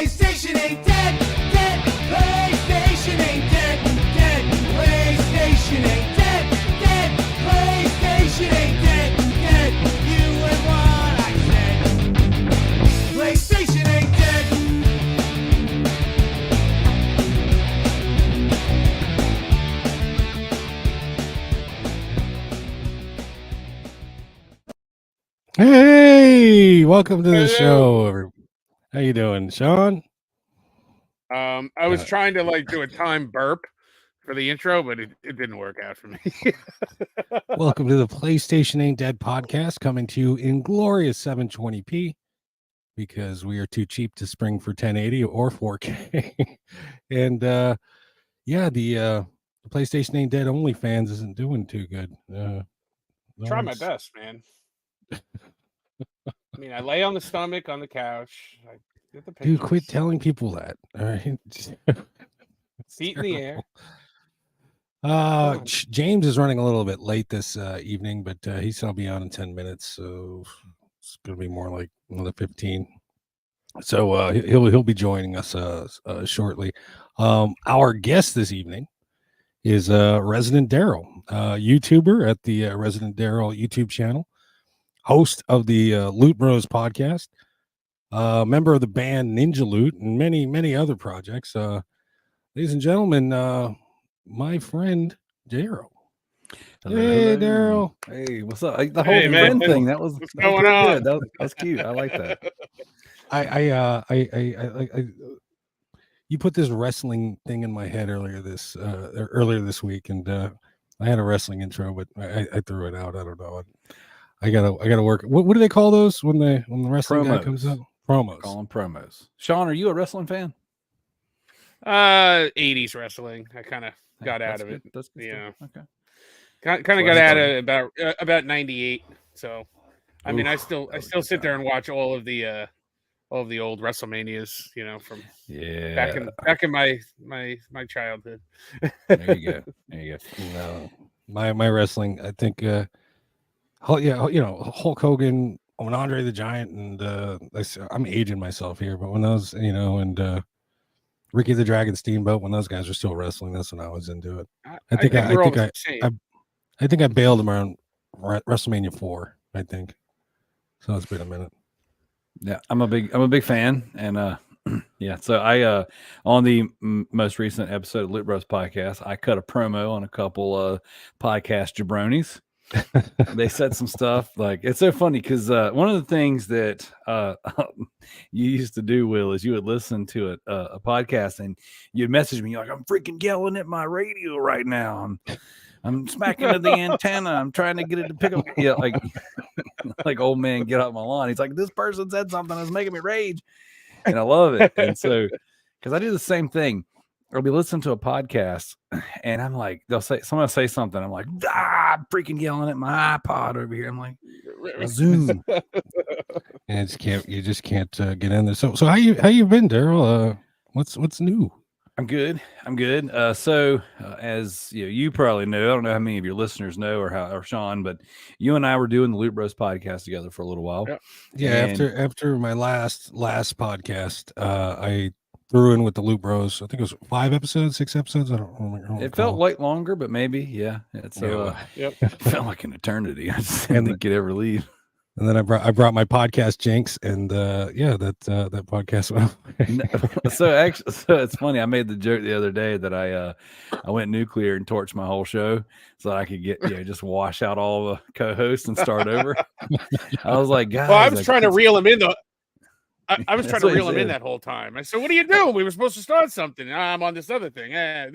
PlayStation ain't dead, dead. PlayStation ain't dead, dead. PlayStation ain't dead, dead. PlayStation ain't dead, dead. You heard what I said. PlayStation ain't dead. Hey, welcome to the show. How you doing, Sean? I was trying to do a time burp for the intro, but it didn't work out for me. Welcome to the PlayStation Ain't Dead podcast, coming to you in glorious 720p because we are too cheap to spring for 1080 or 4K. And the PlayStation Ain't Dead OnlyFans isn't doing too good. Try my best, man. I mean, I lay on the stomach on the couch. I get the pictures. Dude, quit telling people that. All right. Feet in the air. James is running a little bit late this evening, but he said I'll be on in 10 minutes, so it's gonna be more like another 15. So he'll be joining us shortly. Our guest this evening is ResidentDarrell, YouTuber at the ResidentDarrell YouTube channel, host of the Loot Bros podcast, member of the band Ninja Loot, and many other projects. Ladies and gentlemen, my friend Darrell. Hey, Darrell. Hey, what's up? The whole friend thing that was going on. Good. That's cute. I like that. I you put this wrestling thing in my head earlier this week, and I had a wrestling intro, but I threw it out. I don't know. I gotta work. What do they call those when the wrestling guy comes up? Promos. Call them promos. Sean, are you a wrestling fan? 80s wrestling. I kind of got out of it. That's good. Yeah. Okay. Kind of got out of it about 98. So, I mean, I still sit there and watch all of the old WrestleManias, from back in my childhood. There you go. No, my wrestling. I think. Hulk Hogan, when Andre the Giant, and I'm aging myself here, but when those, and Ricky the Dragon Steamboat, when those guys were still wrestling, that's when I was into it. I think I bailed them around WrestleMania 4. I think so. It's been a minute. Yeah, I'm a big fan, and yeah. So I on the most recent episode of Loot Bros podcast, I cut a promo on a couple podcast jabronis. They said some stuff it's so funny because one of the things that you used to do, Will, is you would listen to a podcast and you'd message me, you're like, I'm freaking yelling at my radio right now. I'm smacking at the antenna. I'm trying to get it to pick up. Yeah, like old man, get off my lawn. He's like, this person said something that's making me rage, and I love it. And so, because I do the same thing. I'll be listening to a podcast and I'm like, someone will say something. I'm like, I'm freaking yelling at my iPod over here. I'm like, Zoom. And you just can't get in there. So how you been, Darrell? What's new? I'm good. So as you probably know, I don't know how many of your listeners know or Sean, but you and I were doing the Loot Bros podcast together for a little while. Yeah. After my last podcast, I threw in with the Loot Bros. I think it was 5 episodes, 6 episodes. I don't remember. It felt like longer, but maybe, yeah. It felt like an eternity. I just didn't think you'd ever leave. And then I brought my podcast Jinx, and that podcast went. So it's funny. I made the joke the other day that I went nuclear and torched my whole show so I could get just wash out all the co-hosts and start over. I was like, guys. Well, I was trying to reel him in though. I was trying to reel him in that whole time. I said, what are you doing? We were supposed to start something. I'm on this other thing. Yeah,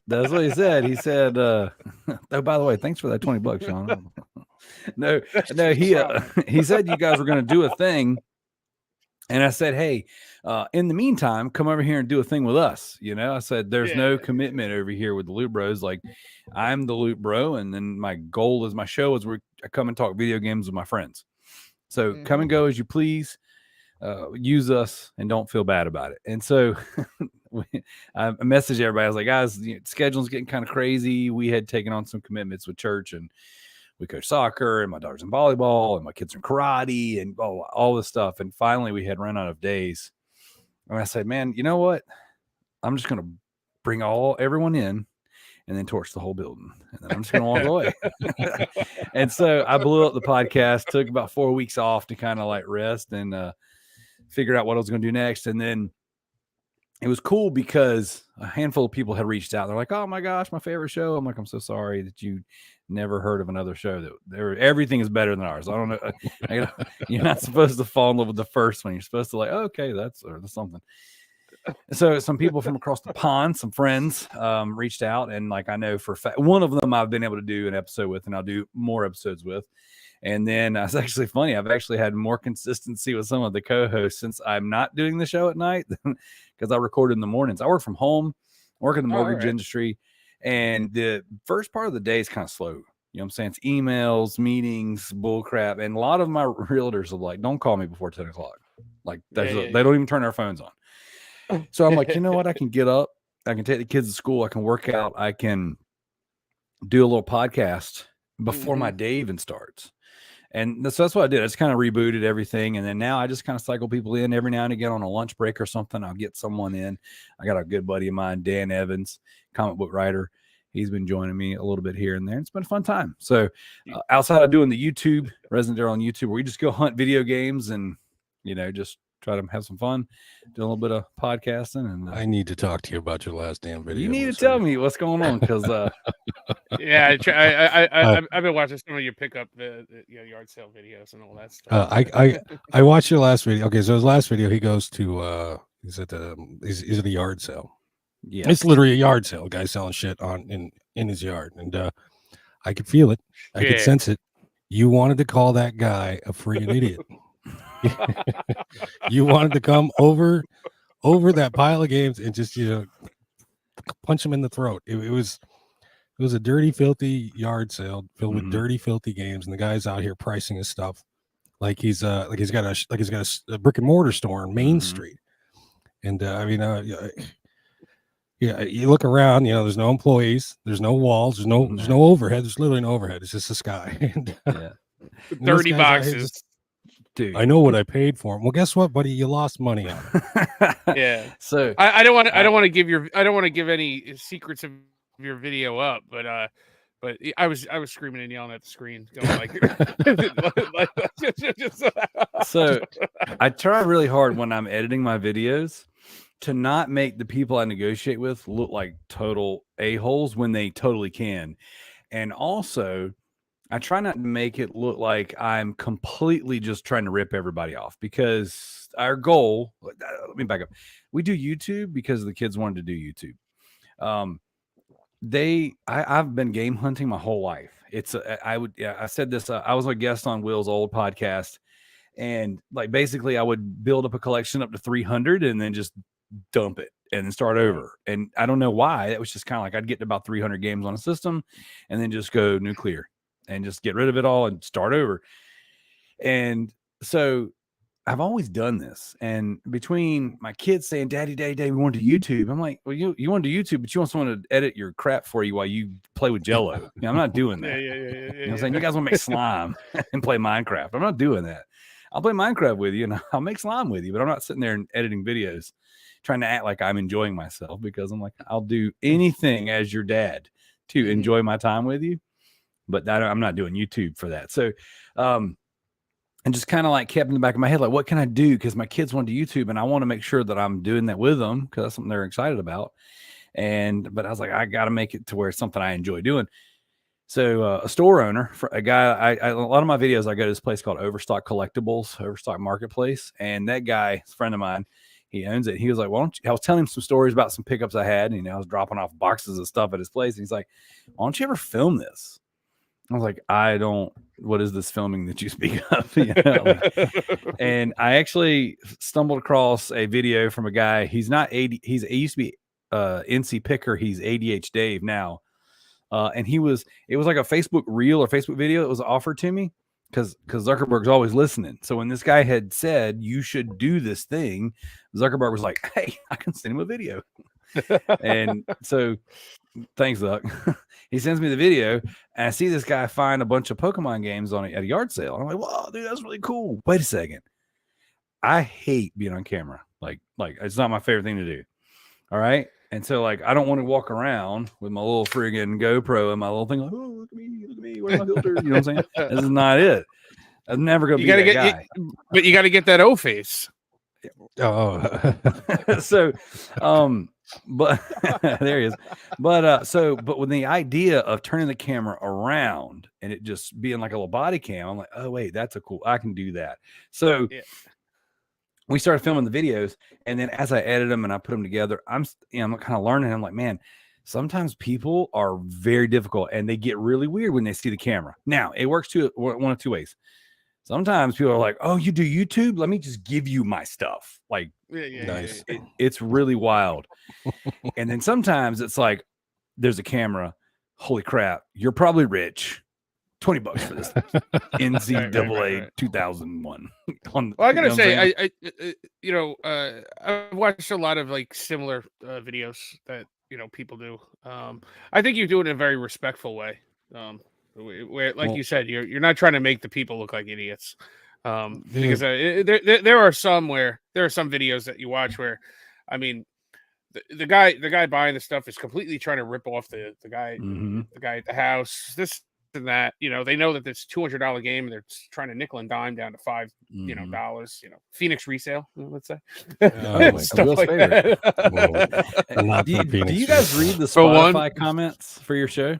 that's what he said. He said, oh, by the way, thanks for that $20, Sean. No, he said you guys were going to do a thing. And I said, hey, in the meantime, come over here and do a thing with us. I said, there's no commitment over here with the Loot Bros. Like, I'm the Loot Bro. And then my goal is my show is I come and talk video games with my friends. So come and go as you please. Use us and don't feel bad about it. And so I messaged everybody. I was like, guys, scheduling's getting kind of crazy. We had taken on some commitments with church, and we coach soccer, and my daughter's in volleyball, and my kids are in karate, and all this stuff. And finally we had run out of days. And I said, man, you know what? I'm just going to bring everyone in and then torch the whole building. And then I'm just going to walk away. And so I blew up the podcast, took about 4 weeks off to kind of like rest and figure out what I was going to do next. And then it was cool because a handful of people had reached out. They're like, oh my gosh, my favorite show. I'm like, I'm so sorry that you never heard of another show everything is better than ours. I don't know. You're not supposed to fall in love with the first one. You're supposed to like, okay, that's something. So some people from across the pond, some friends reached out, and like I know for a fact, one of them I've been able to do an episode with, and I'll do more episodes with. And then it's actually funny. I've actually had more consistency with some of the co-hosts since I'm not doing the show at night because I record in the mornings. I work from home, work in the mortgage industry, and the first part of the day is kind of slow. You know what I'm saying? It's emails, meetings, bull crap. And a lot of my realtors are like, don't call me before 10 o'clock. Like they don't even turn their phones on. So I'm like, you know what? I can get up. I can take the kids to school. I can work out. I can do a little podcast before my day even starts. And that's what I did. I just kind of rebooted everything. And then now I just kind of cycle people in every now and again on a lunch break or something. I'll get someone in. I got a good buddy of mine, Dan Evans, comic book writer. He's been joining me a little bit here and there. It's been a fun time. So outside of doing the YouTube, ResidentDarrell on YouTube, where we just go hunt video games and, just try to have some fun, do a little bit of podcasting. And I need to talk to you about your last damn video. You need to tell me what's going on because I've been watching some of your pickup yard sale videos and all that stuff. I watched your last video. Okay, so his last video, he goes to he's at a yard sale. Yeah, it's literally a yard sale. A guy selling shit in his yard, and I could feel it. I could sense it. You wanted to call that guy a freaking idiot. You wanted to come over that pile of games and just punch him in the throat. It was a dirty, filthy yard sale filled with dirty, filthy games, and the guy's out here pricing his stuff like he's got a brick and mortar store on Main Street. And you look around, there's no employees, there's no walls, there's no overhead, there's literally no overhead. It's just the sky. And, 30 boxes. Dude, I know what I paid for him. Well, guess what, buddy? You lost money on it. Yeah. So I don't want to give any secrets of your video up, but I was screaming and yelling at the screen, going like. So I try really hard when I'm editing my videos to not make the people I negotiate with look like total a-holes when they totally can, and also I try not to make it look like I'm completely just trying to rip everybody off, because our goal, let me back up. We do YouTube because the kids wanted to do YouTube. I've been game hunting my whole life. I said this, I was a guest on Will's old podcast, and like, basically I would build up a collection up to 300 and then just dump it and then start over. And I don't know why. It was just kind of like, I'd get to about 300 games on a system and then just go nuclear and just get rid of it all and start over. And so I've always done this. And between my kids saying, Daddy, we want to do YouTube. I'm like, well, you want to do YouTube, but you want someone to edit your crap for you while you play with Jello. I'm not doing that. You know what I'm saying? You guys want to make slime and play Minecraft. I'm not doing that. I'll play Minecraft with you and I'll make slime with you, but I'm not sitting there and editing videos trying to act like I'm enjoying myself, because I'm like, I'll do anything as your dad to enjoy my time with you. But I'm not doing YouTube for that. So, and just kind of like kept in the back of my head, like, what can I do? Because my kids want to YouTube, and I want to make sure that I'm doing that with them, because that's something they're excited about. But I was like, I got to make it to where it's something I enjoy doing. So a store owner, a guy, a lot of my videos, I go to this place called Overstock Collectibles, Overstock Marketplace. And that guy, a friend of mine, he owns it. He was like, I was telling him some stories about some pickups I had. And, I was dropping off boxes of stuff at his place. And he's like, why don't you ever film this? I was like, what is this filming that you speak of? And I actually stumbled across a video from a guy. He used to be NC Picker. He's ADH Dave now. And it was like a Facebook reel or Facebook video that was offered to me because Zuckerberg's always listening. So when this guy had said, you should do this thing, Zuckerberg was like, hey, I can send him a video. And so thanks, Zuck. He sends me the video, and I see this guy find a bunch of Pokemon games at a yard sale. I'm like, whoa, dude, that's really cool. Wait a second. I hate being on camera. Like it's not my favorite thing to do. All right. And so like I don't want to walk around with my little friggin' GoPro and my little thing like, oh, look at me, where's my filter? You know what I'm saying? This is not it. I'm never gonna be that guy. But you got to get that O face. Oh, So but there he is. But with the idea of turning the camera around and it just being like a little body cam, I'm like, oh wait, that's I can do that. So we started filming the videos, and then as I edit them and I put them together, I'm kind of learning. I'm like, man, sometimes people are very difficult and they get really weird when they see the camera. Now it works one of two ways. Sometimes people are like, oh, you do YouTube? Let me just give you my stuff. Like, nice. It's really wild. And then sometimes it's like, there's a camera. Holy crap. You're probably rich. $20 for this NCAA 2001. Well, I gotta say, I've watched a lot of like similar videos that people do. I think you do it in a very respectful way. Where, like you said, you're not trying to make the people look like idiots. Because there are some videos that you watch where, I mean, the guy buying the stuff is completely trying to rip off the guy at the house. This and that, they know that it's $200 game and they're trying to nickel and dime down to $5 dollars, Phoenix resale, let's say. Stuff like that. Do you guys read the Spotify comments for your show?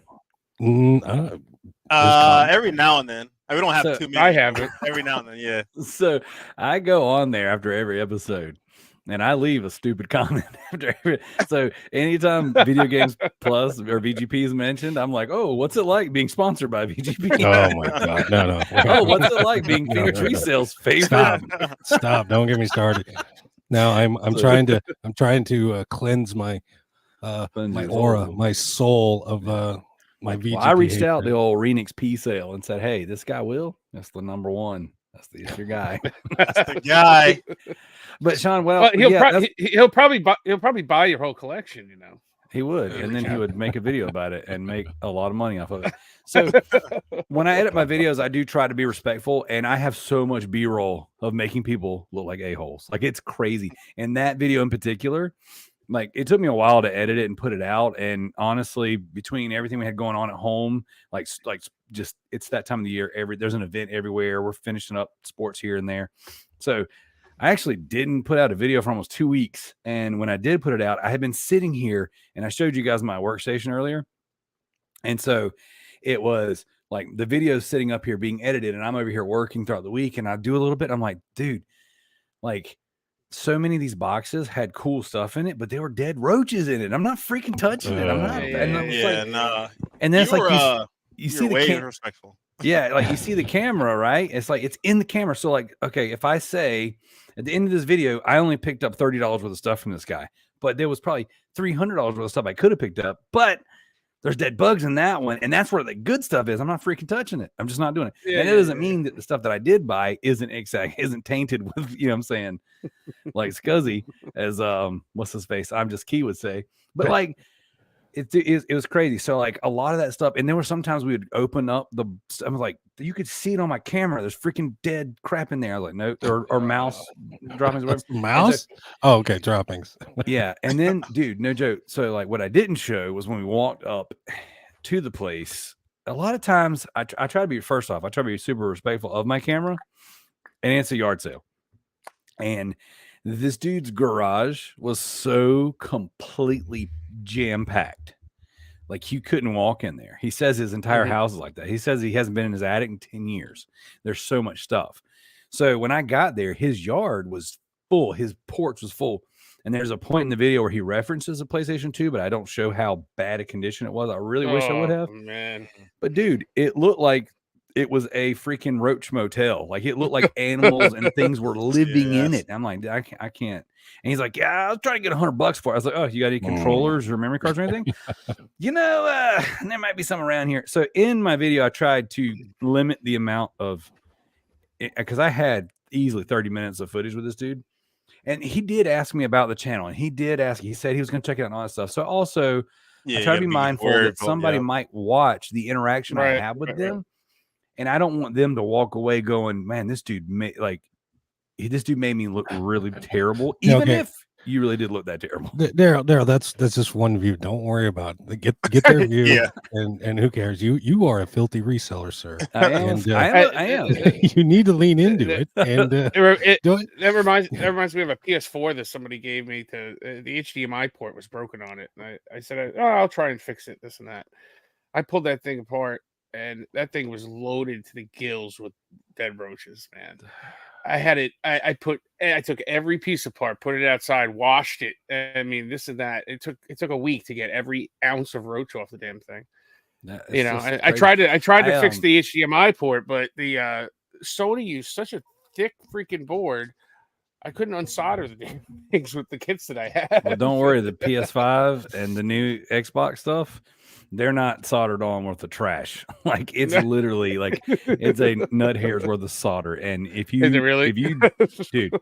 Every now and then. We don't have too many. I have it every now and then. Yeah. So I go on there after every episode. And I leave a stupid comment after every. So anytime Video Games Plus or VGP is mentioned, I'm like, oh, what's it like being sponsored by VGP? Oh my God. No. Oh, what's it like being Phoenix Resale's favorite? Stop. Don't get me started. Now I'm trying to cleanse my aura, my soul of my VGP. Well, I reached out to the old Renix P sale and said, hey, this guy Will, that's the number one. That's your guy. That's the guy. But Sean, he'll probably buy your whole collection. He would, and then he would make a video about it and make a lot of money off of it. So when I edit my videos, I do try to be respectful, and I have so much B-roll of making people look like a-holes. Like it's crazy. And that video in particular, like it took me a while to edit it and put it out. And honestly, between everything we had going on at home, like just it's that time of the year. There's an event everywhere. We're finishing up sports here and there. So I actually didn't put out a video for almost 2 weeks. And when I did put it out, I had been sitting here and I showed you guys my workstation earlier. And so it was like the video's sitting up here being edited and I'm over here working throughout the week. And I do a little bit. I'm like, dude, like so many of these boxes had cool stuff in it, but there were dead roaches in it. I'm not freaking touching it. I'm not. And then it's like, you see the way respectful. Yeah, like you see the camera, right? It's like it's in the camera. So like, okay, if I say at the end of this video, I only picked up $30 worth of stuff from this guy, but there was probably $300 worth of stuff I could have picked up, but there's dead bugs in that one, and that's where the good stuff is. I'm not freaking touching it. I'm just not doing it. And it doesn't mean that the stuff that I did buy isn't tainted with, what I'm saying, like Scuzzy, as what's his face? I'm just Key would say, but like. It was crazy. So like a lot of that stuff, and there were sometimes we would open up I was like, you could see it on my camera. There's freaking dead crap in there. I was like, no, or mouse droppings. Mouse? Oh, okay, droppings. Yeah, and then, dude, no joke. So like, what I didn't show was when we walked up to the place. A lot of times, I try to be I try to be super respectful of my camera, and it's a yard sale, and this dude's garage was so completely jam-packed. Like you couldn't walk in there. He says his entire house is like that. He says he hasn't been in his attic in 10 years. There's so much stuff. So when I got there, his yard was full. His porch was full. And there's a point in the video where he references a PlayStation 2, but I don't show how bad a condition it was. I really wish I would have. Man. But dude, it looked like it was a freaking roach motel. Like it looked like animals and things were living in it. I'm like, I can't. And he's like, yeah, I was trying to get $100 for it. I was like, oh, you got any controllers or memory cards or anything? There might be some around here. So in my video, I tried to limit the amount of, because I had easily 30 minutes of footage with this dude. And he did ask me about the channel. And he said he was going to check it out and all that stuff. So also, I try to be mindful that somebody might watch the interaction I have with them. And I don't want them to walk away going, man, this dude this dude made me look really terrible, even if you really did look that terrible. Darrell, that's just one view. Don't worry about it. Get their view. Yeah. And who cares? You are a filthy reseller, sir. I am. I am. You need to lean into it. And that reminds me of a PS4 that somebody gave me. To the HDMI port was broken on it, and I said, I'll try and fix it. This and that. I pulled that thing apart, and that thing was loaded to the gills with dead roaches, man. I had it. I took every piece apart, put it outside, washed it. I mean, this and that. It took a week to get every ounce of roach off the damn thing. I tried to fix the HDMI port, but the Sony used such a thick freaking board. I couldn't unsolder the damn things with the kits that I had. Well, don't worry. The PS5 and the new Xbox stuff, they're not soldered on worth of trash. Like it's literally like it's a nut hair's worth of solder. And if you, is it really? Dude.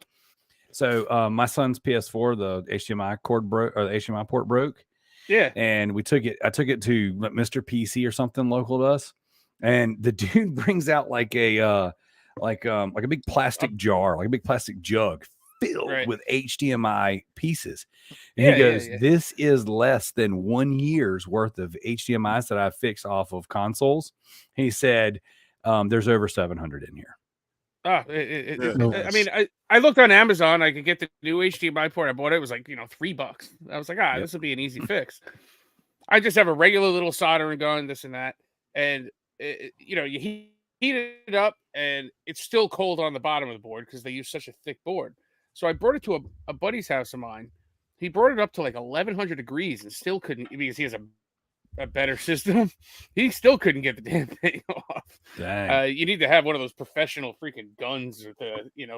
So my son's PS4, the HDMI cord broke, or the HDMI port broke. Yeah. And I took it to Mr. PC or something local to us. And the dude brings out like a big plastic jar, like a big plastic jug filled with HDMI pieces. And he goes, this is less than 1 year's worth of HDMIs that I fixed off of consoles. He said, there's over 700 in here. I mean, I looked on Amazon. I could get the new HDMI port. I bought it. It was like, $3. I was like, this would be an easy fix. I just have a regular little soldering gun, this and that. And, you heat it up and it's still cold on the bottom of the board because they use such a thick board. So I brought it to a buddy's house of mine. He brought it up to like 1100 degrees and still couldn't, because he has a better system. He still couldn't get the damn thing off. Dang. You need to have one of those professional freaking guns, or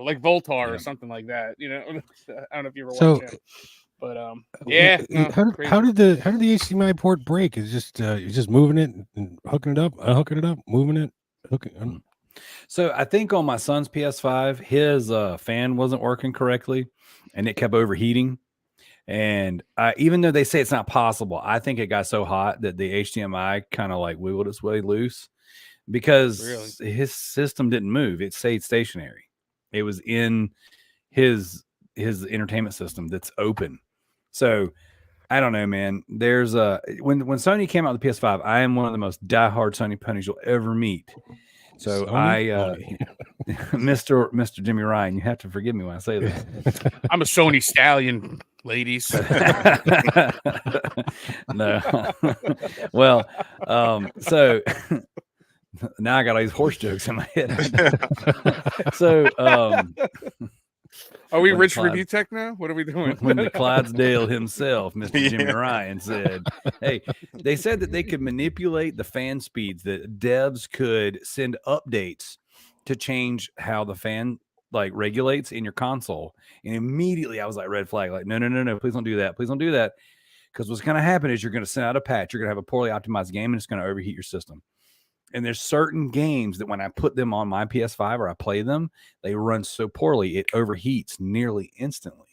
like Voltar or something like that. I don't know if you ever watched it, but how did the HDMI port break? Is just moving it and hooking it up, unhooking it up, moving it, hooking. So I think on my son's PS5, his fan wasn't working correctly, and it kept overheating. And even though they say it's not possible, I think it got so hot that the HDMI kind of like wiggled its way loose because his system didn't move. It stayed stationary. It was in his entertainment system that's open. So I don't know, man. There's when Sony came out with the PS5, I am one of the most diehard Sony ponies you'll ever meet. So Mr. Jimmy Ryan, you have to forgive me when I say this. I'm a Sony stallion, ladies. No. Well, so now I got all these horse jokes in my head. So are we Rich Review Tech now? What are we doing? When the Clydesdale himself, Mr. Jimmy Ryan, said, hey, they said that they could manipulate the fan speeds, that devs could send updates to change how the fan like regulates in your console. And immediately I was like, red flag, like, no, please don't do that. Please don't do that. Because what's going to happen is you're going to send out a patch. You're going to have a poorly optimized game and it's going to overheat your system. And there's certain games that when I put them on my PS5 or I play them, they run so poorly, it overheats nearly instantly.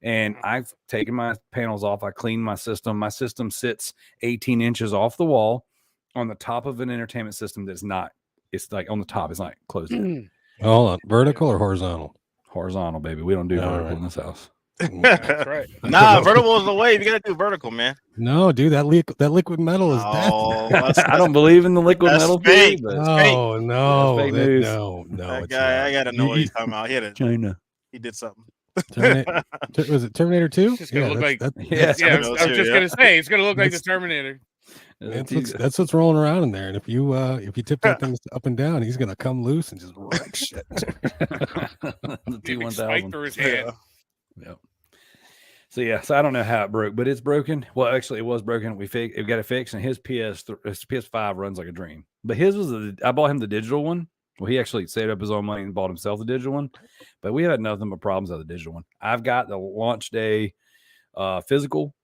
And I've taken my panels off. I cleaned my system. My system sits 18 inches off the wall on the top of an entertainment system that's not, it's like on the top. It's not closed in. Hold on. Vertical or horizontal? Horizontal, baby. We don't do vertical in this house. That's right. Nah, vertical is the way. You gotta do vertical, man. No, dude, that liquid metal is death. I don't believe in the liquid metal fake. thing. Oh no, fake news. No, That guy, I gotta know what he's talking about. China. He did something. Was it Terminator 2? It's gonna look like. Yeah, I was just gonna say it's gonna look like the Terminator. That's what's rolling around in there. And if you tip that thing up and down, he's gonna come loose and just wreck shit. The T-1000 through his hand. Yeah. So I don't know how it broke, but it's broken. Well, actually, it was broken. We got it fixed, and his PS5 runs like a dream. But his was I bought him the digital one. Well, he actually saved up his own money and bought himself the digital one. But we had nothing but problems with the digital one. I've got the launch day physical,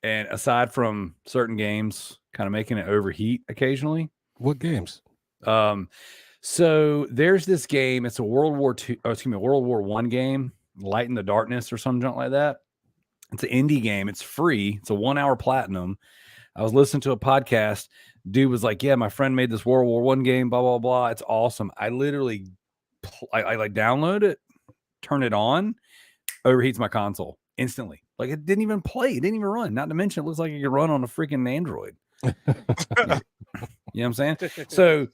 and aside from certain games, kind of making it overheat occasionally. What games? So there's this game. It's a World War I game. Light in the Darkness or something like that. It's an indie game. It's free. It's a 1 hour platinum. I was listening to a podcast. Dude was like, yeah, my friend made this World War I game, blah, blah, blah. It's awesome. I literally I like download it, turn it on, overheats my console instantly. Like it didn't even play, it didn't even run. Not to mention, it looks like it could run on a freaking Android. You know what I'm saying? So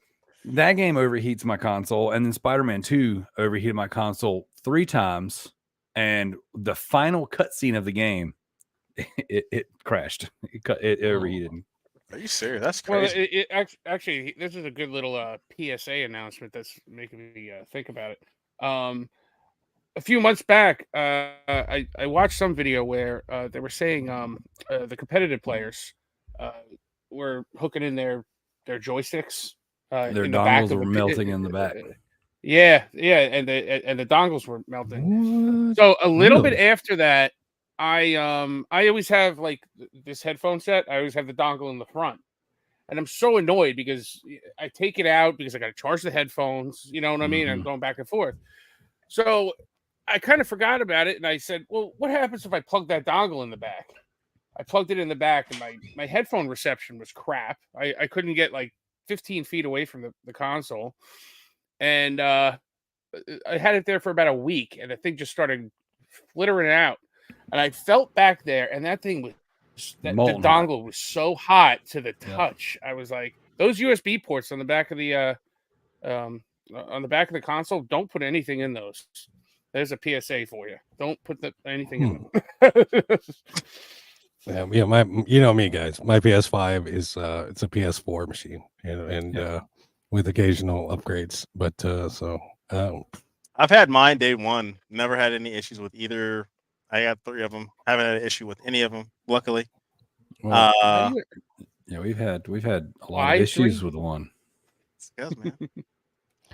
that game overheats my console, and then Spider-Man 2 overheated my console 3 times. And the final cutscene of the game, it crashed. It overheated. Are you serious? That's Well, crazy. actually, this is a good little PSA announcement that's making me think about it. A few months back, I watched some video where they were saying the competitive players were hooking in their joysticks. Their in the back dongles of were the melting in the back. Yeah, and the dongles were melting. What? So a little bit Really? after that, I always have like this headphone set. I always have the dongle in the front, and I'm so annoyed because I take it out because I got to charge the headphones. You know what I mean? I'm going back and forth. So I kind of forgot about it, and I said, "Well, what happens if I plug that dongle in the back?" I plugged it in the back, and my headphone reception was crap. I couldn't get like 15 feet away from the console, and I had it there for about a week, and the thing just started flittering out. And I felt back there, and that thing was the dongle was so hot to the touch. I was like, those USB ports on the back of the console, don't put anything in those. There's a PSA for you. Don't put anything in them. Yeah, you know me, guys. My PS5 is it's a PS4 machine, and with occasional upgrades. But I've had mine day one. Never had any issues with either. I got 3 of them. Haven't had an issue with any of them. Luckily. Well, yeah, we've had a lot of issues with one. Yes, man.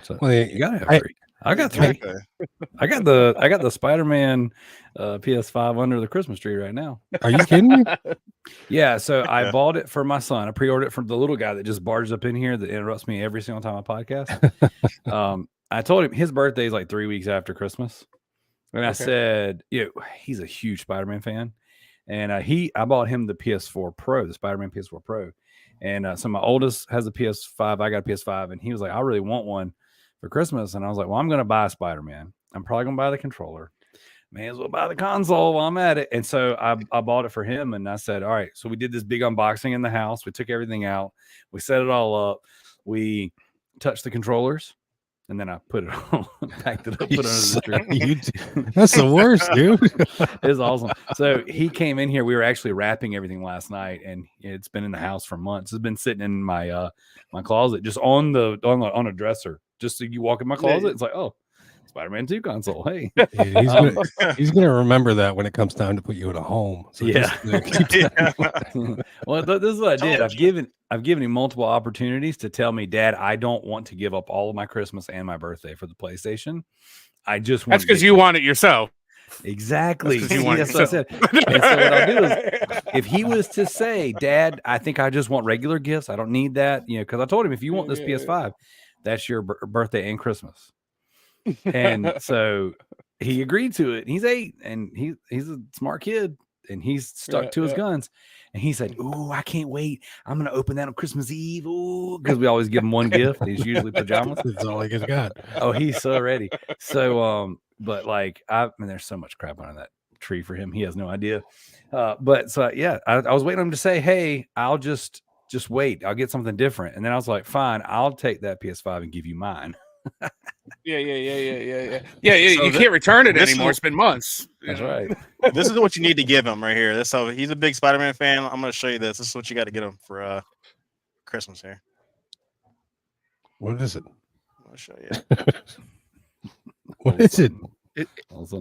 So well, you gotta have 3. I got 3. Exactly. I got the Spider-Man PS5 under the Christmas tree right now. are you kidding me? Yeah, so I bought it for my son. I pre-ordered it from the little guy that just barges up in here that interrupts me every single time I podcast. I told him his birthday is like 3 weeks after Christmas. And I said, he's a huge Spider-Man fan. And I bought him the PS4 Pro, the Spider-Man PS4 Pro. And so my oldest has a PS5. I got a PS5. And he was like, I really want one for Christmas. And I was like, well, I'm going to buy Spider-Man. I'm probably going to buy the controller. May as well buy the console while I'm at it. And so I bought it for him. And I said, all right. So we did this big unboxing in the house. We took everything out. We set it all up. We touched the controllers. And then I put it on, packed it up, put it under the tree. That's the worst, dude. It was awesome. So he came in here. We were actually wrapping everything last night, and it's been in the house for months. It's been sitting in my my closet, just on a dresser. Just so you walk in my closet, it's like, oh, Spider-Man 2 console. Hey, Yeah, he's gonna remember that when it comes time to put you in a home. So yeah. Well, this is what I did. I've given him multiple opportunities to tell me, Dad, I don't want to give up all of my Christmas and my birthday for the PlayStation. I just want. That's because you want it yourself. Exactly. That's what I said. And so what I'll do is, if he was to say, Dad, I think I just want regular gifts. I don't need that, because I told him if you want this PS5, that's your birthday and Christmas. And so he agreed to it. He's 8, and he's a smart kid, and he's stuck to his guns. And he said, "Ooh, I can't wait! I'm gonna open that on Christmas Eve." Ooh, because we always give him one gift. He's usually pajamas. That's all he got. Oh, he's so ready. So, but like, there's so much crap under that tree for him. He has no idea. But so yeah, I was waiting on him to say, "Hey, I'll just wait. I'll get something different." And then I was like, "Fine, I'll take that PS5 and give you mine." Yeah. So you can't return it anymore. It's been months. That's right. This is what you need to give him right here. So he's a big Spider-Man fan. I'm going to show you this. This is what you got to get him for Christmas here. What is it? I'll show you. What is it?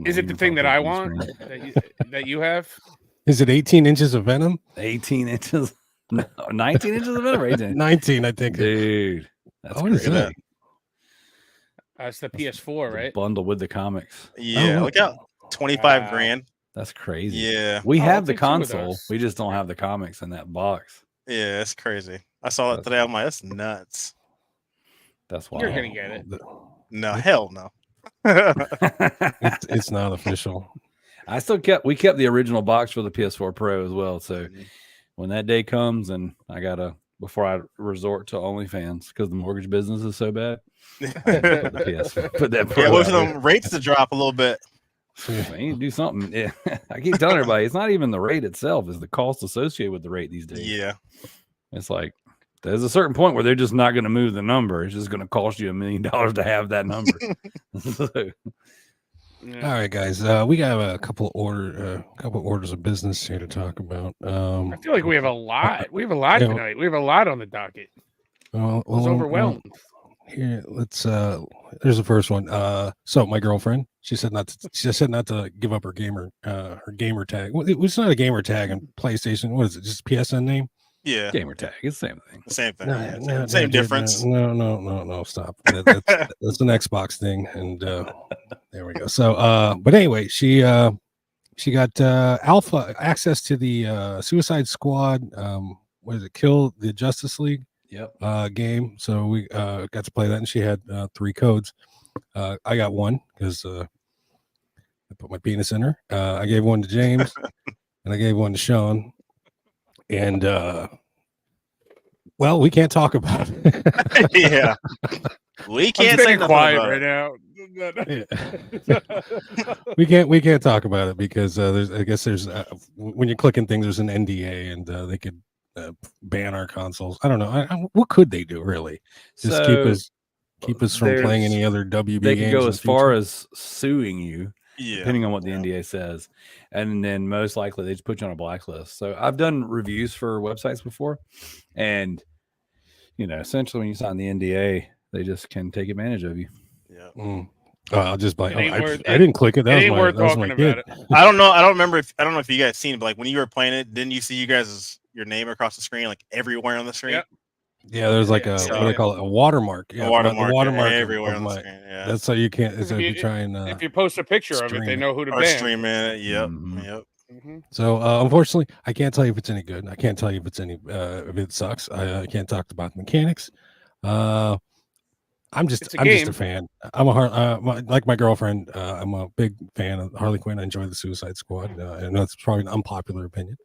Is it the thing that I want that you have? Is it 18 inches of Venom? 18 inches. No, 19 inches of Venom. 18. 19, I think. Dude, that's what is that? It's the PS4, right? Bundle with the comics. Yeah, look out. 25 grand. That's crazy. Yeah. We have the console. We just don't have the comics in that box. Yeah, it's crazy. I saw it today. I'm like, that's nuts. That's why you're gonna get it. No, hell no. It's not official. We kept the original box for the PS4 Pro as well. So when that day comes and I gotta before I resort to OnlyFans because the mortgage business is so bad. Put that Yeah, wait for them rates to drop a little bit. Man, you do something. Yeah. I keep telling everybody it's not even the rate itself, it's the cost associated with the rate these days. Yeah. It's like there's a certain point where they're just not going to move the number. It's just going to cost you $1 million to have that number. So, all right, guys. We got a couple orders of business here to talk about. I feel like we have a lot. We have a lot tonight. We have a lot on the docket. I was overwhelmed. Here, let's. There's the first one. So my girlfriend, she said not to give up her gamer tag. Well, it's not a gamer tag on PlayStation. What is it? Just PSN name? Yeah. Gamer tag. It's the same thing. The same thing. No, same difference. No. Stop. That's an Xbox thing, and there we go. So, but anyway, she got alpha access to the Suicide Squad. What is it? Kill the Justice League. Yep. Game. So we got to play that, and she had 3 codes. I got one because I put my penis in her. I gave one to James, and I gave one to Sean. And well, we can't talk about it. Yeah, we can't say quiet right now. Yeah. we can't talk about it because there's when you're clicking things, there's an NDA, and they could ban our consoles. I don't know. What could they do really? Just keep us from playing any other WB they games. They could go as far as suing you, depending on what the NDA says, and then most likely they just put you on a blacklist. So I've done reviews for websites before, and essentially when you sign the NDA, they just can take advantage of you. Yeah. I'll just buy. I didn't click it. That was my kid. I don't know. I don't know if you guys seen it, but like when you were playing it, didn't you see your name across the screen, like everywhere on the screen? Yep. Yeah, there's like what do they call it? A watermark. Yeah, a watermark, watermark everywhere on the screen. Yeah. That's how you can't. If you try and if you post a picture of it, they know who to ban. Stream it. Yep. Mm-hmm. Yep. Mm-hmm. So unfortunately, I can't tell you if it's any good. I can't tell you if it sucks. I can't talk about the mechanics. I'm just a fan. I'm like my girlfriend. I'm a big fan of Harley Quinn. I enjoy the Suicide Squad. I know it's probably an unpopular opinion,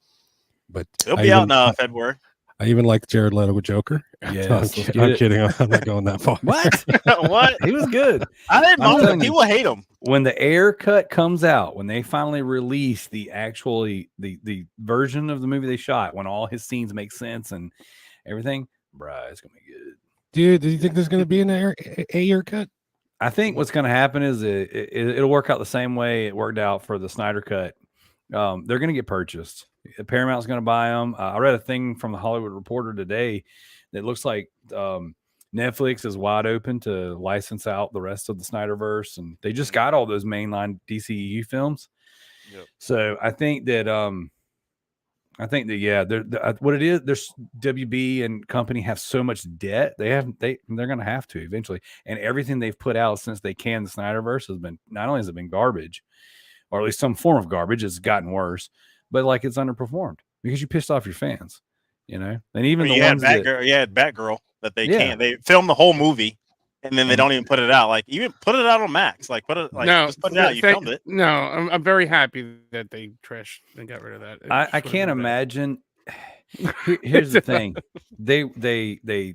but it'll be out now, February. I even like Jared Leto with Joker. Yes, I'm kidding. I'm not going that far. What? What? He was good. I didn't mind him. People hate him. When the air cut comes out, when they finally release the version of the movie they shot, when all his scenes make sense and everything, bruh, it's gonna be good. Dude, do you think there's gonna be an air cut? I think what's gonna happen is it'll work out the same way it worked out for the Snyder cut. They're gonna get purchased. Paramount's going to buy them. I read a thing from the Hollywood Reporter today that looks like Netflix is wide open to license out the rest of the Snyderverse, and they just got all those mainline DCEU films. Yep. So I think that what it is, there's WB and company have so much debt they're going to have to eventually, and everything they've put out since they canned the Snyderverse has been, not only has it been garbage, or at least some form of garbage, it's gotten worse. But like it's underperformed because you pissed off your fans, and even the ones that Batgirl that they filmed the whole movie and then they don't even put it out. Like even put it out on Max. Like just put it out. You filmed it. No, I'm very happy that they trashed and got rid of that. I can't imagine. Here's the thing, they.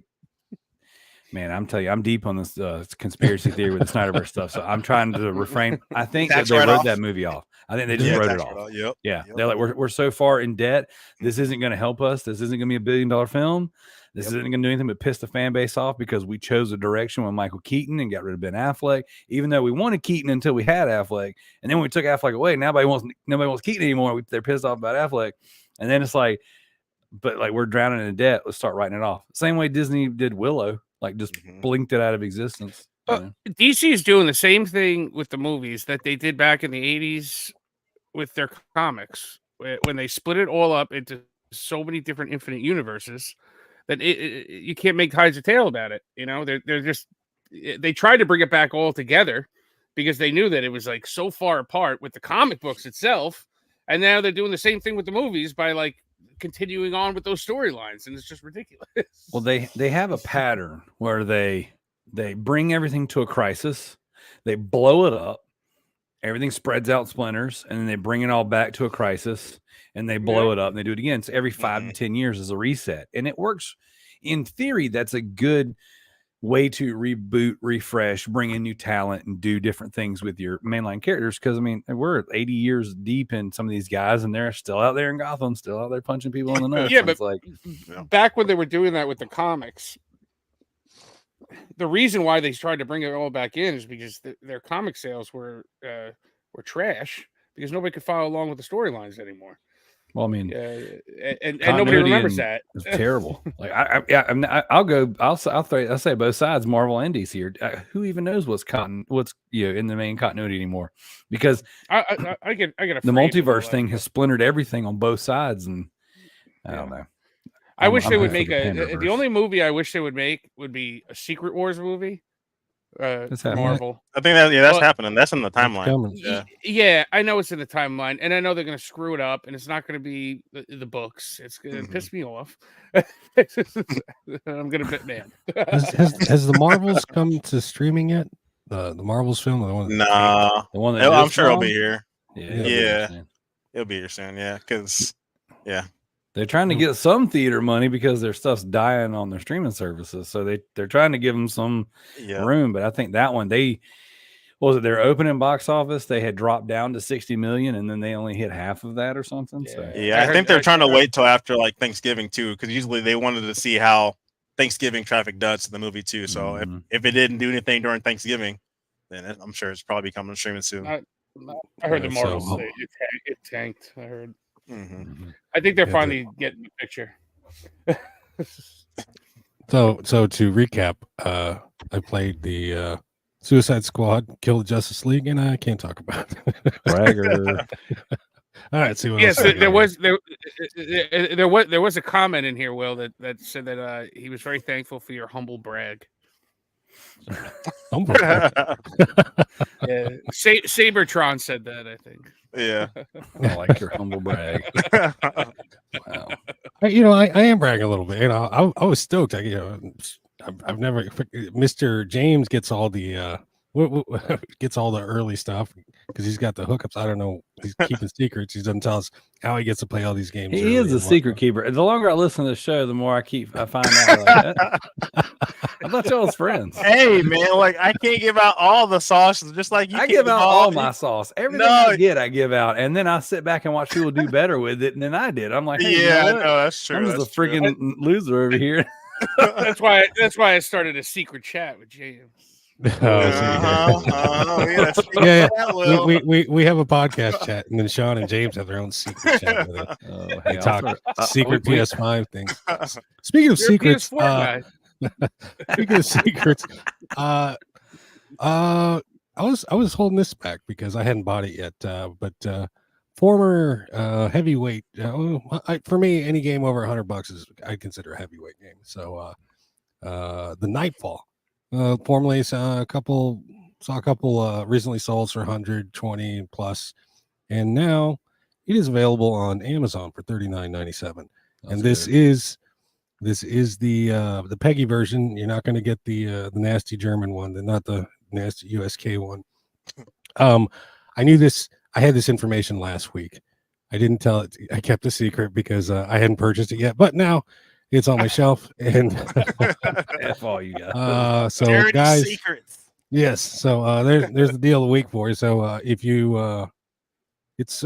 Man, I'm telling you, I'm deep on this conspiracy theory with the Snyderverse stuff, so I'm trying to refrain. I think that they wrote that movie off. I think they just wrote it off. Yep. Yeah, they're like, we're so far in debt. This isn't going to help us. This isn't going to be $1 billion film. This isn't going to do anything but piss the fan base off because we chose a direction with Michael Keaton and got rid of Ben Affleck, even though we wanted Keaton until we had Affleck, and then when we took Affleck away, nobody wants Keaton anymore. They're pissed off about Affleck, and then it's like, but like we're drowning in debt. Let's start writing it off. Same way Disney did Willow. Like just blinked it out of existence. DC is doing the same thing with the movies that they did back in the 80s with their comics, when they split it all up into so many different infinite universes that you can't make heads or tail about it. They're just, they tried to bring it back all together because they knew that it was like so far apart with the comic books itself. And now they're doing the same thing with the movies by like continuing on with those storylines, and it's just ridiculous. Well, they have a pattern where they bring everything to a crisis, they blow it up, everything spreads out splinters, and then they bring it all back to a crisis and they blow it up and they do it again. So every 5 to 10 years is a reset, and it works. in theory, that's a good way to reboot, refresh, bring in new talent, and do different things with your mainline characters. Because I mean, we're 80 years deep in some of these guys, and they're still out there in Gotham, still out there punching people in the nuts. Yeah, but it's like back when they were doing that with the comics, the reason why they tried to bring it all back in is because their comic sales were trash because nobody could follow along with the storylines anymore. Well, I mean, and nobody remembers that. It's terrible. Like I'll say both sides, Marvel and DC. Who even knows what's in the main continuity anymore? Because I get the multiverse thing has splintered everything on both sides, and I don't know. I wish they would make the only movie I wish they would make would be a Secret Wars movie. Marvel. I think that's happening. That's in the timeline. Yeah, I know it's in the timeline, and I know they're going to screw it up, and it's not going to be the books. It's going to piss me off. I'm going to bit mad. Has the Marvels come to streaming yet? The Marvels film, the one. Nah, the one I'm sure it'll be here. Yeah, it'll be here soon. Yeah, because they're trying to get some theater money because their stuff's dying on their streaming services. So they're trying to give them some room. But I think that one, their opening box office, they had dropped down to 60 million and then they only hit half of that or something. I think they're trying to wait till after like Thanksgiving too, because usually they wanted to see how Thanksgiving traffic does to the movie too. So if it didn't do anything during Thanksgiving, then I'm sure it's probably coming to streaming soon. I heard the Marvels say it tanked. I heard. I think they're finally getting the picture. So to recap, I played the Suicide Squad, Kill the Justice League, and I can't talk about it. Bragger. All right, see what yes, else there was a comment in here, Will, that said that he was very thankful for your humble brag. Humble brag. Yeah, Sabertron said that, I think. Yeah, I like your humble brag. Wow. I am bragging a little bit. I was stoked. I've never. Mr. James gets all the early stuff because he's got the hookups. I don't know. He's keeping secrets. He doesn't tell us how he gets to play all these games. He is a secret keeper. And the longer I listen to the show, the more I find out. Like, I thought y'all was friends. Hey man, like I can't give out all the sauces, just like you. I give out all my sauce. Everything I give out, and then I sit back and watch people do better with it than I did. I'm like, hey, I know that's true. I'm just a freaking loser over here. That's why I started a secret chat with James. We have a podcast chat, and then Sean and James have their own secret chat with it. They talk secret PS5 things. Speaking of secrets, speaking of secrets, I was holding this back because I hadn't bought it yet. But former heavyweight, for me, any game over $100 I consider a heavyweight game. So the Nightfall. Formerly saw a couple recently sold for 120 plus, and now it is available on Amazon for $39.97. And this is the Peggy version. You're not going to get the nasty German one, not the nasty USK one. I knew this. I had this information last week. I didn't tell it. I kept a secret because I hadn't purchased it yet. But now it's on my shelf, and that's all you got. So Dirty guys, secrets. Yes. So there's the deal of the week for you. So if you it's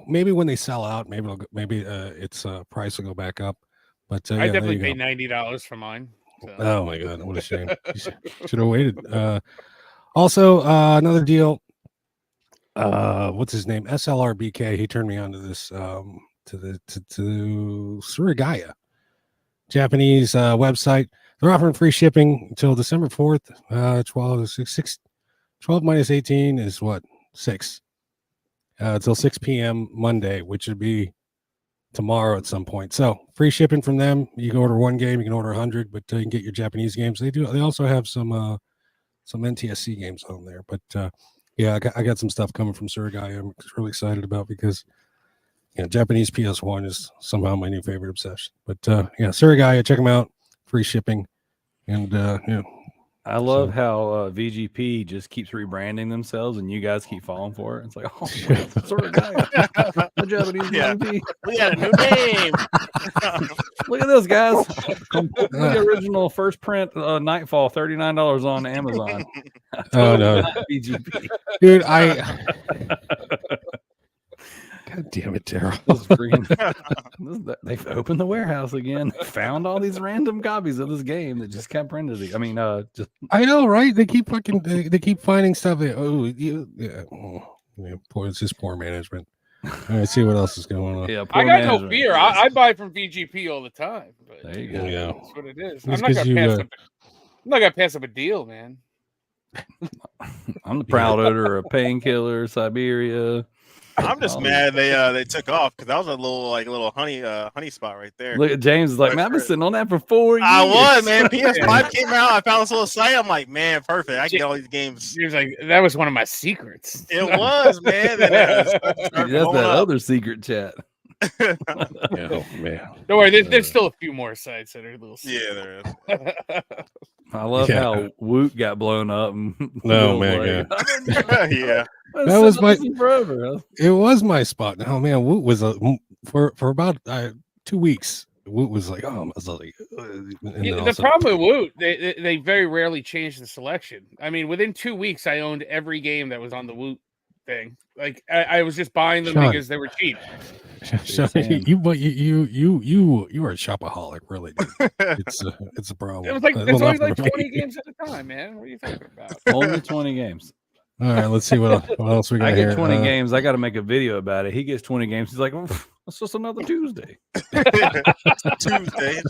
maybe when they sell out, maybe its price will go back up. But I definitely paid $90 for mine. So. Oh my god, what a shame! You should have waited. Also, another deal. What's his name? SLRBK. He turned me on to this. To Surigaya, Japanese website. They're offering free shipping until December 4th. 12 minus 18 is what? 6. Till 6 p.m. Monday, which would be tomorrow at some point. So free shipping from them. You can order one game, you can order 100, but you can get your Japanese games. They also have some NTSC games on there. But I got some stuff coming from Surigaya. I'm really excited about because Japanese PS1 is somehow my new favorite obsession. But Surigaya, check them out. Free shipping. And I love how VGP just keeps rebranding themselves, and you guys keep falling for it. It's like, oh, sorry, guys. The Japanese movie. We got a new name. Look at this, guys. Completely original first print Nightfall, $39 on Amazon. Oh no, VGP. dude! God damn it, Darrell. They've opened the warehouse again. Found all these random copies of this game that just kept printing. I mean, just I know, right? They keep fucking. They keep finding stuff. It's just poor management. All right, see what else is going on. yeah. I got no fear. I buy from VGP all the time. But There you go. Yeah, that's what it is. It's I'm not 'cause gonna pass up a deal, man. I'm the proud owner of Painkiller, Siberia. I'm just mad they took off because that was a little honey spot right there. Look at James is like, man, I've been sitting on that for 4 years. I was, man. PS5 came out. I found this little site. I'm like, man, perfect. I can get all these games. He was like, that was one of my secrets. It was, man. That's that other secret chat. oh man. Don't worry, there's still a few more sites that are a little. Yeah, there is. I love how Woot got blown up. And No, man, yeah. That was my forever. It was my spot. Oh man, Woot was for about 2 weeks. Woot was like, oh, I was like, the problem with Woot, they very rarely change the selection. I mean, within 2 weeks, I owned every game that was on the Woot thing. Like I was just buying them because they were cheap. You are a shopaholic, really. Dude. It's a problem. It was like there's only like 20 games at a time, man. What are you talking about? Only 20 games. All right, let's see what else we got here. I get 20 games. I got to make a video about it. He gets 20 games. He's like, oh, it's just another Tuesday. Tuesday.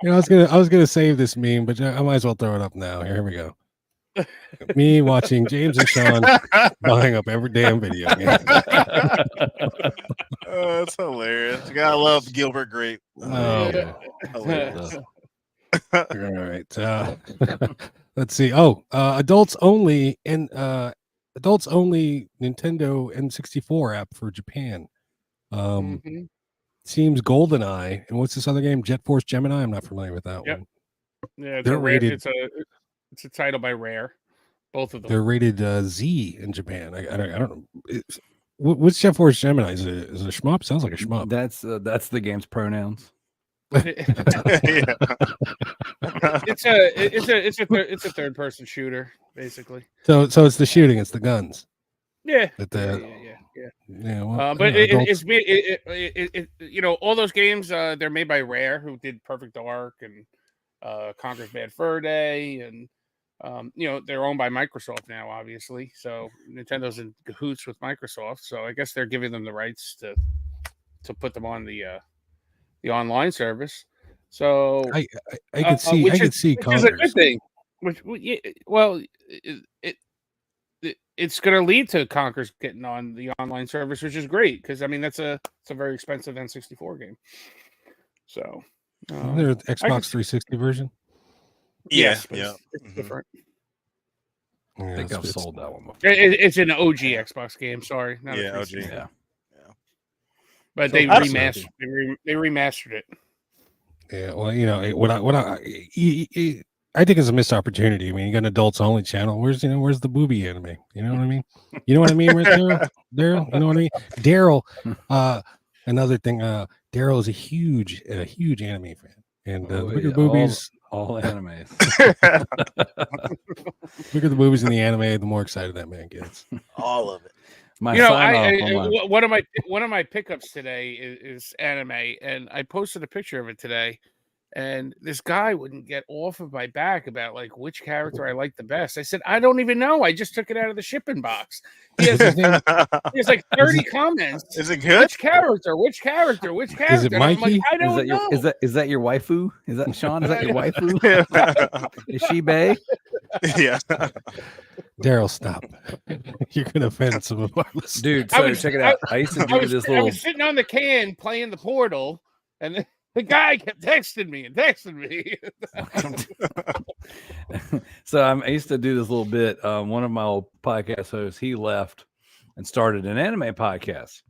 I was gonna save this meme, but I might as well throw it up now. Here we go. Me watching James and Sean buying up every damn video game. That's hilarious. You gotta love Gilbert Grape. Hilarious. All right. Let's see. Adults only Nintendo N64 app for Japan. Seems GoldenEye. And what's this other game? Jet Force Gemini. I'm not familiar with that one. Yeah, they're rated. It's a title by Rare. Both of them. They're rated Z in Japan. I don't know. What's Jet Force Gemini? Is it a shmup? Sounds like a shmup. That's the game's pronouns. It's a third person shooter, basically. So it's the shooting, it's the guns. Yeah. Well, but all those games they're made by Rare, who did Perfect Dark and Conker's Bad Fur Day, and they're owned by Microsoft now, obviously. So Nintendo's in cahoots with Microsoft. So I guess they're giving them the rights to put them on the online service. So I could see which is a good thing. It's going to lead to Conker's getting on the online service, which is great because I mean it's a very expensive N64 game. So there's Xbox 360 version. Yes, it's different. I think I've sold that one before. It's an OG Xbox game. Sorry, not a OG. Yeah. But they remastered it. Yeah, well, I think it's a missed opportunity. I mean, you got an adults only channel. Where's the booby anime? You know what I mean? You know what I mean, right, Darrell? You know what I mean? Darrell. Another thing. Darrell is a huge anime fan, and the bigger boobies. All animes. Bigger the boobies in the anime, the more excited that man gets. All of it. One of my pickups today is anime, and I posted a picture of it today. And this guy wouldn't get off of my back about like which character I like the best. I said, I don't even know. I just took it out of the shipping box. He has like 30 comments. Is it good? Which character? Which character? Which character? Is it Mikey? Like, I don't know. Is that your waifu? Is that Sean? Is that your waifu? Is she bae? Yeah. Darrell, stop. You're gonna offend some of our listeners. Dude, so check it out. I used to do this little. I was sitting on the can playing the Portal, and the guy kept texting me. So I used to do this little bit. One of my old podcast hosts, he left and started an anime podcast,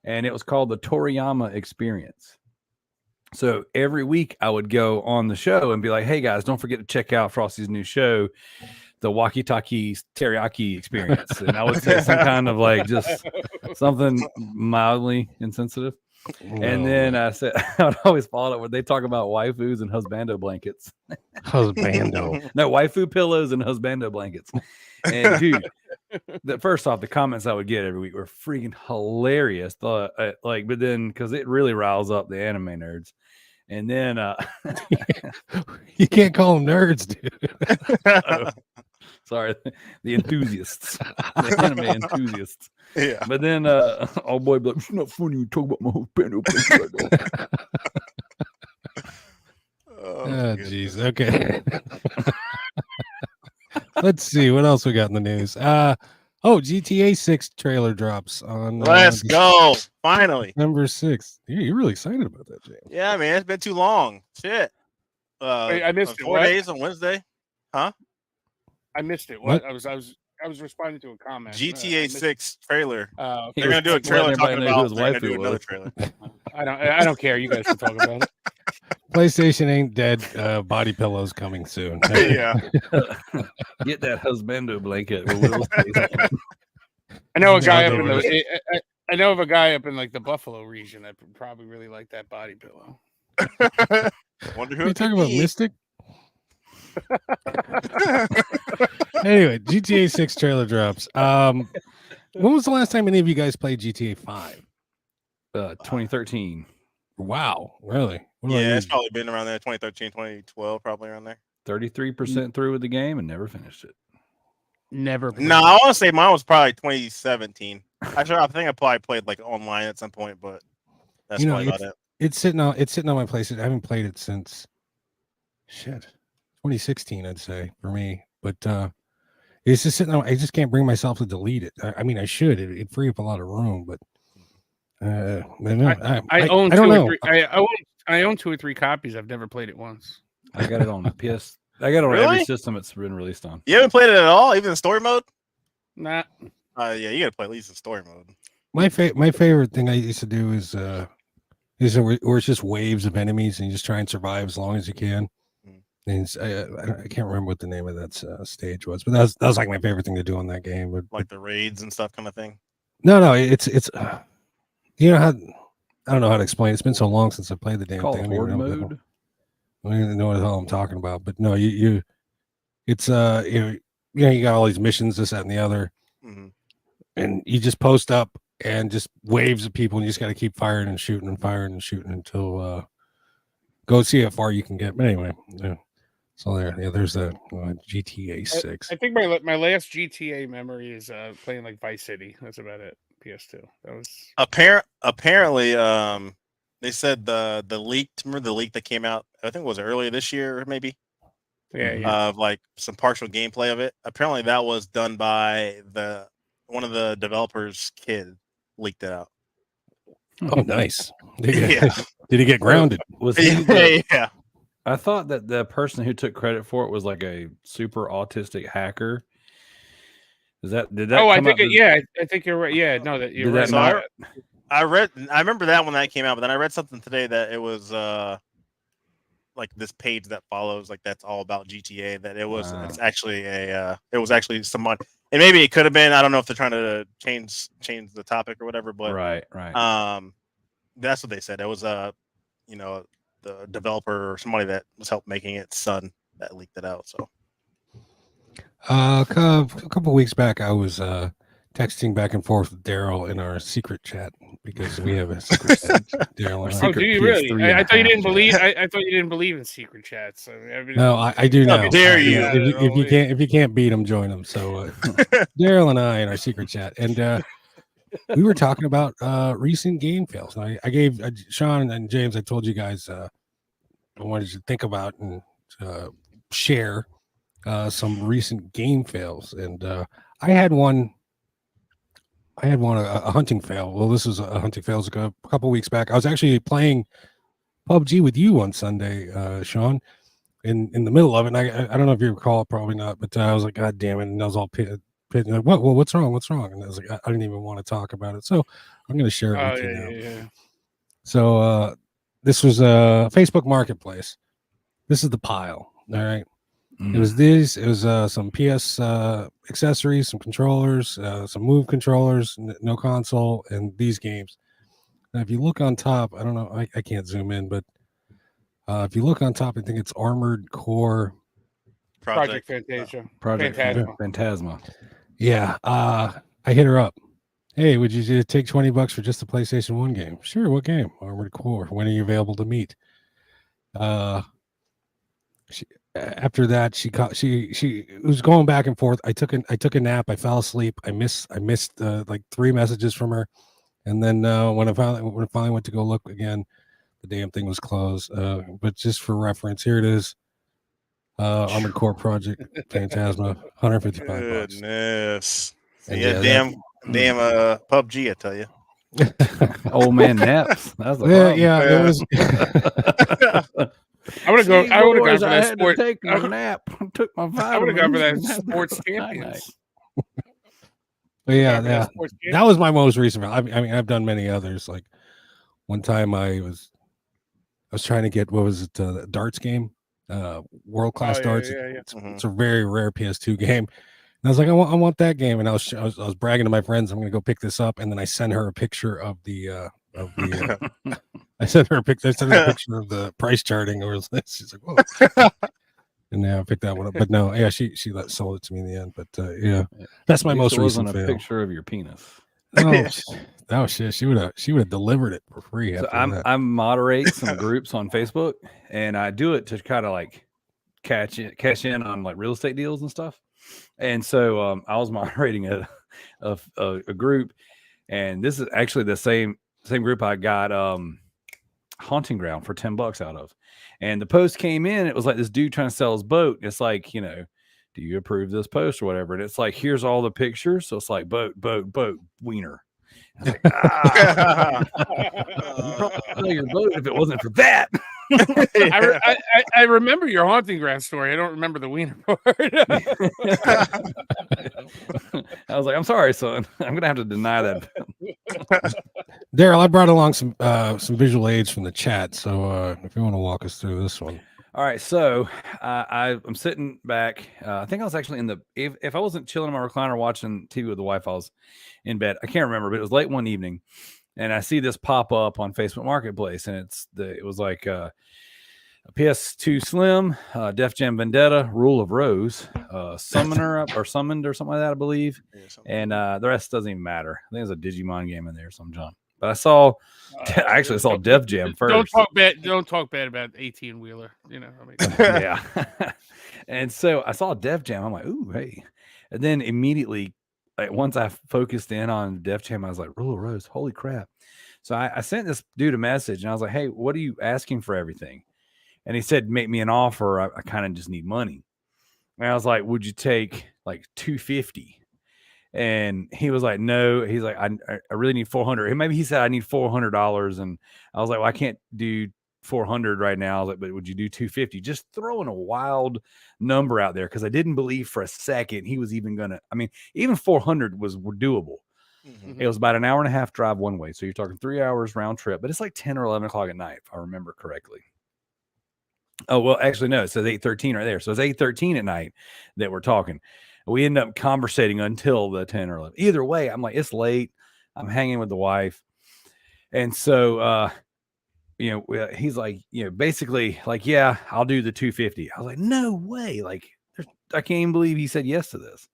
and it was called the Toriyama Experience. So every week I would go on the show and be like, "Hey guys, don't forget to check out Frosty's new show, the Walkie Talkie Teriyaki Experience." And I would say some kind of like just something mildly insensitive. And then I said I would always follow it where they talk about waifus and husbando blankets. Husbando. No, waifu pillows and husbando blankets. And dude, first off, the comments I would get every week were freaking hilarious. But then because it really riles up the anime nerds. And then you can't call them nerds, dude. Sorry, the enthusiasts, the anime enthusiasts. Yeah. But then oh boy, but it's not funny you talk about my husband. Oh, jeez. Okay. Let's see what else we got in the news. GTA 6 trailer drops on. Let's go! Finally, November 6th. You're really excited about that, James. Yeah, man, it's been too long. Shit. I missed it. 4 days on Wednesday. Huh? I missed it. What? I was responding to a comment. GTA 6 trailer. Okay. They're gonna do a trailer talking about. They're They're gonna do another trailer. I don't care. You guys can talk about it. PlayStation ain't dead. Body pillows coming soon. Yeah. Get that husbando blanket. I know a guy up in I know of a guy up in like the Buffalo region that would probably really like that body pillow. Wonder who Are you it talking could about be. Mystic? Anyway, GTA 6 trailer drops. When was the last time any of you guys played GTA 5? 2013. Wow, really? What about Yeah, you? it's probably been around there. 2013, 2012, probably around there. 33% through with the game and never finished it. Never. No, I want to say mine was probably 2017. Actually, I think I probably played like online at some point, but that's probably about it. It's sitting on my place. I haven't played it since 2016, I'd say, for me. But it's just sitting on. I just can't bring myself to delete it. I mean, I should. It'd free up a lot of room, but I own I don't two or know. three. I own 2 or 3 copies. I've never played it once. I got it on the PS. I got it on every Really? system it's been released on. You haven't played it at all, even in story mode? Nah. Yeah, you gotta play at least in story mode. My favorite thing I used to do is where it's just waves of enemies and you just try and survive as long as you can. And I can't remember what the name of that stage was, but that was like my favorite thing to do on that game. But Like the raids and stuff kind of thing. no, it's you know how I don't know how to explain it. It's been so long since I played the damn Call thing. it I don't horde even mode. I don't even know what the hell I'm talking about. But no, it's you got all these missions, this, that, and the other, and you just post up and just waves of people, and you just got to keep firing and shooting and firing and shooting until go see how far you can get. But anyway, yeah. So there's that GTA 6. I think my last GTA memory is playing like Vice City. That's about it. PS2. That was apparently they said the leak. Remember the leak that came out? I think it was earlier this year, maybe. Yeah. Of like some partial gameplay of it. Apparently that was done by one of the developers' kid leaked it out. Oh, nice. Did Yeah. he get grounded? Was he Yeah. I thought that the person who took credit for it was like a super autistic hacker. Did that? Oh, I come think out? I think you're right. Yeah, no, that you're Did right. that So not? I remember that when that came out, but then I read something today that it was like this page that follows, like that's all about GTA. That it was it's actually it was actually someone, and maybe it could have been. I don't know if they're trying to change the topic or whatever, but Right. that's what they said. It was the developer or somebody that was helped making it son that leaked it out. So a couple weeks back, I was texting back and forth with Darrell in our secret chat because we have a secret chat. Darrell and I. Oh, do you really? I thought you didn't believe. I thought you didn't believe in secret chats. No, I do now. dare you. If you can't beat them, join them. So Darrell and I in our secret chat, and we were talking about recent game fails. And I gave Sean and James. I told you guys I wanted you to think about and share some recent game fails, and I had one. A hunting fail. Well, this was a hunting fail a couple weeks back. I was actually playing PUBG with you on Sunday, Sean, in the middle of it. And I don't know if you recall, probably not, but I was like, God damn it. And I was all pitting like, what's wrong? And I was like, I didn't even want to talk about it. So I'm going to share it with you now. Yeah. So this was a Facebook Marketplace. This is the pile. All right. It was these. It was some PS accessories, some controllers, some Move controllers, no console, and these games. Now, if you look on top, I don't know, I can't zoom in, but if you look on top, I think it's Armored Core Project Fantasia. Project Phantasma. Yeah. I hit her up. Hey, would you take $20 for just the PlayStation 1 game? Sure. What game? Armored Core. When are you available to meet? After that, she was going back and forth. I took a nap. I fell asleep. I missed like 3 messages from her, and then when I finally went to go look again, the damn thing was closed. But just for reference, here it is. Armored Core Project Phantasma, $155. Goodness. And Yeah, damn PUBG, I tell you. Old man naps. That was the problem. Yeah, it was. I would have gone for that sport. Take a nap. Took my vitamins. I would have gone for that sports champions. Yeah. That was my most recent. I mean, I've done many others. Like one time, I was trying to get, what was it? A darts game, world class darts. Yeah. It's a very rare PS2 game. And I was like, I want that game. And I was bragging to my friends, I'm going to go pick this up. And then I sent her a picture of the. I sent her a picture of the price charting, or she's like, "Whoa!" And now I picked that one up. But no, yeah, she sold it to me in the end. But yeah, that's my most recent fail. Picture of your penis. Oh shit, she would have delivered it for free. So I moderate some groups on Facebook, and I do it to kind of like cash in on like real estate deals and stuff. And so I was moderating a group, and this is actually the same group I got Haunting Ground for $10 out of. And the post came in, it was like this dude trying to sell his boat. It's like, do you approve this post or whatever? And it's like, here's all the pictures. So it's like boat, wiener. I was like, you probably sell your boat if it wasn't for that. I remember your Haunting Ground story. I don't remember the wiener part. I was like, I'm sorry, son. I'm gonna have to deny that. Darrell, I brought along some visual aids from the chat. So if you want to walk us through this one. All right, so I'm sitting back. I think I was actually if I wasn't chilling in my recliner watching TV with the wife, I was in bed. I can't remember, but it was late one evening, and I see this pop up on Facebook Marketplace, and it was like a PS2 Slim, Def Jam Vendetta, Rule of Rose, Summoner or Summoned or something like that, I believe. Yeah, and the rest doesn't even matter. I think there's a Digimon game in there, some junk. But I actually saw Def Jam first. Don't talk bad about 18-wheeler. Yeah. And so I saw Def Jam. I'm like, ooh, hey. And then immediately, once I focused in on Def Jam, I was like, Rule of Rose, holy crap. So I sent this dude a message, and I was like, hey, what are you asking for everything? And he said, make me an offer. I kind of just need money. And I was like, would you take like $250? And he was like, no. He's like, I really need $400. Maybe he said I need $400. And I was like, well, I can't do $400 right now. I was like, but would you do $250? Just throwing a wild number out there, because I didn't believe for a second he was even gonna. I mean, even $400 was doable. Mm-hmm. It was about an hour and a half drive one way, so you're talking 3 hours round trip. But it's like 10 or 11 o'clock at night, if I remember correctly. Oh well, actually no. It says 8:13 right there. So it's 8:13 at night that we're talking. We end up conversating until the 10 or 11. Either way, I'm like, it's late. I'm hanging with the wife. And so, he's like, basically like, yeah, I'll do the $250. I was like, no way. Like, I can't even believe he said yes to this.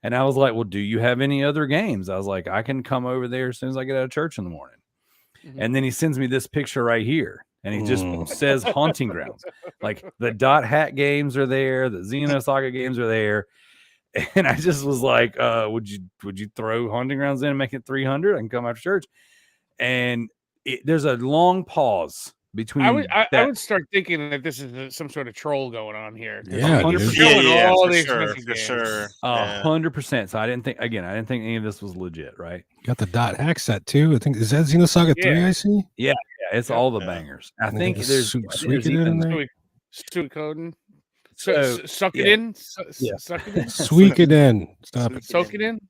And I was like, well, do you have any other games? I was like, I can come over there as soon as I get out of church in the morning. Mm-hmm. And then he sends me this picture right here. And he just says Haunting Grounds. Like the Dot Hack games are there. The Xenosaga games are there. And I just was like, would you throw Haunting Grounds in and make it 300? I can come after church. And there's a long pause between. I would start thinking that this is some sort of troll going on here. Yeah, all for sure. 100%. So I didn't think any of this was legit, right? Got the Dot Hack set too. I think, is that Xenosaga 3 I see? Yeah, it's all the bangers. I think there's Suikoden in there. Suikoden. Suck it in. Suck it in. Squeak it in. Stop it. Soak it in.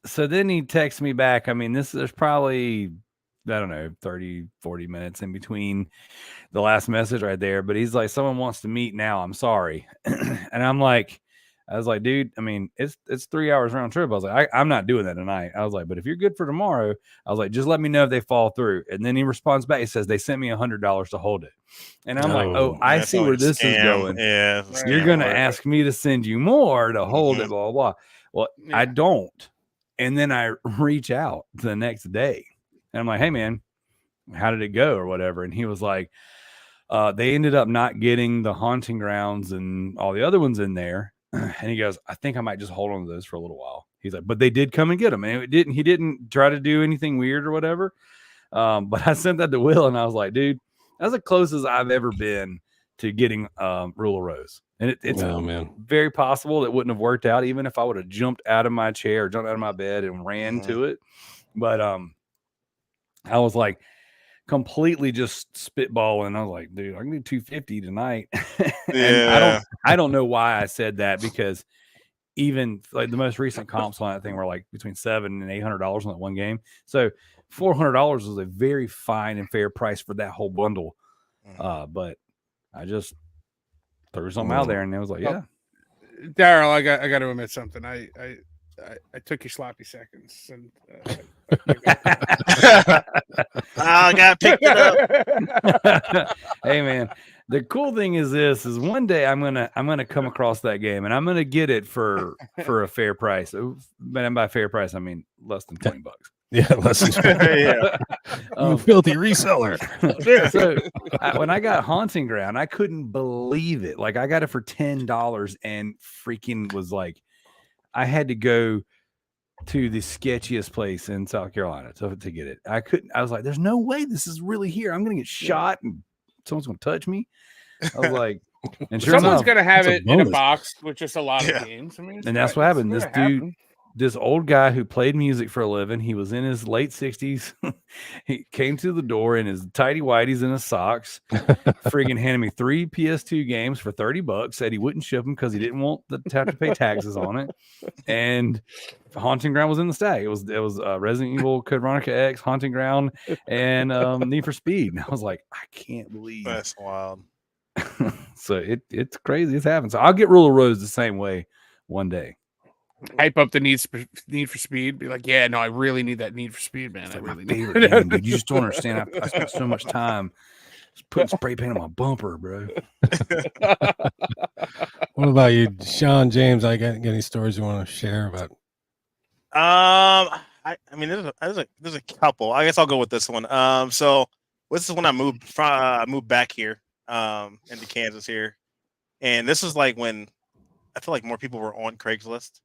So then he texts me back. I mean, there's probably I don't know, 30, 40 minutes in between the last message right there. But he's like, someone wants to meet now. I'm sorry. And I was like, dude, I mean, it's 3 hours round trip. I was like, I'm not doing that tonight. I was like, but if you're good for tomorrow, I was like, just let me know if they fall through. And then he responds back. He says, they sent me $100 to hold it. And I'm like, oh, I see where this is going. Yeah. You're going to ask me to send you more to hold it, blah, blah, blah. Well, I don't. And then I reach out the next day. And I'm like, hey, man, how did it go or whatever? And he was like, they ended up not getting the haunting grounds and all the other ones in there. And he goes, I think I might just hold on to those for a little while. He's like, but they did come and get them. And he didn't try to do anything weird or whatever. But I sent that to Will and I was like, dude, that's the closest I've ever been to getting Rule of Rose. And it's very possible that wouldn't have worked out even if I would have jumped out of my chair, jumped out of my bed and ran to it. But I was like completely just spitballing. I was like, dude, I can do 250 tonight. And I don't know why I said that, because even like the most recent comps on that thing were like between $700 and $800 on that one game. So $400 was a very fine and fair price for that whole bundle. But I just threw something out there and it was like, yeah. Darrell, I got to admit something. I took your sloppy seconds and I got picked it up. Hey man, the cool thing is one day I'm gonna come across that game and I'm gonna get it for a fair price. But by fair price, I mean less than $20. Yeah, less than 20. You filthy reseller. So when I got Haunting Ground, I couldn't believe it. Like I got it for $10 and freaking was like, I had to go to the sketchiest place in South Carolina to get it. I was like, there's no way this is really here. I'm going to get shot and someone's going to touch me. I was like, and sure someone's enough, going to have it in a box with just a lot of games. I mean, and that's what happened. This dude, this old guy who played music for a living, he was in his late 60s. He came to the door in his tidy whities and his socks, friggin' handed me 3 PS2 games for $30, said he wouldn't ship them because he didn't want to have to pay taxes on it. And Haunting Ground was in the stack. It was Resident Evil, Code Veronica X, Haunting Ground, and Need for Speed. And I was like, I can't believe that's wild. So it's crazy. It's happening. So I'll get Rule of Rose the same way one day. Hype up the Need for Speed. Be like, yeah, no, I really need that Need for Speed, man. It's I like really my need favorite game, dude. You just don't understand. I spent so much time just putting spray paint on my bumper, bro. What about you, Sean James? I got any stories you want to share about? I mean, there's a couple. I guess I'll go with this one. So this is when I moved back here, into Kansas here, and this was like when I feel like more people were on Craigslist.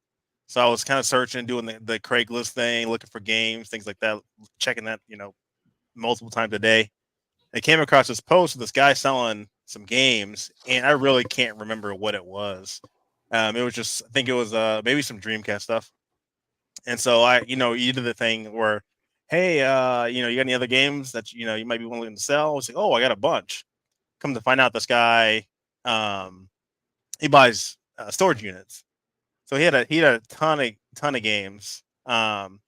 So I was kind of searching, doing the Craigslist thing, looking for games, things like that, checking that, multiple times a day. I came across this post of this guy selling some games, and I really can't remember what it was. It was just, I think it was maybe some Dreamcast stuff. And so you did the thing where, hey, you got any other games that you might be willing to sell? I was like, oh, I got a bunch. Come to find out, this guy, he buys storage units. So he had a ton of games, and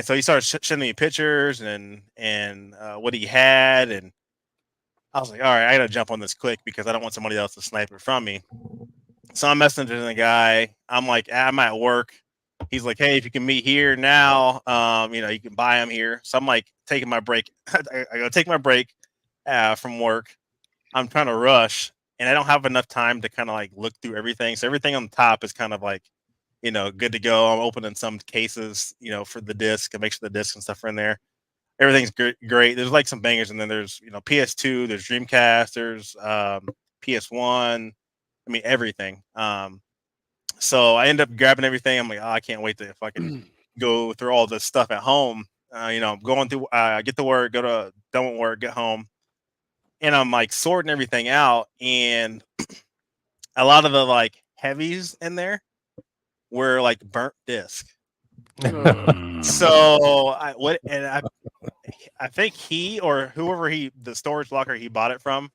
so he started sending me pictures and what he had, and I was like, all right, I gotta jump on this quick because I don't want somebody else to snipe it from me. So I'm messaging the guy. I'm like, I'm at work. He's like, hey, if you can meet here now, you can buy them here. So I'm like taking my break. I gotta take my break from work. I'm trying to rush. And I don't have enough time to kind of like look through everything. So everything on the top is kind of like, good to go. I'm opening some cases, for the disc and make sure the discs and stuff are in there. Everything's great. There's like some bangers, and then there's, PS2, there's Dreamcast, there's PS1. I mean, everything. So I end up grabbing everything. I'm like, I can't wait to fucking go through all this stuff at home. Going through, get to work, done with work, get home. And I'm like sorting everything out, and a lot of the like heavies in there were like burnt disc. So I think he or whoever the storage locker he bought it from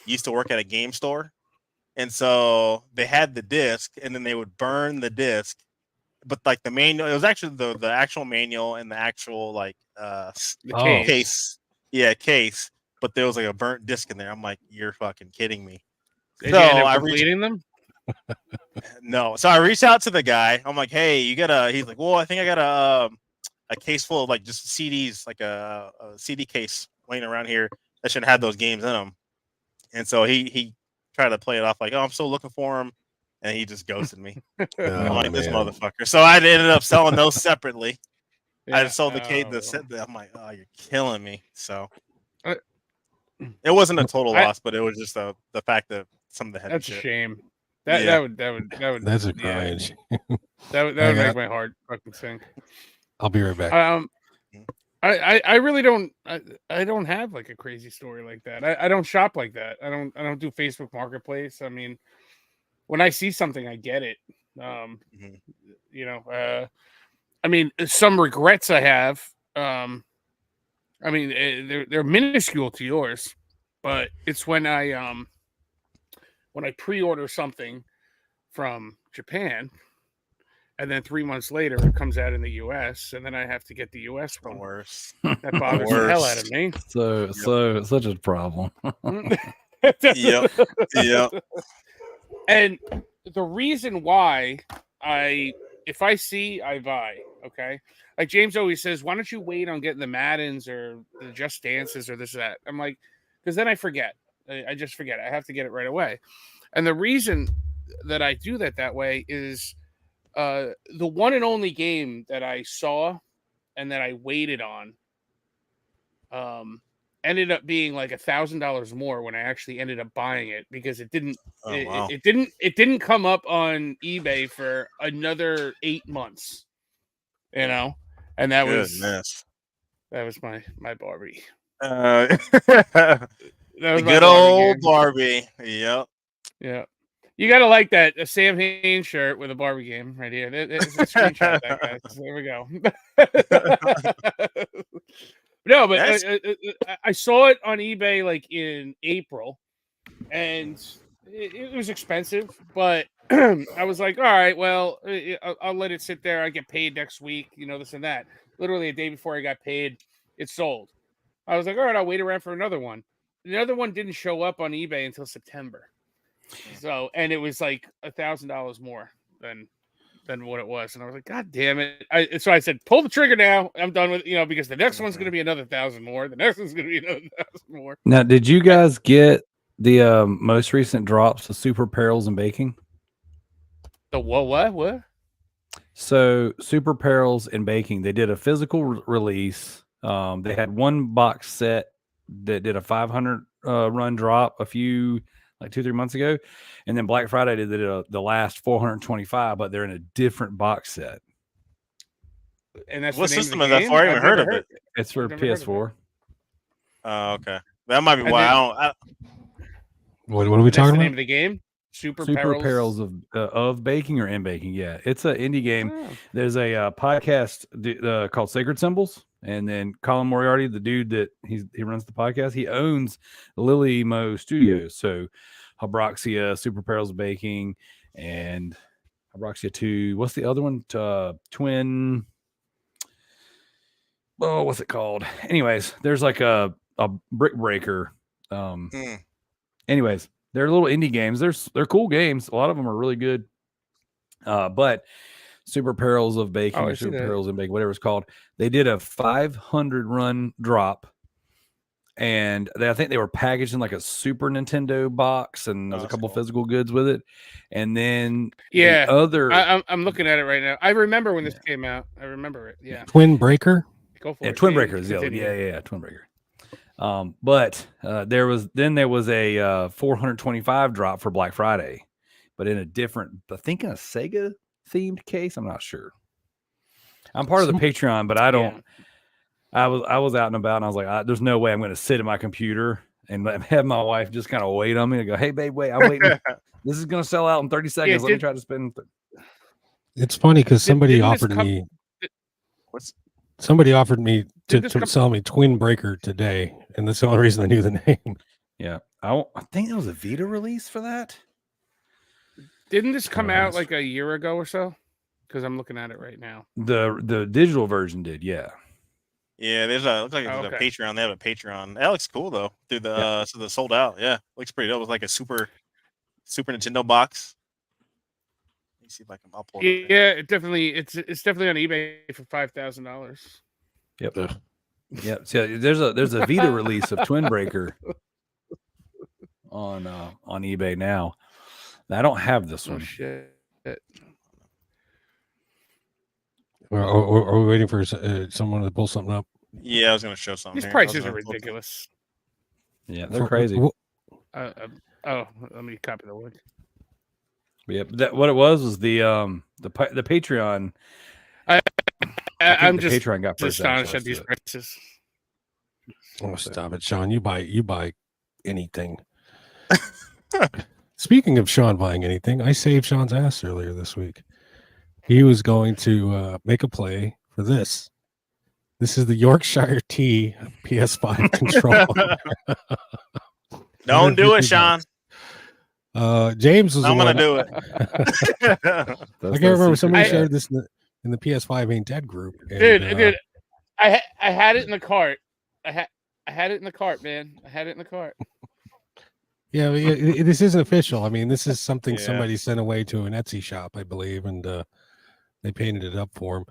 used to work at a game store, and so they had the disc, and then they would burn the disc but like the manual, it was actually the actual manual and the actual like The case. Yeah, case. But there was like a burnt disc in there. I'm like, you're fucking kidding me. Did So you end up I completing them? No. So I reached out to the guy. I'm like, hey, you got a? He's like, well, I think I got a case full of like just CDs, like a CD case laying around here that should have those games in them. And so he tried to play it off like, oh, I'm still looking for them, and he just ghosted me. I'm like, this motherfucker. So I ended up selling those separately. Yeah. I just sold the set. I'm like, oh, you're killing me. So it wasn't a total loss, but it was just the fact that some of the heavy That's shit. a shame. That would. That's a crying. That would make my heart fucking sink. I'll be right back. I really don't. I don't have like a crazy story like that. I don't shop like that. I don't do Facebook Marketplace. I mean, when I see something, I get it. You know. I mean, some regrets I have. I mean, they're minuscule to yours, but it's when I pre-order something from Japan, and then 3 months later it comes out in the U.S., and then I have to get the U.S. one. Worse. That bothers the hell out of me. So such a problem. Yep. And the reason why if I see, I buy. Okay, like James always says, why don't you wait on getting the Maddens or the Just Dances or this or that? I'm like, because then I forget. I just forget. I have to get it right away. And the reason that I do that way is the one and only game that I saw and that I waited on ended up being like $1,000 more when I actually ended up buying it, because it didn't it didn't come up on eBay for another 8 months, you know, and that was my Barbie. The good old Barbie. Yep. Yeah. You gotta like that a Sam Hain shirt with a Barbie game right here. It's a screenshot of that, guys. There we go. No, but I saw it on eBay like in April, and it was expensive. But I was like, all right, well, I'll let it sit there. I get paid next week, you know, this and that. Literally a day before I got paid, it sold. I was like, all right, I'll wait around for another one. The other one didn't show up on eBay until September. So, and it was like $1,000 more than what it was, and I was like, God damn it! So I said, pull the trigger now. I'm done with because the next one's going to be another 1,000 more. The next one's going to be another 1,000 more. Now, did you guys get the most recent drops of Super Perils and Baking? The what? So Super Perils and Baking, they did a physical release. They had one box set that did a 500 run drop like 2-3 months ago, and then Black Friday did the last 425, but they're in a different box set. And that's what system is that for? I haven't heard of it. It's for PS4. Oh, okay. That might be why I don't. What are we talking about? The name of the game? Super Perils of Baking or in Baking. Yeah, it's an indie game. Oh. There's a podcast called Sacred Symbols, and then Colin Moriarty, the dude that he runs the podcast, he owns Lily Mo Studios. So Habroxia, Super Perils of Baking, and Habroxia 2. What's the other one? Twin. Oh, what's it called? Anyways, there's like a brick breaker. Anyways, they're little indie games. They're cool games. A lot of them are really good. But Super Perils of Baking or Super Perils and Baking, whatever it's called, they did a 500 run drop, and I think they were packaged in like a Super Nintendo box, and there's a couple physical goods with it. And then I'm looking at it right now. I remember when this came out. I remember it. Yeah. Twin Breaker. Go for it. Twin Breaker is the other. Yeah, Twin Breaker. But there was a 425 drop for Black Friday, but in a different, I think in a Sega themed case. I'm not sure. I'm part of the Patreon, but I don't. Yeah. I was out and about, and I was like, there's no way I'm going to sit at my computer and have my wife just kind of wait on me and go, hey babe, wait, I'm waiting. This is going to sell out in 30 seconds. Let me try to spend. It's funny because somebody offered me. Somebody offered me to sell me Twin Breaker today, and that's the only reason I knew the name. Yeah, I think there was a Vita release for that. Didn't this come out like a year ago or so? Because I'm looking at it right now. The digital version did, yeah. Yeah, there's looks like there's a Patreon. They have a Patreon. That looks cool though. Through the so the sold out. Yeah, looks pretty dope. It was like a Super Nintendo box. Let me see if I can upload it. Yeah, it's definitely on eBay for $5,000. Yep. Yep. So there's a Vita release of Twin Breaker on eBay now. I don't have this one. Oh shit. Are we waiting for someone to pull something up? Yeah, I was gonna show something. These prices are ridiculous. Yeah, they're crazy. Let me copy the link. Yep. What it was the Patreon. I'm just Patreon got first astonished access at these to it. prices. Oh, stop it, Sean! You buy anything. Speaking of Sean buying anything, I saved Sean's ass earlier this week. He was going to make a play for this. This is the Yorkshire T PS5 controller. Don't do it, Sean. James was. I'm gonna do it. I can't remember. Somebody shared this in the PS5 Ain't Dead group. And, dude, I had it in the cart. I had it in the cart, man. I had it in the cart. Yeah, this isn't official. I mean, this is something somebody sent away to an Etsy shop, I believe, and they painted it up for him.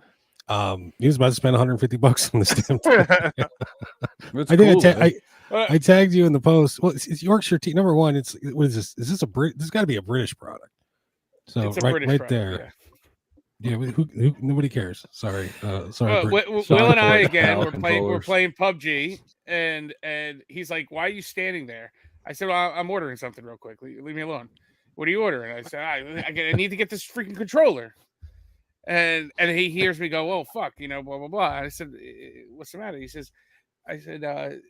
He was about to spend $150 on this damn thing. I tagged you in the post. Well, it's Yorkshire Tea. Number one, what is this? Is this a Brit? This got to be a British product. So it's a right product, there. Yeah, who nobody cares. Sorry. Will and I again. We're playing PUBG, and he's like, "Why are you standing there?" I said, "Well, I'm ordering something real quick. Leave me alone." "What are you ordering?" I said, "I need to get this freaking controller." And he hears me go, "Oh fuck," blah blah blah. And I said, "What's the matter?" I said,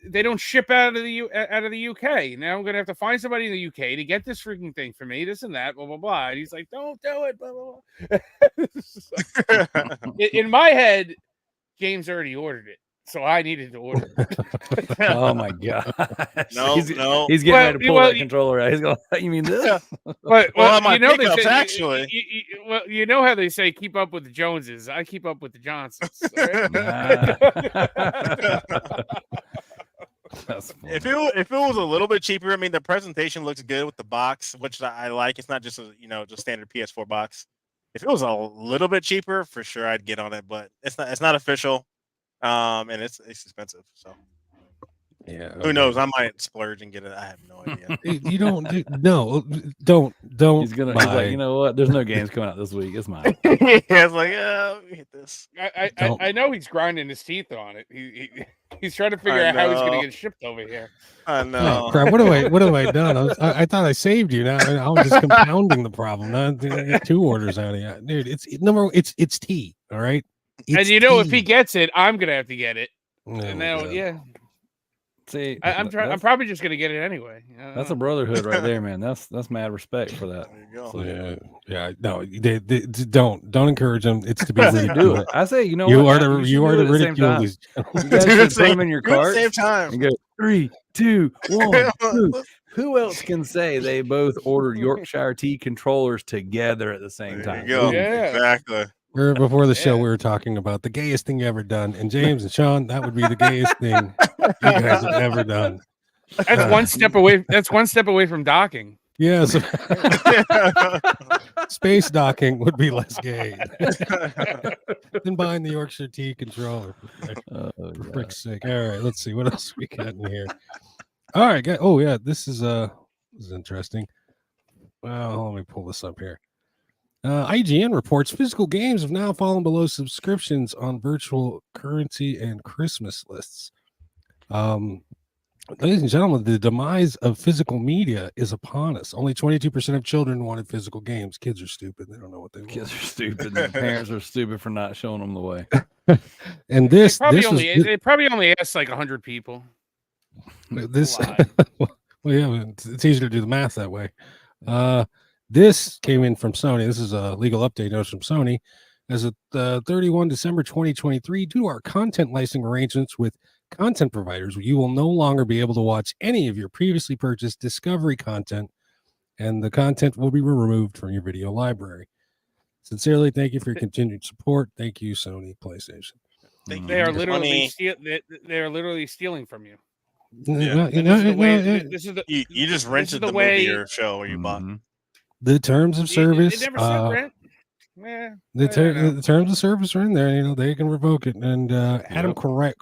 "They don't ship out of the UK. Now I'm gonna have to find somebody in the UK to get this freaking thing for me. This and that, blah blah blah." And he's like, "Don't do it." Blah blah blah. In my head, James already ordered it, so I needed to order it. Oh my god! No, he's getting ready to pull that controller out. He's going, "You mean this?" Well, my pickups actually. You know how they say keep up with the Joneses. I keep up with the Johnsons. If it was a little bit cheaper, I mean, the presentation looks good with the box, which I like. It's not just just standard PS4 box. If it was a little bit cheaper, for sure I'd get on it, but it's not official, and it's expensive. So yeah, who knows? I might splurge and get it. I have no idea. You don't. He's like, you know what? There's no games coming out this week. It's mine. It's like, let me hit this. I know he's grinding his teeth on it. He's trying to figure out how he's going to get shipped over here. I know. Oh, crap. What have I done? I thought I saved you. Now I'm just compounding the problem. Now I get 2 orders out of you, dude. It's tea. All right. And if he gets it, I'm going to have to get it. And now, See, I'm probably just gonna get it anyway. That's a brotherhood right there, man. That's mad respect for that. There you go. So, yeah. No, they don't encourage them. It's to be you do it. I say, you are to ridicule these. You guys should put them in your cart. Same time. And go 3, 2, 1. Who else can say they both ordered Yorkshire Tea controllers together at the same time? There you go. Yeah. Exactly. Before the show, we were talking about the gayest thing you ever done, and James and Sean, that would be the gayest thing you guys have ever done. That's one step away. That's one step away from docking. Yeah, so space docking would be less gay than buying the Yorkshire Tea controller. For frick's sake! All right, let's see what else we got in here. All right, guys. Oh yeah, this is interesting. Well, let me pull this up here. IGN reports physical games have now fallen below subscriptions on virtual currency and Christmas lists. Ladies and gentlemen, the demise of physical media is upon us. Only 22% of children wanted physical games. Kids are stupid. They don't know what they want. Kids are stupid. Their parents are stupid for not showing them the way. And they probably only asked like 100 people. This, well, yeah, it's easier to do the math that way. This came in from Sony. This is a legal update notice from Sony. As of 31 December 2023, due to our content licensing arrangements with content providers, you will no longer be able to watch any of your previously purchased Discovery content, and the content will be removed from your video library. Sincerely, thank you for your continued support. Thank you, Sony, PlayStation. Thank you. They are It's literally funny. they are literally stealing from you. Well, And this is the way. You just this is rented the the movie way. or show or you bought. the terms of It service. never said rent. Yeah, The terms of service are in there. They can revoke it. And Adam Koralik,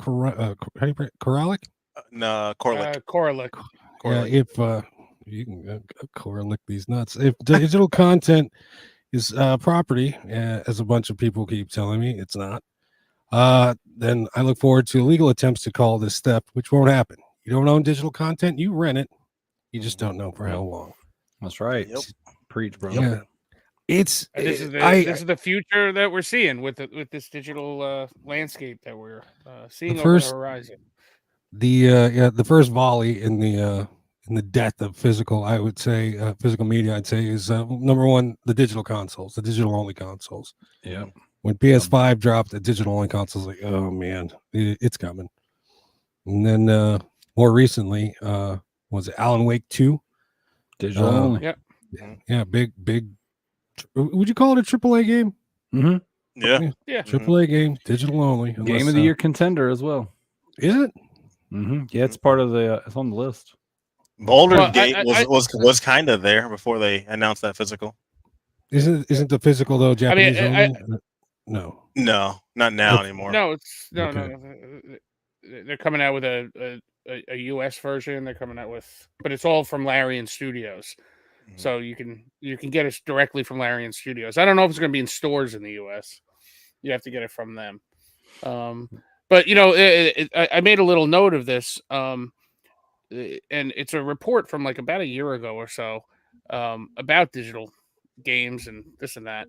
No, Corlick. Corlick. yeah, if you can Koralik these nuts. If digital content is property, as a bunch of people keep telling me it's not, then I look forward to legal attempts to call this theft, which won't happen. You don't own digital content, you rent it. You just don't know for how long. That's right. Yep. Preach, bro. Yeah. This is the future that we're seeing with this digital landscape that we're seeing over the horizon. The first volley in the death of physical, I would say, physical media, I'd say, is number one, the digital consoles, the digital only consoles. Yeah. When PS5 dropped, the digital only consoles, like, oh man, it's coming. And then more recently, was it Alan Wake 2? Digital only. Yep. Yeah, big. Would you call it a AAA game? Mm-hmm. Yeah. AAA game, digital only. Game of the year contender as well. Is it? Mm-hmm. Yeah, it's part of the. It's on the list. Baldur's Gate was kind of there before they announced that physical. Isn't the physical though Japanese only? No, not now anymore. No, it's no. They're coming out with a US version. They're coming out with, but it's all from Larian Studios. So you can get it directly from Larian Studios. I don't know if it's going to be in stores in the US. You have to get it from them. But I made a little note of this, and it's a report from like about a year ago or so about digital games and this and that.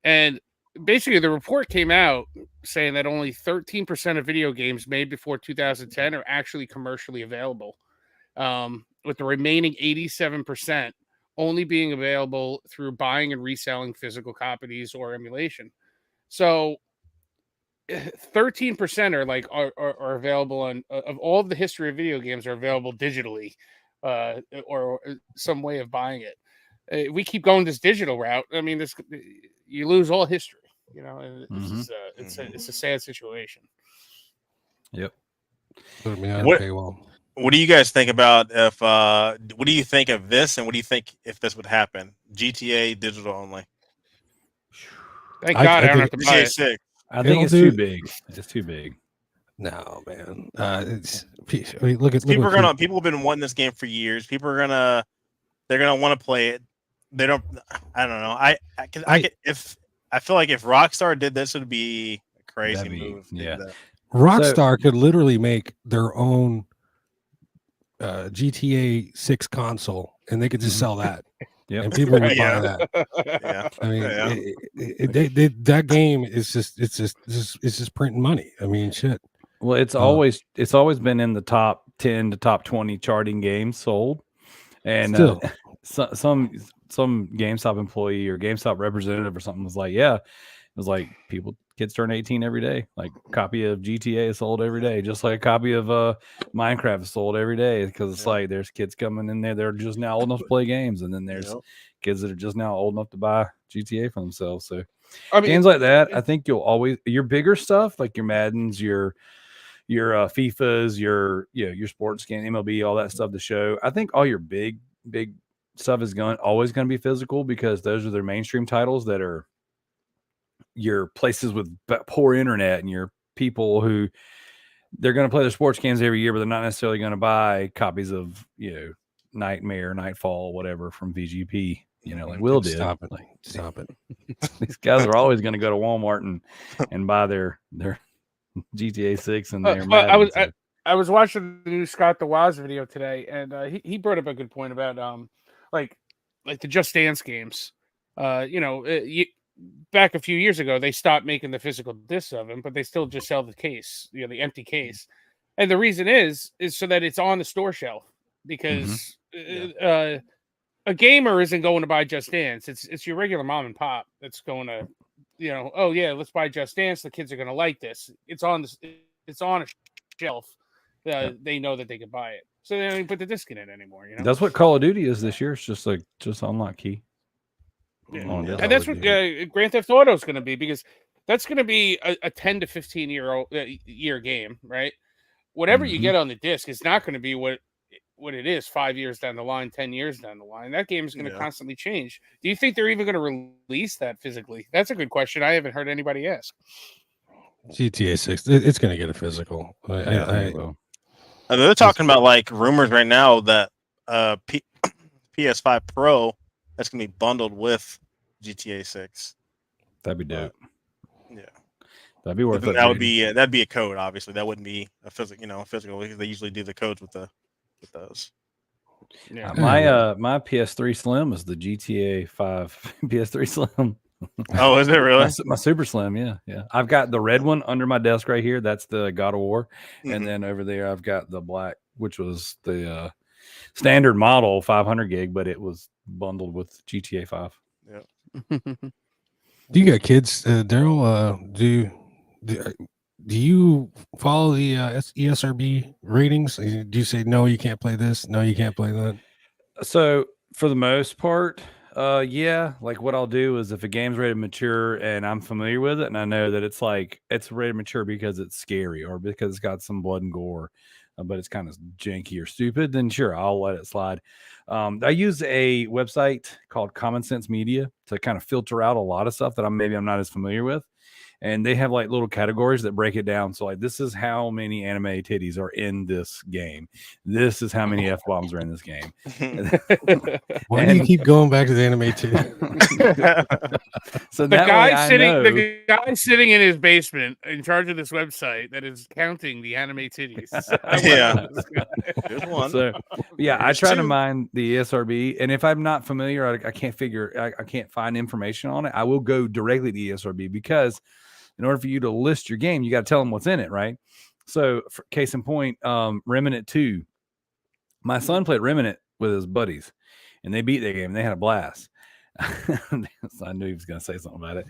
And basically, the report came out saying that only 13% of video games made before 2010 are actually commercially available. With the remaining 87% only being available through buying and reselling physical copies or emulation. So 13% are available on of all of the history of video games are available digitally, or some way of buying it. If we keep going this digital route, I mean, you lose all history. And it's a sad situation. Yep. What do you guys think about what do you think of this, and what do you think if this would happen? GTA digital only. Thank God I don't have to buy it. 6. I think it's too big. It's too big. No, man. People have been wanting this game for years. People are they're gonna want to play it. They don't. I don't know. I feel like if Rockstar did this, it would be a crazy move. Yeah. Rockstar could literally make their own GTA 6 console, and they could just sell that. Yeah, and people would buy that. Yeah. I mean, that game is just printing money. I mean, shit. Well, it's always been in the top 10 to top 20 charting games sold, and some GameStop employee or GameStop representative or something was like, yeah, it was like kids turn 18 every day. Like a copy of GTA is sold every day, just like a copy of Minecraft is sold every day, because it's like there's kids coming in there, they're just now old enough to play games, and then there's kids that are just now old enough to buy GTA for themselves. So games like that, I think you'll always, your bigger stuff like your Maddens, your FIFAs, your sports game, MLB, all that stuff, the show. I think all your big stuff is always going to be physical, because those are their mainstream titles that are your places with poor internet, and your people who they're going to play their sports games every year, but they're not necessarily going to buy copies of Nightmare, Nightfall, whatever from VGP. Like Will did. Stop it. These guys are always going to go to Walmart and buy their GTA 6 and their I was watching the new Scott DeWaz video today, and he brought up a good point about like the Just Dance games. Back a few years ago, they stopped making the physical discs of them, but they still just sell the case, the empty case. And the reason is so that it's on the store shelf, because a gamer isn't going to buy Just Dance. It's your regular mom and pop that's going to, oh yeah, let's buy Just Dance. The kids are going to like this. It's on a shelf. They know that they can buy it, so they don't even put the disc in it anymore. That's what Call of Duty is this year. It's just unlock key. Yeah. And that's what Grand Theft Auto is going to be, because that's going to be a 10 to 15 year game, right? Whatever you get on the disc is not going to be what it is 5 years down the line, 10 years down the line. That game is going to constantly change. Do you think they're even going to release that physically? That's a good question. I haven't heard anybody ask. GTA 6, it's going to get a physical. They're talking about like rumors right now that PS5 Pro that's going to be bundled with GTA 6. That'd be dope. Yeah, that'd be worth it. That'd be a code. Obviously, that wouldn't be a physical because they usually do the codes with those. Yeah, my PS3 Slim is the GTA 5 PS3 Slim. Oh, is it really? My Super Slim, yeah. I've got the red one under my desk right here. That's the God of War, and then over there I've got the black, which was the standard model 500 gig, but it was bundled with GTA 5. Yeah. Do you got kids, Darrell? Do you follow the ESRB ratings? Do you say no, you can't play this? No, you can't play that. So for the most part, yeah. Like what I'll do is if a game's rated mature and I'm familiar with it, and I know that it's rated mature because it's scary or because it's got some blood and gore, but it's kind of janky or stupid, then sure, I'll let it slide. I use a website called Common Sense Media to kind of filter out a lot of stuff that I'm not as familiar with. And they have like little categories that break it down. So like, this is how many anime titties are in this game. This is how many F-bombs are in this game. Why do you keep going back to the anime titties? So the guy sitting in his basement in charge of this website that is counting the anime titties. Yeah. There's one. So yeah, I try to mind the ESRB. And if I'm not familiar, I can't find information on it. I will go directly to ESRB because in order for you to list your game, you got to tell them what's in it, right? So, for case in point, Remnant 2. My son played Remnant with his buddies, and they beat the game. And they had a blast. So I knew he was going to say something about it.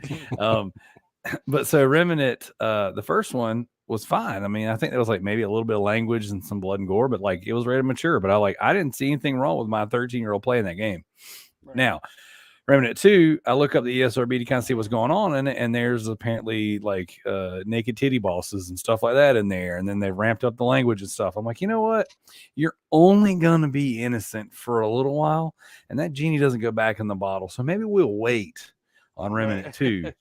But so Remnant, the first one was fine. I mean, I think there was like maybe a little bit of language and some blood and gore, but like it was rated mature. But I didn't see anything wrong with my 13-year-old playing that game. Right. Now, Remnant 2, I look up the ESRB to kind of see what's going on in it, and there's apparently like naked titty bosses and stuff like that in there, and then they've ramped up the language and stuff. I'm like, you know what? You're only going to be innocent for a little while, and that genie doesn't go back in the bottle, so maybe we'll wait on Remnant 2.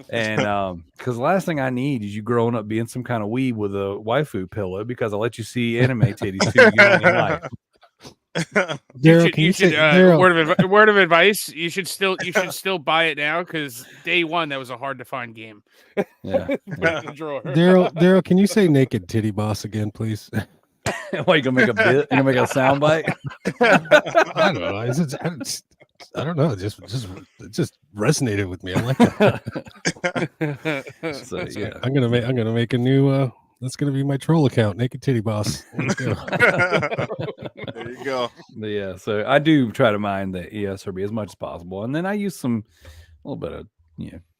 And because the last thing I need is you growing up being some kind of weeb with a waifu pillow because I let you see anime titties too in your life. Darrell, word of advice: you should still buy it now because day one that was a hard to find game. Yeah. Darrell, can you say naked titty boss again, please? What, you gonna make a bit? You gonna make a sound bite? I don't know. I don't know. It just resonated with me. I like that. So yeah, I'm gonna make a new. That's gonna be my troll account, Naked Titty Boss. Let's go. There you go. But yeah, so I do try to mind the ESRB as much as possible, and then I use a little bit of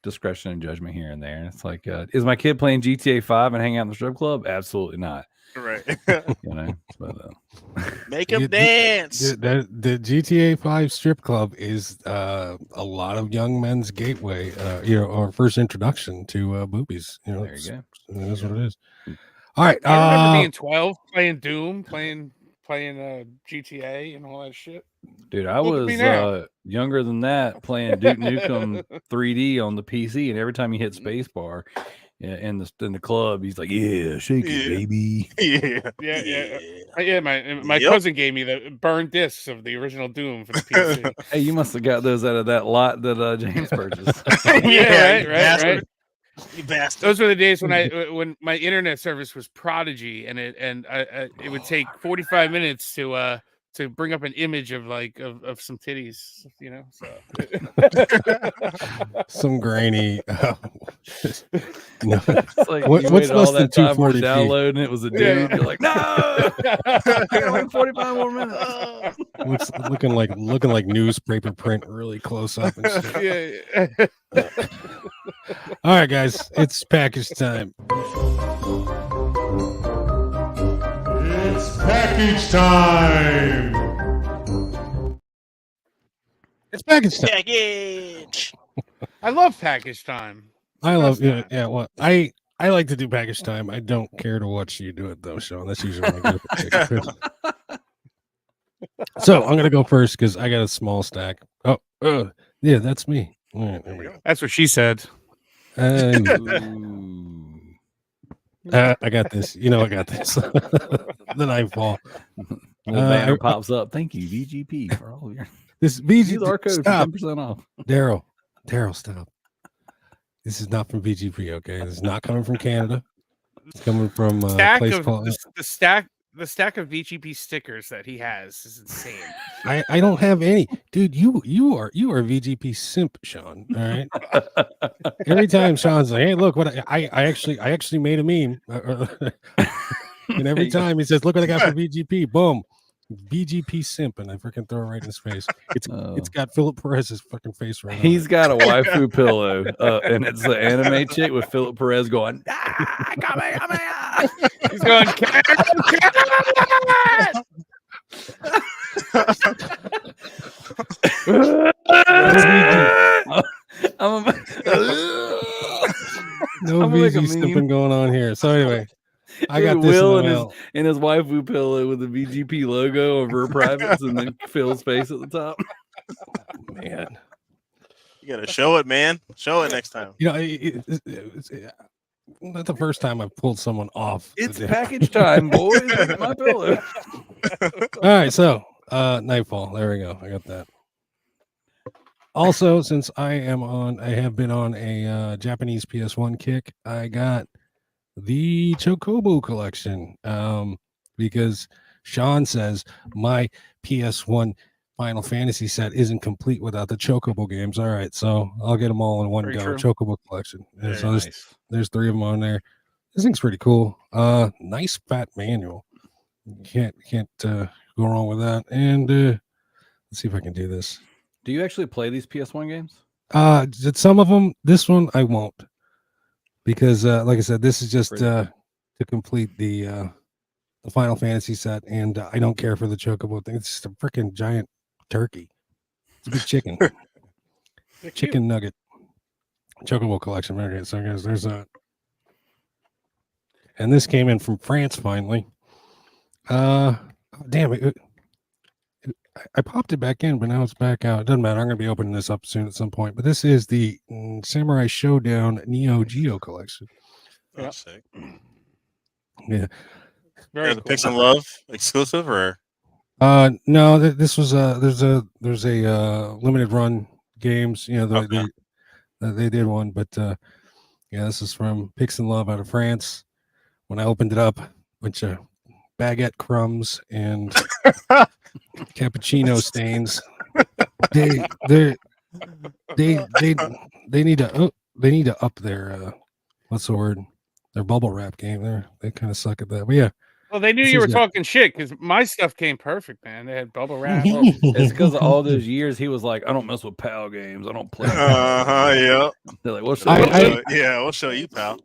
discretion and judgment here and there. And it's like, is my kid playing GTA 5 and hanging out in the strip club? Absolutely not. Right. But, make him dance. The GTA 5 strip club is a lot of young men's gateway, or first introduction to boobies. There you go. That's what it is. All right. I remember being 12, playing Doom, playing GTA and all that shit. Dude, I was younger than that, playing Duke Nukem 3D on the PC, and every time you hit spacebar in the club, he's like, "Yeah, shake it, baby." Yeah. My cousin gave me the burned discs of the original Doom for the PC. Hey, you must have got those out of that lot that James purchased. Right. You bastard. Those were the days when my internet service was Prodigy, and it would take 45 minutes to bring up an image of some titties, So some grainy. Like what's less than 240 download, and it was a dude. You're like, no, I gotta wait 45 more minutes. looking like newspaper print, really close up and stuff. Yeah. All right, guys, it's package time. It's package time. It's package time. Package. I love package time. I love that. yeah. Well, I like to do package time. I don't care to watch you do it though, Sean. That's usually when I get it. So I'm gonna go first because I got a small stack. Oh, yeah, that's me. All right, there we go. That's what she said. I got this. You know, I got this. The Nightfall. Little banner pops up. Thank you, VGP, for all of your. This VG. Use our code for Stop, 10% off. Darrell, stop. This is not from VGP. Okay, this is not coming from Canada. It's coming from the stack of VGP stickers that he has is insane. I don't have any, dude. You are VGP simp, Sean. All right. Every time Sean's like, "Hey, look what I actually made a meme," and every time he says, "Look what I got for VGP," boom, VGP simp, and I freaking throw it right in his face. It's got Philip Perez's fucking face right. He's got a waifu pillow, and it's the anime chick with Philip Perez going, come here. He's going, cat. No VG simping going on here. So anyway, I got this Will in his waifu pillow with the VGP logo over her privates, and then Phil's face at the top. Man, you gotta show it, man. Show it next time. You know, it's not the first time I've pulled someone off. It's package time, boys. Look at my pillow. All right, so Nightfall. There we go. I got that. Also, since I have been on a Japanese PS1 kick, I got the Chocobo collection because Sean says my PS1 Final Fantasy set isn't complete without the Chocobo games. All right, so I'll get them all in one go. Chocobo collection. And so there's 3 of them on there. This thing's pretty cool. Nice fat manual. You can't go wrong with that. And let's see if I can do this. Do you actually play these PS1 games? Some of them. This one I won't, because like I said, this is just to complete the Final Fantasy set, and I don't care for the Chocobo thing. It's just a freaking giant turkey. It's a big chicken. Chicken nugget. Chocobo collection. Okay, so guys, there's that. And this came in from France finally. Damn it. I popped it back in, but now it's back out. It doesn't matter. I'm going to be opening this up soon at some point. But this is the Samurai Showdown Neo Geo collection. Oh, sick. Yeah. Very the cool. Pix and Love exclusive, or no, this was there's a limited run games. You know, they did one, but yeah, this is from Pix and Love out of France. When I opened it up, a bunch of baguette crumbs and cappuccino stains. They need to up their what's the word? Their bubble wrap game. They kind of suck at that. But yeah. Well, they knew you were talking shit because my stuff came perfect, man. They had bubble wrap. It's because of all those years he was like, I don't mess with PAL games. I don't play. Yeah. They're like, we'll show you, pal.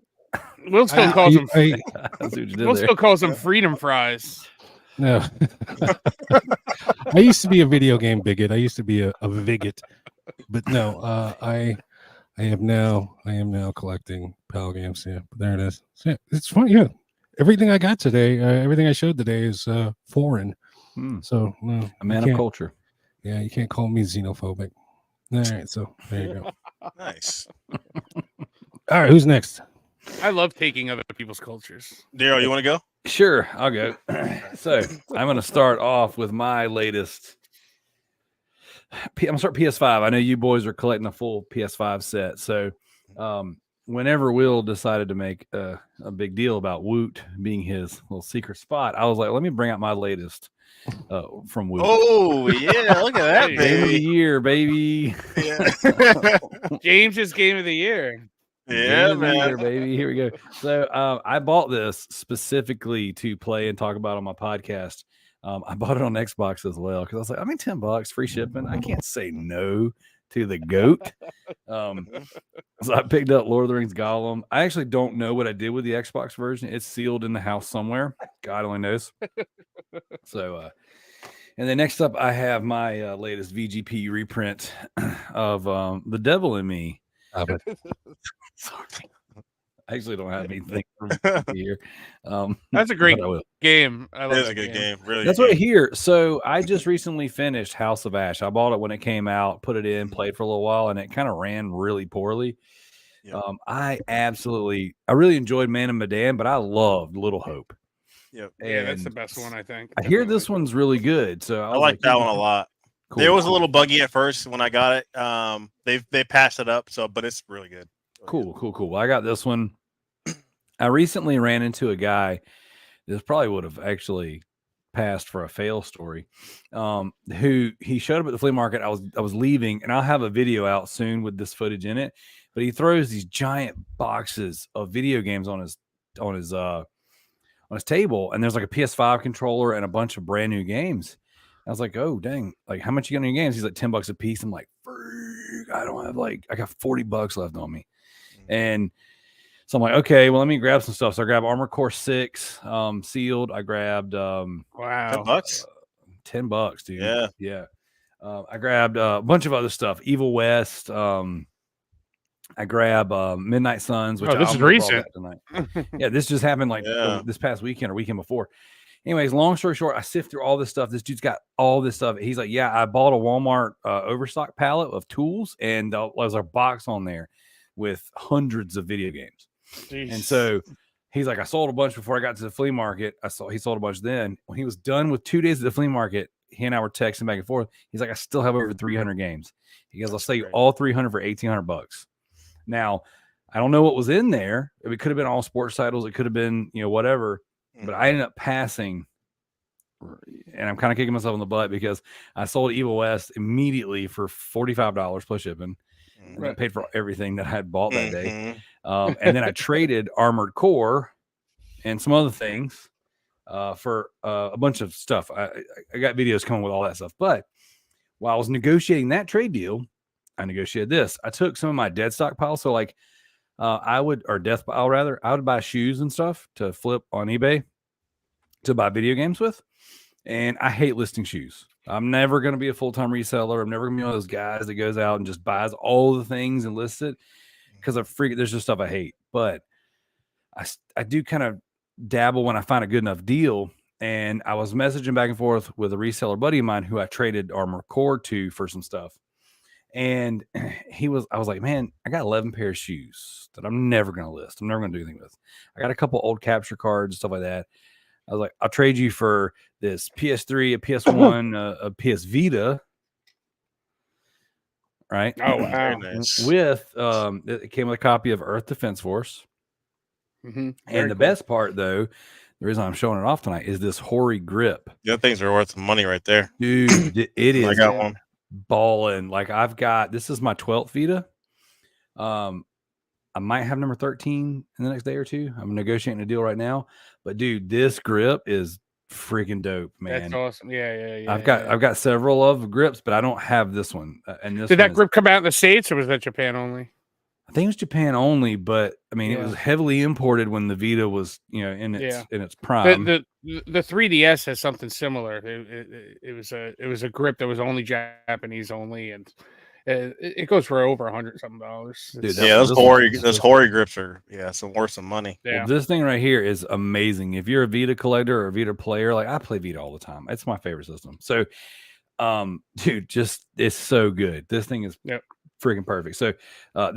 Will still calls them. Will still calls them freedom fries. No. I used to be a video game bigot. I used to be a bigot, but no, I am now collecting PAL games. Yeah, but there it is. So, yeah, it's fun. Yeah, everything I got today, everything I showed today is foreign. So a man of culture. Yeah, you can't call me xenophobic. All right, so there you go. Nice. All right, who's next? I love taking other people's cultures. Darrell, you want to go? Sure, I'll go. So I'm going to start off with my latest. I'm going to start PS5. I know you boys are collecting a full PS5 set. So whenever Will decided to make a big deal about Woot being his little secret spot, I was like, let me bring out my latest from Woot. Oh, yeah. Look at that, baby. Game of the year, baby. Yeah. James's game of the year. Yeah, man. Baby. Here we go. So I bought this specifically to play and talk about on my podcast. I bought it on Xbox as well because I was like, I mean, $10 free shipping. I can't say no to the GOAT. So I picked up Lord of the Rings Gollum. I actually don't know what I did with the Xbox version. It's sealed in the house somewhere. God only knows. So And then next up, I have my latest VGP reprint of The Devil in Me. But Sorry. I actually don't have anything from here. That's a great but I will. game. I love It is that a good game. Really, That's good what I game. hear. So I just recently finished House of Ash. I bought it when it came out, put it in, played for a little while, and it kind of ran really poorly. Yep. I really enjoyed Man of Medan, but I loved Little Hope. Yep. Yeah, that's the And best one, I think. I hear this one's really good. So I like that one a lot. Cool. It was a little buggy at first when I got it. They patched it up, but it's really good. Cool. Well, I got this one. I recently ran into a guy. This probably would have actually passed for a fail story. Who he showed up at the flea market. I was leaving, and I'll have a video out soon with this footage in it. But he throws these giant boxes of video games on his table, and there's like a PS5 controller and a bunch of brand new games. I was like, oh dang, like how much you got on your games? He's like $10 a piece. I'm like, I don't have I got $40 left on me. And so I'm like, okay, well, let me grab some stuff. So I grabbed Armored Core 6 sealed. I grabbed Wow, $10. $10, dude. Yeah. I grabbed a bunch of other stuff. Evil West. I grab Midnight Suns, which this is recent. Tonight. Yeah, this just happened this past weekend or weekend before. Anyways, long story short, I sift through all this stuff. This dude's got all this stuff. He's like, yeah, I bought a Walmart overstock pallet of tools, and there was a box on there with hundreds of video games. Jeez. And so he's like, I sold a bunch before I got to the flea market. He sold a bunch then. When he was done with 2 days at the flea market, he and I were texting back and forth. He's like, I still have over 300 games. He goes, I'll sell you all 300 for $1,800. Now, I don't know what was in there. It could have been all sports titles. It could have been, whatever. But I ended up passing, and I'm kind of kicking myself in the butt because I sold Evil West immediately for $45 plus shipping. And I paid for everything that I had bought that day. And then I traded Armored Core and some other things for a bunch of stuff. I got videos coming with all that stuff. But while I was negotiating that trade deal, I negotiated this. I took some of my dead stock pile. So death pile rather, I would buy shoes and stuff to flip on eBay to buy video games with. And I hate listing shoes. I'm never going to be a full-time reseller. I'm never going to be one of those guys that goes out and just buys all the things and lists it because there's just stuff I hate. But I do kind of dabble when I find a good enough deal. And I was messaging back and forth with a reseller buddy of mine who I traded Armored Core to for some stuff. And I was like, man, I got 11 pairs of shoes that I'm never going to list. I'm never going to do anything with. I got a couple old capture cards, stuff like that. I was like, I'll trade you for this PS3, a PS1, a PS Vita. Right. Oh, wow. Nice. With, it came with a copy of Earth Defense Force. Mm-hmm. And the best part, though, the reason I'm showing it off tonight is this Hori grip. The other things are worth some money right there. Dude, it is. I got one. Balling. Like this is my 12th Vita. I might have number 13 in the next day or two. I'm negotiating a deal right now, but dude, this grip is freaking dope, man. That's awesome. Yeah. I've got several of grips, but I don't have this one. And this did that grip come out in the States or was that Japan only? I think it was Japan only, but I mean, it was heavily imported when the Vita was, in its prime. The 3DS has something similar. It was a grip that was only Japanese only, and it goes for over $100 something. Dude, those Hori grips are some worth some money. Yeah. Well, this thing right here is amazing. If you're a Vita collector or a Vita player, like I play Vita all the time. It's my favorite system. So, dude, it's so good. This thing is freaking perfect. So, I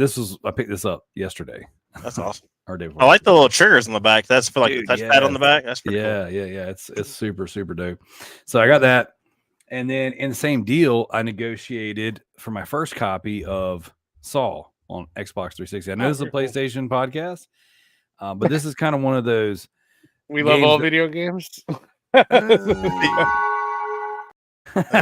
picked this up yesterday. That's awesome. Or day before. I like the little triggers on the back. That's for like the touchpad on the back. That's pretty cool. Yeah. It's super, super dope. So I got that. And then in the same deal, I negotiated for my first copy of Saw on Xbox 360. I know this is a PlayStation podcast, but this is kind of one of those. We love all video games. There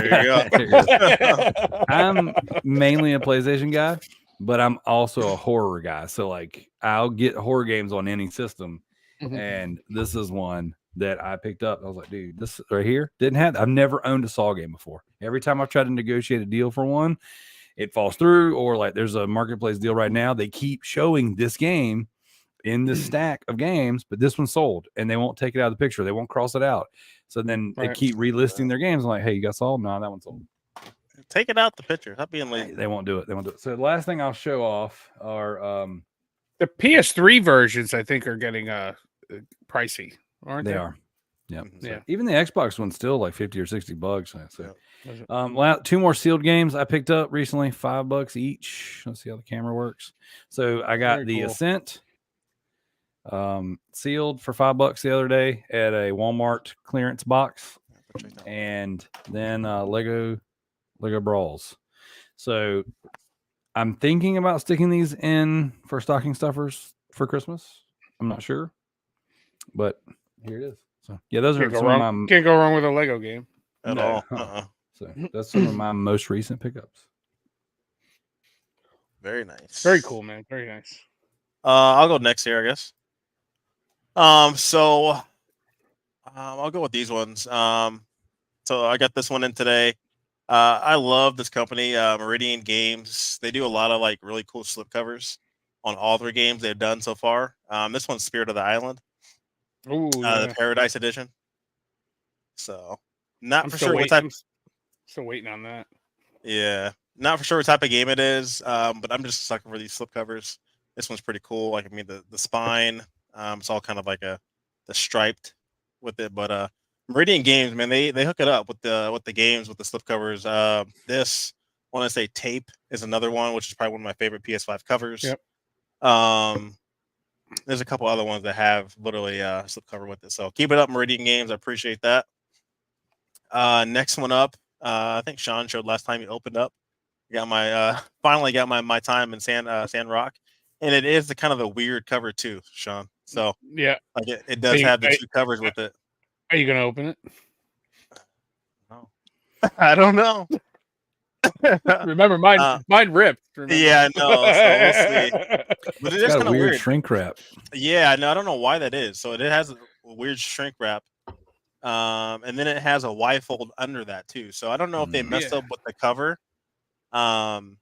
you go. I'm mainly a PlayStation guy, but I'm also a horror guy. So like I'll get horror games on any system. And this is one that I picked up. I was like, dude, this right here I've never owned a Saw game before. Every time I've tried to negotiate a deal for one, it falls through, or like there's a marketplace deal right now. They keep showing this game in the stack of games, but this one's sold, and they won't take it out of the picture. They won't cross it out. So then they keep relisting their games. I'm like, hey, you got sold? No, that one's sold. Take it out the picture. Stop being lazy. They won't do it. They won't do it. So the last thing I'll show off are the PS3 versions. I think are getting pricey, aren't they? They are. Yeah. Yeah. So even the Xbox one's still like $50 or $60. So, 2 more sealed games I picked up recently, $5 each. Let's see how the camera works. So I got the Ascent sealed for $5 the other day at a Walmart clearance box, and then Lego Brawls. So I'm thinking about sticking these in for stocking stuffers for Christmas. I'm not sure, but here it is. So yeah, those are some of my can't go wrong with a Lego game at all. So that's some of my most recent pickups. Very nice. Very cool, man. Very nice. I'll go next here, I guess. So I'll go with these ones. So I got this one in today. I love this company, Meridian Games. They do a lot of like really cool slipcovers on all their games they've done so far. This one's Spirit of the Island. Ooh, the Paradise Edition. So not for sure what type. I'm still waiting on that. Yeah, not for sure what type of game it is. But I'm just a sucker for these slipcovers. This one's pretty cool. Like, I mean, the spine. It's all kind of like the striped with it. But Meridian Games, man, they hook it up with the games with the slipcovers. This, I want to say Tape is another one, which is probably one of my favorite PS5 covers. Yep. There's a couple other ones that have literally slipcover with it. So keep it up, Meridian Games. I appreciate that. Next one up, I think Sean showed last time he opened up. Got my finally got my time in Sand Rock, and it is the kind of the weird cover too, Sean. So yeah, like it does have the 2 covers with it. Are you gonna open it? No, I don't know. Remember, mine ripped. Remember? Yeah, I know. So we'll see. But it is kind of weird shrink wrap. Yeah, no, I don't know why that is. So it has a weird shrink wrap, and then it has a Y fold under that too. So I don't know if they messed up with the cover. And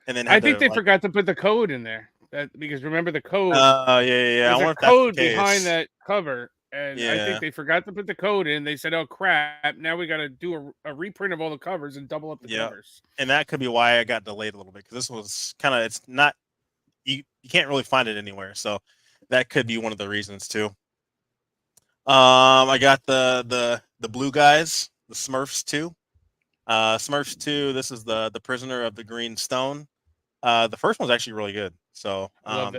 then I think they forgot to put the code in there. Because remember the code. Yeah. There's a code behind that cover. And I think they forgot to put the code in. They said, "Oh crap! Now we got to do a reprint of all the covers and double up the covers." And that could be why I got delayed a little bit, because this was kind of, it's not, you can't really find it anywhere. So that could be one of the reasons too. I got the Blue Guys, the Smurfs 2. Smurfs 2. This is the Prisoner of the Green Stone. The first one's actually really good. So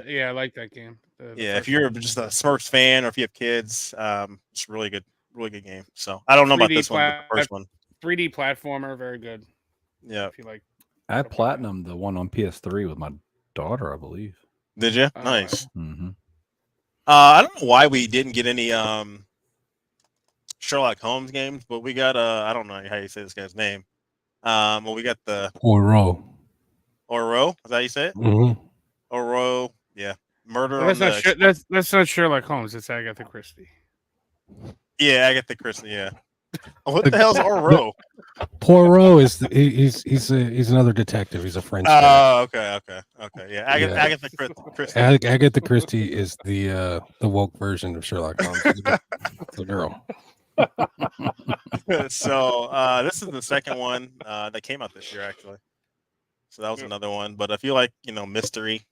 yeah, I like that game. If you're just a Smurfs fan or if you have kids, it's really good game. So I don't know about this one, but the first one. 3D platformer, very good. Yeah. If you like. I platinumed the one on PS3 with my daughter, I believe. Did you? Nice. Mm-hmm. I don't know why we didn't get any Sherlock Holmes games, but we got I don't know how you say this guy's name. Well, we got the Poirot. Is that how you say it? Mm-hmm. Poirot, yeah. Murder. Well, that's not Sherlock Holmes. It's Agatha Christie. Yeah, Agatha Christie. Yeah. What the hell's Poirot? Poirot is he's another detective. He's a French guy. Oh, okay. Yeah, Agatha Christie. Agatha Christie is the woke version of Sherlock Holmes. The girl. So this is the second one that came out this year, actually. So that was another one. But if you like, mystery,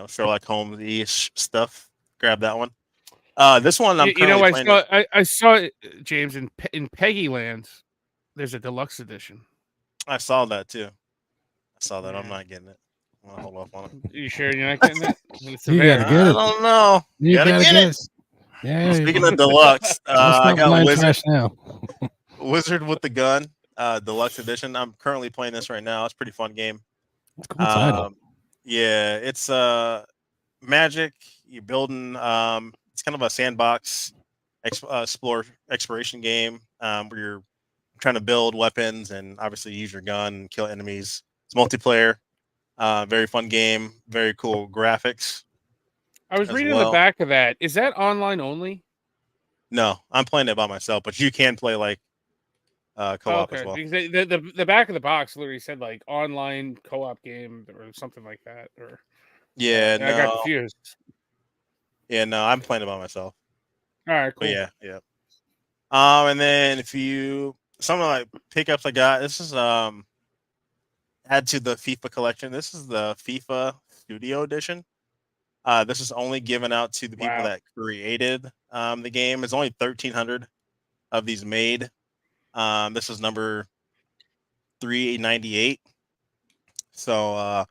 Sherlock Holmes-ish stuff, grab that one. This one I'm I saw it, James, in Peggyland. There's a deluxe edition. I saw that too. I saw that. I'm not getting it. I'm gonna hold off on it. You sure you're not getting it? You gotta get it. I don't know. You gotta get it. Yeah. Speaking of deluxe, I got Wizard now. Wizard with the Gun, deluxe edition. I'm currently playing this right now. It's a pretty fun game. It's a cool title. Yeah, it's magic. You're building. It's kind of a sandbox exploration game where you're trying to build weapons and obviously use your gun and kill enemies. It's multiplayer. Very fun game. Very cool graphics. I was reading the back of that. Is that online only? No, I'm playing it by myself, but you can play like co-op as well. Because the back of the box literally said like online co-op game or something like that. Or Yeah, I got confused. Yeah, no, I'm playing it by myself. All right, cool. But yeah. And then if you some of like pickups I got, this is add to the FIFA collection. This is the FIFA Studio Edition. This is only given out to the people that created the game. It's only 1,300 of these made. This is number 398. So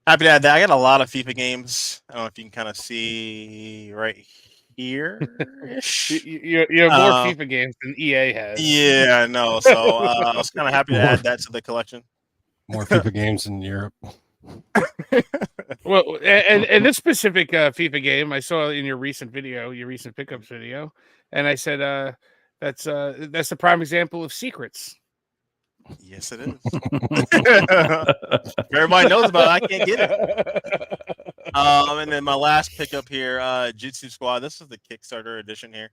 happy to add that. I got a lot of FIFA games. I don't know if you can kind of see right here. You have more FIFA games than EA has. Yeah, I know. So I was kind of happy to add that to the collection. More FIFA games in Europe. Well, and this specific FIFA game I saw in your recent pickups video, and I said that's a prime example of secrets. Yes, it is. Everybody knows about it. I can't get it. And then my last pickup here, Jitsu Squad. This is the Kickstarter edition here.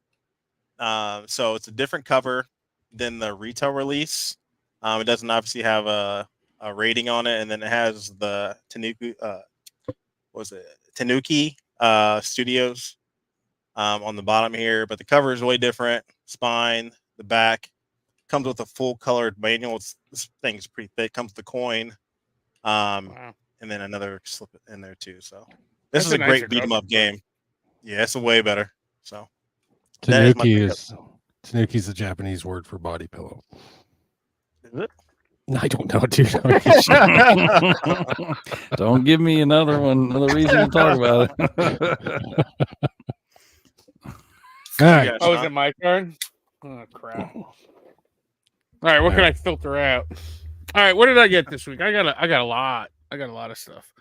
So it's a different cover than the retail release. It doesn't obviously have a rating on it, and then it has the Tanuki Studios on the bottom here. But the cover is way different. Spine, the back. Comes with a full colored manual. This thing is pretty thick. Comes with the coin, and then another slip in there too. So this is a great beat 'em up game. Yeah, it's a way better. So Tanuki's the Japanese word for body pillow. Is it? I don't know, dude. Don't give me another reason to talk about it. All right. Oh, is it my turn? Oh crap! All right, what can I filter out? All right, what did I get this week? I got a lot. I got a lot of stuff.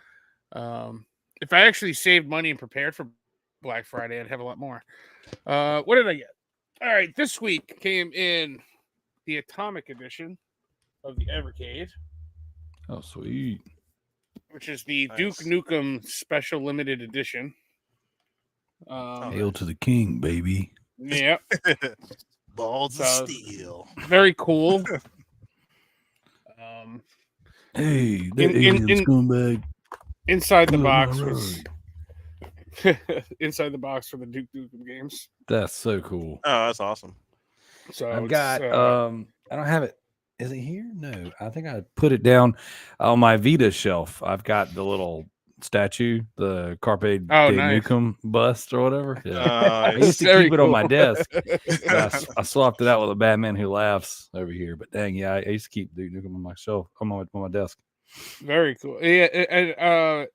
If I actually saved money and prepared for Black Friday, I'd have a lot more. What did I get? All right, this week came in the Atomic Edition of the Evercade. Oh, sweet. Which is the Duke Nukem Special Limited Edition. Hail to the king, baby. Yep. Balls of steel. Very cool. Hey, scumbag. Inside the box was inside the box for the Duke Nukem games. That's so cool. Oh, that's awesome. So I've got I don't have it. Is it here? No, I think I put it down on my Vita shelf. I've got the little statue, the Carpe Diem Nukem bust or whatever. Yeah. I used to keep it on my desk. I swapped it out with a Batman Who Laughs over here. But dang, yeah, I used to keep Duke Nukem on my shelf, on my desk. Very cool. Yeah, and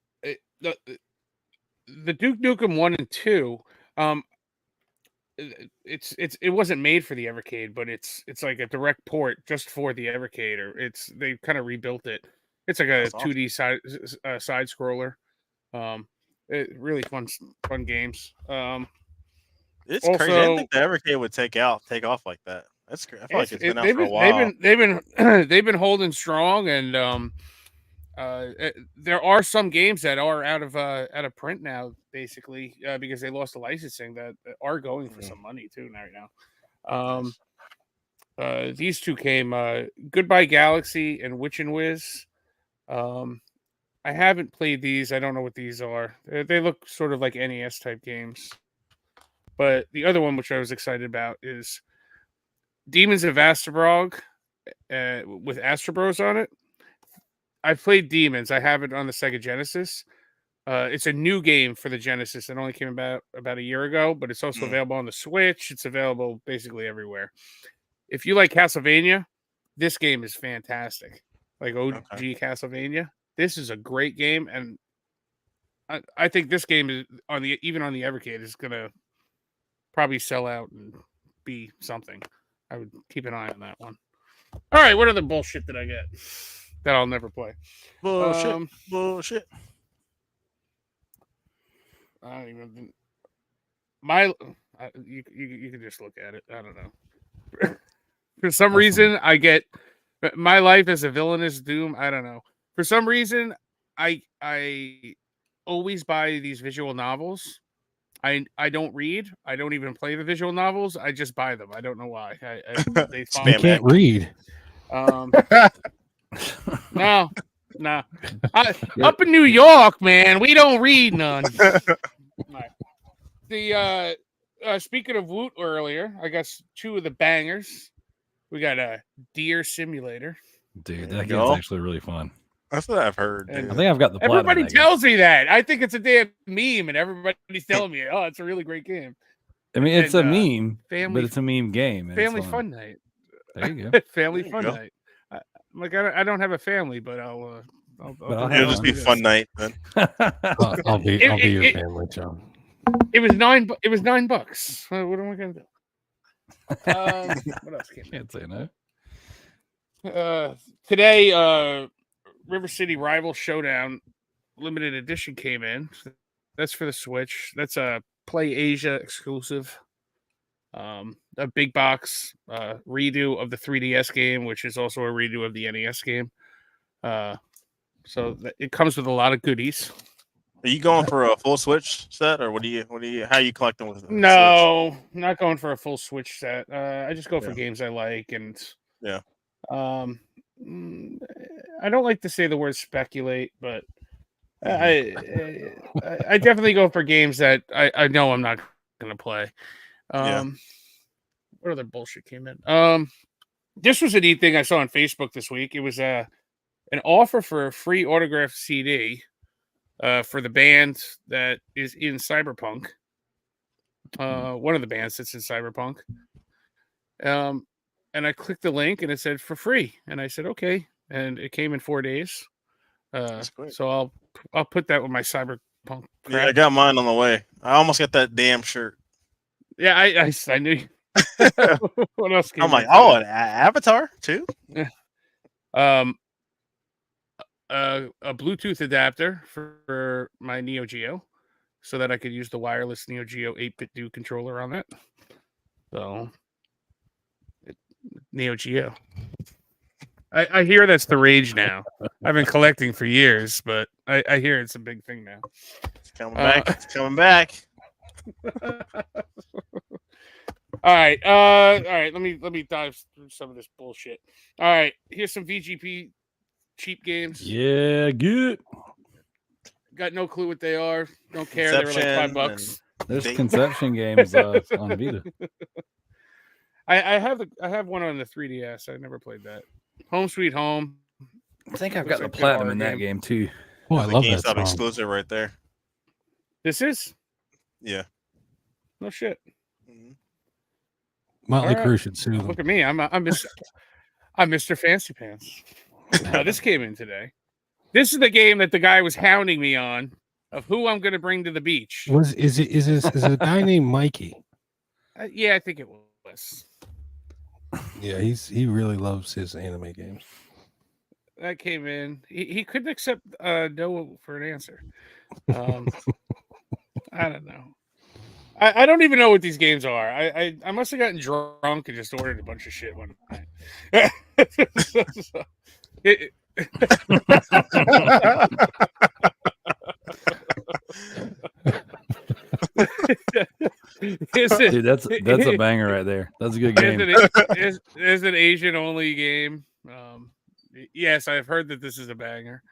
the Duke Nukem 1 and 2, it wasn't made for the Evercade, but it's like a direct port just for the Evercade, or they kind of rebuilt it. It's like a 2D side scroller. Really fun games. It's crazy. I didn't think the Evercade would take off like that. That's great. I feel like it's been out for a while. They've been holding strong, and there are some games that are out of print now, basically, because they lost the licensing, that are going for some money too right now. These two came, Goodbye Galaxy and Witch and Whiz. I haven't played these. I don't know what these are. They look sort of like NES type games. But the other one, which I was excited about, is Demons of Astrobog with Astro Bros on it. I've played Demons. I have it on the Sega Genesis. It's a new game for the Genesis. It only came about a year ago, but it's also available on the Switch. It's available basically everywhere. If you like Castlevania, this game is fantastic. Like OG Castlevania. This is a great game, and I think this game is even on the Evercade is gonna probably sell out and be something. I would keep an eye on that one. All right, what other bullshit did I get that I'll never play? Bullshit. I don't even. You can just look at it. I don't know. For some reason, I get my life as a villainous doom. I don't know. For some reason, I always buy these visual novels. I don't read. I don't even play the visual novels. I just buy them. I don't know why. I can't read. No, Nah. Up in New York, man, we don't read none. Right. The speaking of Woot earlier, I got two of the bangers. We got a Deer Simulator. Dude, that game's actually really fun. That's what I've heard. I think I've got the platinum. Everybody tells me that. I think it's a damn meme, and everybody's telling me, "Oh, it's a really great game." I mean, it's a meme, but it's a meme game. And family fun night. There you go. Family fun night. I don't have a family, but I'll it'll just be fun night. Then. I'll be your family, John. It was $9. It was $9. What am I gonna do? What else came in? Can't say no. Today, River City Rival Showdown limited edition came in. That's for the Switch. That's a Play Asia exclusive. A big box redo of the 3DS game, which is also a redo of the NES game. So it comes with a lot of goodies. Are you going for a full Switch set, or how are you collecting with it? No, not going for a full Switch set. I just go for games I like, and I don't like to say the word speculate, but I definitely go for games that I know I'm not going to play. What other bullshit came in? This was a neat thing I saw on Facebook this week. It was an offer for a free autographed CD for the band that is in Cyberpunk. One of the bands that's in Cyberpunk. And I clicked the link and it said for free. And I said, okay. And it came in 4 days. So I'll put that with my Cyberpunk crap. Yeah, I got mine on the way. I almost got that damn shirt. Yeah, I knew. What else came I'm like, an Avatar too? Yeah. A Bluetooth adapter for my Neo Geo so that I could use the wireless Neo Geo 8-bit do controller on that. So Neo Geo. I hear that's the rage now. I've been collecting for years, but I hear it's a big thing now. It's coming back. It's coming back. All right. Let me dive through some of this bullshit. All right. Here's some VGP cheap games. Yeah, good. Got no clue what they are. Don't care. They were like $5. There's Conception games on Vita. I have one on the 3DS. I never played that. Home Sweet Home. I think I've got the platinum in that game too. Oh, I love that GameStop song. exclusive right there. This is? Yeah. No shit. Motley Crue should sue them. Look at me. I'm Mr. Fancy Pants. Now, this came in today. This is the game that the guy was hounding me on of who I'm going to bring to the beach. Is it a guy named Mikey? Yeah, I think it was. Yeah, he really loves his anime games. That came in. He couldn't accept no for an answer. I don't know. I don't even know what these games are. I must have gotten drunk and just ordered a bunch of shit one night. Dude, that's a banger right there. That's a good game. It's an Asian only game. Yes, I've heard that this is a banger.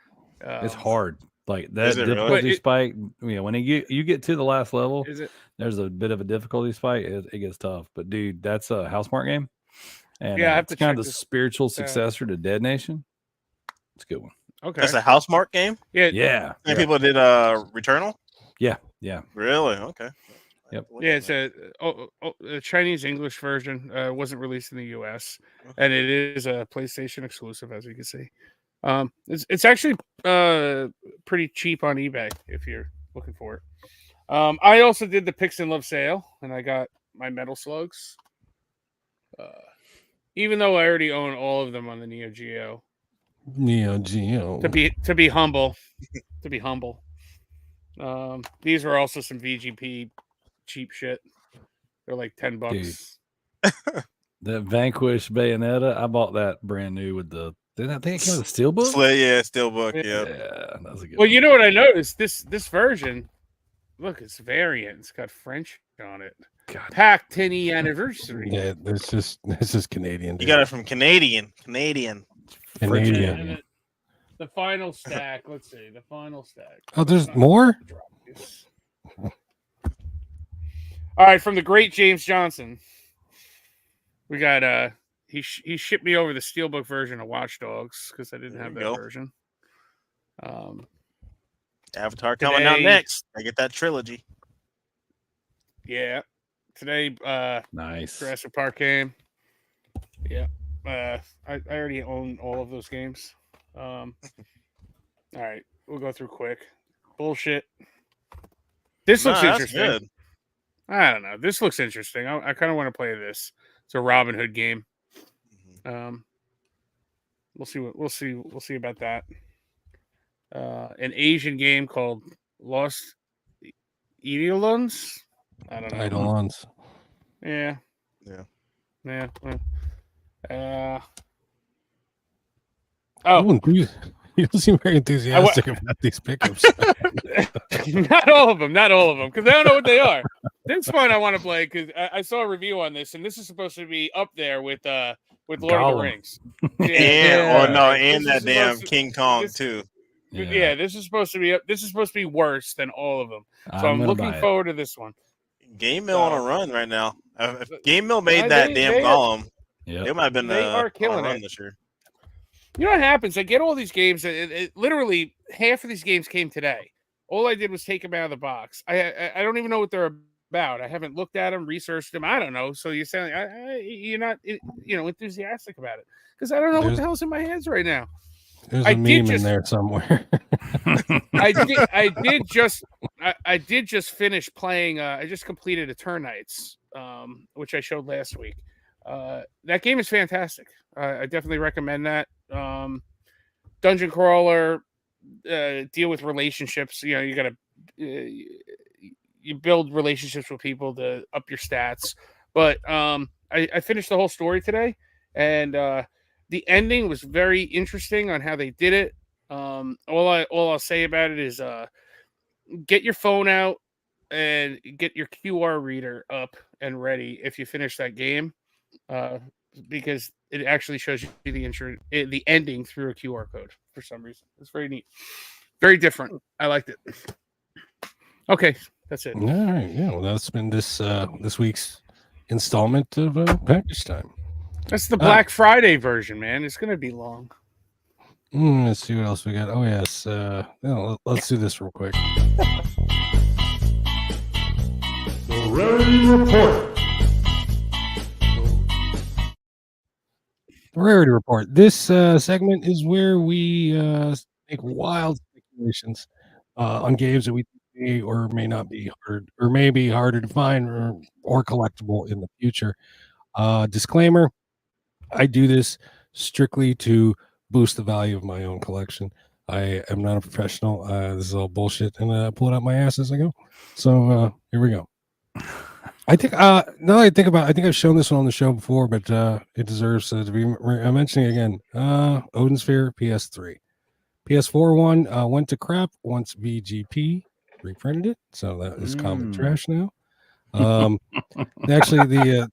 It's hard. Like that difficulty spike. When you get to the last level, there's a bit of a difficulty spike. It gets tough. But dude, that's a Housemarque game. And it's kind of the spiritual successor to Dead Nation. It's a good one. Okay, that's a Housemarque game. Yeah. And people did Returnal. Yeah. Really? Okay. Yep. Yeah, it's a Chinese English version. Wasn't released in the US, and it is a PlayStation exclusive, as you can see. It's actually pretty cheap on eBay if you're looking for it. I also did the Pix and Love sale, and I got my Metal Slugs. Even though I already own all of them on the Neo Geo. Neo Geo. To be humble, these were also some VGP cheap shit. They're like $10. The Vanquish Bayonetta, I bought that brand new with the. Didn't I think it came with a steelbook? Yeah, steelbook. Yeah, that was a good. Well, you know what I noticed? This version, look, it's variant. It's got French on it. God. Pack 10th anniversary. Yeah, this is Canadian. You got it from Canadian. Canadian. The final stack. Let's see. The final stack. Oh, there's more? All right, from the great James Johnson. We got he shipped me over the Steelbook version of Watch Dogs because I didn't have that version. Avatar coming out next. I get that trilogy. Yeah. Today nice. Jurassic Park game. Yeah. I already own all of those games. All right, we'll go through quick. Bullshit. This looks interesting. Good. I don't know. This looks interesting. I kind of want to play this. It's a Robin Hood game. We'll see about that. An Asian game called Lost Eidolons. I don't know. Eidolons. Yeah. You don't seem very enthusiastic about these pickups. Not all of them, because I don't know what they are. This one I want to play because I saw a review on this, and this is supposed to be up there with Lord of the Rings. And that damn King Kong too. Yeah, this is supposed to be worse than all of them. So I'm looking forward to this one. Game Mill on a run right now. If Game Mill made that damn Gollum, they might have been they are killing it this year. You know what happens? I get all these games. Literally half of these games came today. All I did was take them out of the box. I don't even know what they're about. I haven't looked at them, researched them. I don't know. So you're saying you're not enthusiastic about it because I don't know what the hell's in my hands right now. There's a meme in there somewhere. I did just finish playing. I just completed Eternites, which I showed last week. That game is fantastic. I definitely recommend that. Dungeon crawler, deal with relationships. You got to you build relationships with people to up your stats. But I finished the whole story today, and the ending was very interesting on how they did it. All I'll say about it is get your phone out and get your QR reader up and ready if you finish that game, because it actually shows you the ending through a QR code for some reason. It's very neat, very different. I liked it. Okay, that's it. All right, yeah. Well, that's been this week's installment of Package Time. That's the Black Friday version, man. It's gonna be long. Let's see what else we got. Oh yes, let's do this real quick. The Rarity Report. Rarity Report. This segment is where we make wild speculations on games that we may or may not be hard, or may be harder to find or collectible in the future. Disclaimer: I do this strictly to boost the value of my own collection. I am not a professional. This is all bullshit, and I pull it out my ass as I go. So here we go. I think now that I think about it, I think I've shown this one on the show before, but it deserves to be mentioning again. Odin Sphere PS3. PS4 one went to crap once VGP reprinted it, so that is common trash now. Actually,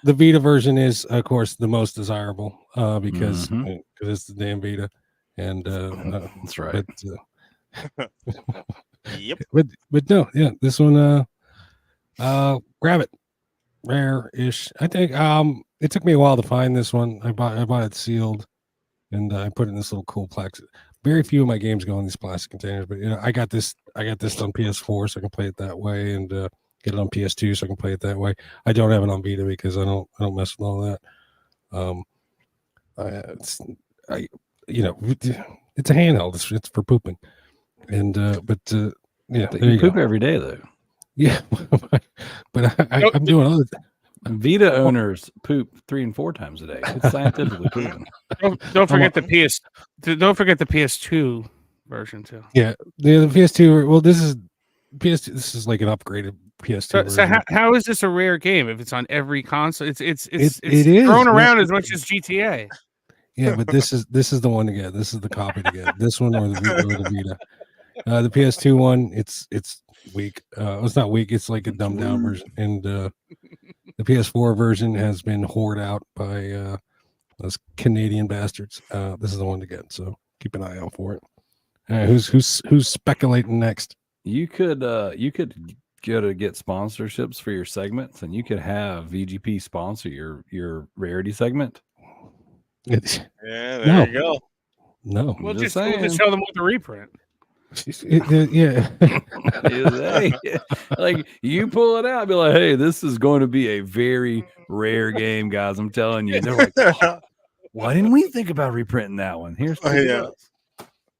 the Vita version is, of course, the most desirable because it's the damn Vita, and that's right. Yep. But no, yeah, this one. Grab it, rare-ish. I think it took me a while to find this one. I bought it sealed, and I put it in this little cool plastic. Very few of my games go in these plastic containers, but I got this on PS4, so I can play it that way, and get it on PS2, so I can play it that way. I don't have it on Vita because I don't mess with all that. It's a handheld. It's for pooping, and yeah, you poop every day though. Yeah, but I'm doing other things. Vita owners poop 3 and 4 times a day. It's scientifically proven. Don't forget the PS2 version too. Yeah, the PS2. Well, this is PS2. This is like an upgraded PS2. So how is this a rare game if it's on every console? It is thrown around as much as GTA. Yeah, but this is the one to get. This is the copy to get. This one or the Vita. The PS2 one, it's weak. It's not weak. It's like a dumbed down version, and the PS4 version has been hoarded out by those Canadian bastards. This is the one to get. So keep an eye out for it. All right, who's speculating next? You could go to get sponsorships for your segments, and you could have VGP sponsor your Rarity segment. Yeah, there you go. No, We'll just just saying. show them with the reprint. Yeah. Like you pull it out, be like, hey, this is going to be a very rare game, guys. I'm telling you. They're like, oh, why didn't we think about reprinting that one? Here's $50.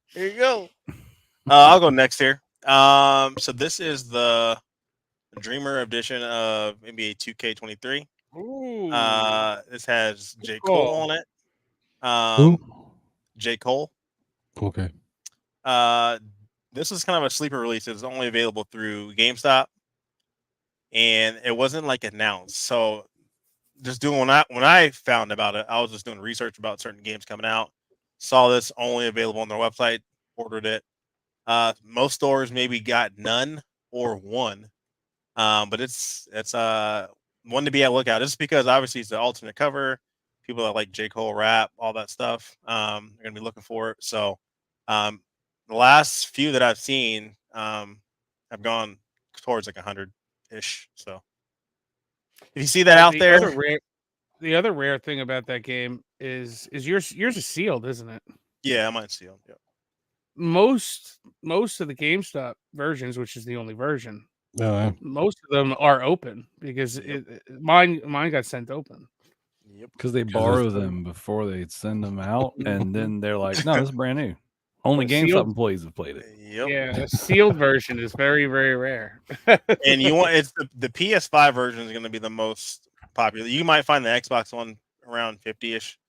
Here you go. I'll go next here. So this is the Dreamer edition of NBA 2K23. Ooh. This has J. Cool. Cole on it. Who? J. Cole. Okay. This is kind of a sleeper release. It's only available through GameStop, and it wasn't like announced. So, just doing when I found about it, I was just doing research about certain games coming out. Saw this only available on their website, ordered it. Most stores maybe got none or one, but it's one to be at lookout. Just because obviously it's the alternate cover. People that like J. Cole rap, all that stuff, are gonna be looking for it. So, the last few that I've seen have gone towards like 100-ish. So if you see that out there, the other rare thing about that game is yours is sealed, isn't it? Yeah, mine's sealed. Yeah. Most of the GameStop versions, which is the only version, No, most of them are open because mine got sent open. Yep. Because they borrow them before they send them out, and then they're like, no, this is brand new. Only GameStop employees have played it. Yep. Yeah, the sealed version is very, very rare. And it's the PS5 version is going to be the most popular. You might find the Xbox one around 50-ish.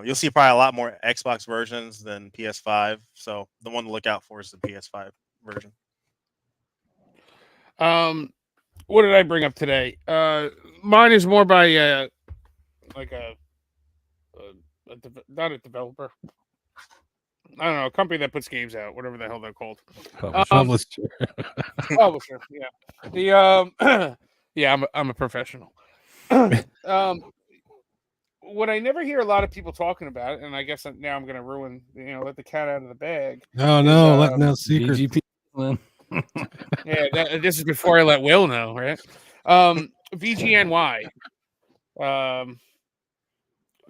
You'll see probably a lot more Xbox versions than PS5. So the one to look out for is the PS5 version. What did I bring up today? Mine is more by not a developer. I don't know, a company that puts games out, whatever the hell they're called. Publisher. Publisher, yeah. Yeah, I'm a professional. What I never hear a lot of people talking about, and I guess now I'm going to ruin, let the cat out of the bag. Oh no, let no secrets. Yeah, this is before I let Will know, right? VGNY.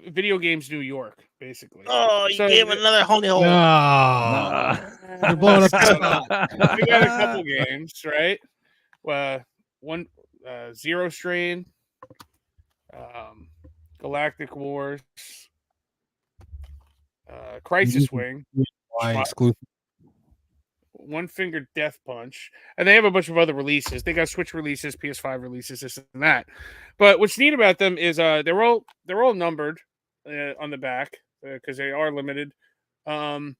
Video Games New York, basically. Oh, you gave another holy hole. You're blowing up. We got a couple games, right? One Zero Strain, Galactic Wars, Crisis Wing, exclusive. One Finger Death Punch, and they have a bunch of other releases. They got Switch releases, PS5 releases, this and that. But what's neat about them is they're all numbered on the back because they are limited. And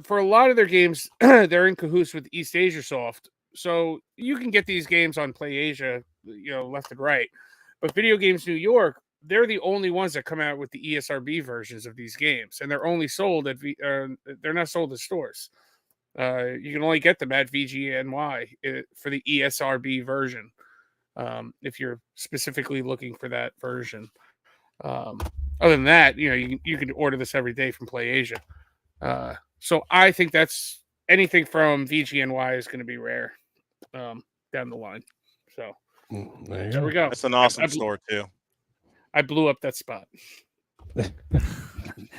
for a lot of their games, they're in cahoots with East Asia Soft, so you can get these games on PlayAsia, left and right. But Video Games New York, they're the only ones that come out with the ESRB versions of these games, and they're only sold at they're not sold at stores. You can only get them at VGNY for the ESRB version, if you're specifically looking for that version. Other than that, you can order this every day from PlayAsia. So I think that's anything from VGNY is going to be rare down the line. So there we go. That's an awesome store too. I blew up that spot.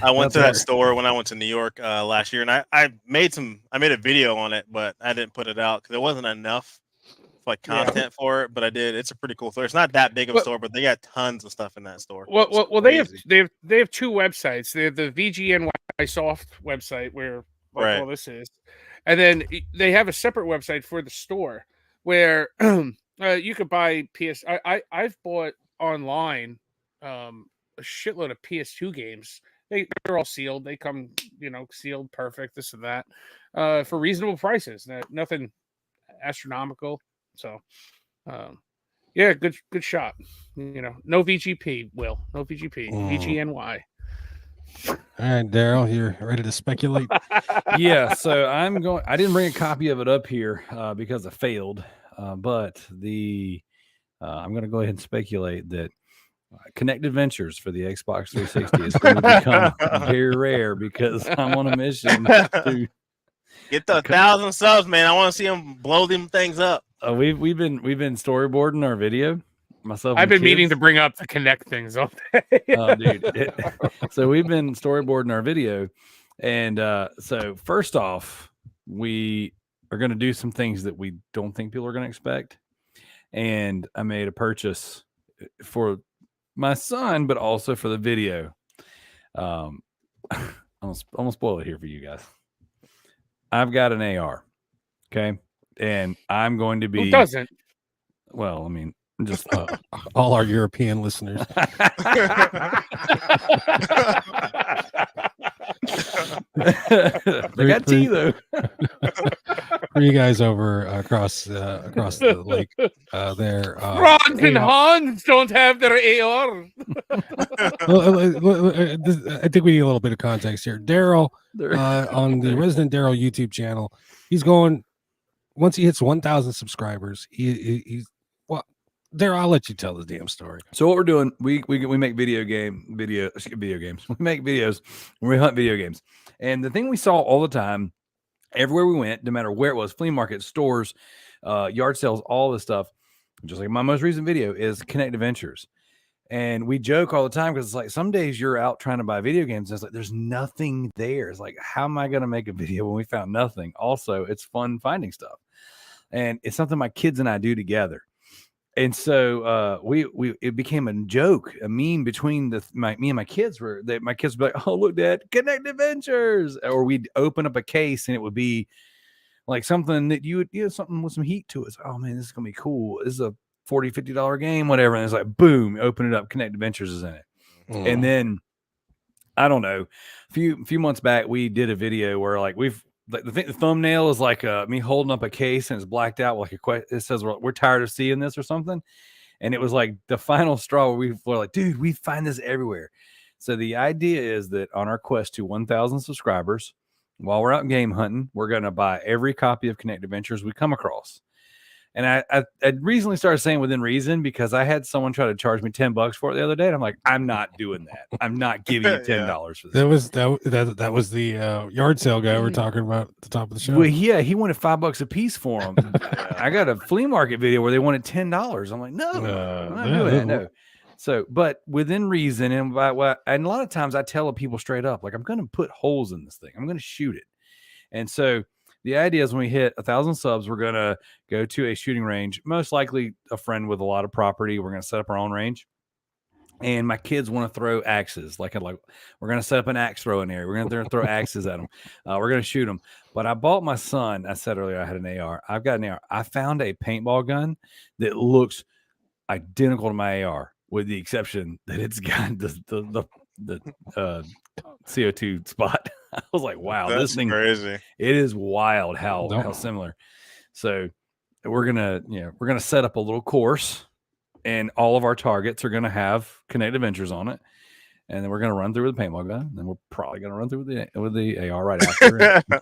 I went to that store when I went to New York last year, and I made a video on it, but I didn't put it out because there wasn't enough content for it. But I did. It's a pretty cool store. It's not that big of a store, but they got tons of stuff in that store. Well, they have two websites. They have the VGNY Soft website where all this is, and then they have a separate website for the store where you could buy PS. I've bought online a shitload of PS2 games. They're all sealed. They come, sealed, perfect, this and that, for reasonable prices. Nothing astronomical. So, yeah, good shot. No VGP. Will no VGP. VGNY. All right, Darrell, you're ready to speculate? Yeah. So I didn't bring a copy of it up here because I failed. But I'm going to go ahead and speculate that Connect Adventures for the Xbox 360 is going to become very rare because I'm on a mission to get the 1,000 subs, man. I want to see them blow them things up. We've been storyboarding our video. Myself, I've been kids. meaning to bring up the Connect things all day. Oh, dude! So we've been storyboarding our video, and so first off, we are going to do some things that we don't think people are going to expect, and I made a purchase for my son, but also for the video. I'm gonna spoil it here for you guys. I've got an AR, okay, and I'm going to be. Who doesn't? Well, I mean, just all our European listeners. They got tea though. For you guys over across the lake, there. Ron and Hans don't have their AR. I think we need a little bit of context here. Darrell on the ResidentDarrell YouTube channel, he's going. Once he hits 1,000 subscribers, he's well. Darrell, I'll let you tell the damn story. So what we're doing, we make video games. We make videos where we hunt video games. And the thing we saw all the time, everywhere we went, no matter where it was, flea markets, stores, yard sales, all this stuff, just like my most recent video, is Connect Adventures. And we joke all the time because it's like some days you're out trying to buy video games and it's like there's nothing there. It's like, how am I going to make a video when we found nothing? Also, it's fun finding stuff. And it's something my kids and I do together. And so it became a joke, a meme between me and my kids, where my kids would be like, "Oh, look, Dad, Connect Adventures," or we'd open up a case and it would be like something that you would, something with some heat to it. It's like, oh man, this is gonna be cool. This is a $40-$50 game, whatever. And it's like, boom, open it up, Connect Adventures is in it. And then I don't know, a few months back, we did a video where like the thumbnail is like me holding up a case and it's blacked out like it says we're tired of seeing this or something, and it was like the final straw where we're like, dude, we find this everywhere. So the idea is that on our quest to 1,000 subscribers, while we're out game hunting, we're going to buy every copy of Connect Adventures we come across. And I recently started saying within reason because I had someone try to charge me $10 for it the other day, and I'm like, I'm not doing that. I'm not giving you $10 for this. That was the yard sale guy we're talking about at the top of the show. Well, yeah, he wanted $5 a piece for them. I got a flea market video where they wanted $10. I'm like, no, I'm not doing that. No. So, but within reason, and a lot of times I tell people straight up, like, I'm going to put holes in this thing. I'm going to shoot it. And so the idea is when we hit 1,000 subs, we're going to go to a shooting range, most likely a friend with a lot of property. We're going to set up our own range. And my kids want to throw axes. Like we're going to set up an axe throwing area. We're going to throw axes at them. We're going to shoot them. But I bought my son. I said earlier I had an AR. I've got an AR. I found a paintball gun that looks identical to my AR, with the exception that it's got the CO2 spot. I was like, wow, that's this thing crazy. It is wild how similar. So we're gonna set up a little course, and all of our targets are gonna have Connect Adventures on it, and then we're gonna run through with the paintball gun. And then we're probably gonna run through with the AR right after. So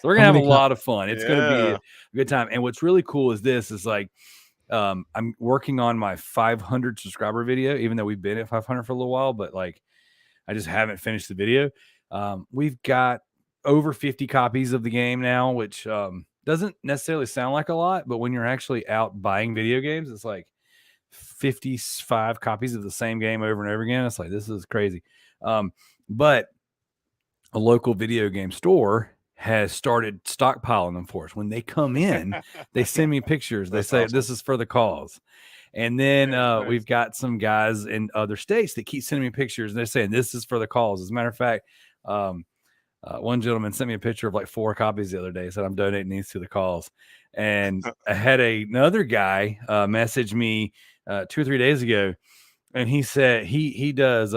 we're gonna have a lot of fun. It's gonna be a good time. And what's really cool is this is like I'm working on my 500 subscriber video, even though we've been at 500 for a little while, but like I just haven't finished the video. We've got over 50 copies of the game now, which doesn't necessarily sound like a lot, but when you're actually out buying video games, it's like 55 copies of the same game over and over again. It's like, this is crazy. But a local video game store has started stockpiling them for us. When they come in, they send me pictures. They say, this is for the cause. And then we've got some guys in other states that keep sending me pictures, and they're saying this is for the cause. As a matter of fact, one gentleman sent me a picture of like 4 copies the other day. He said, I'm donating these to the cause. And I had another guy message me 2 or 3 days ago, and he said he does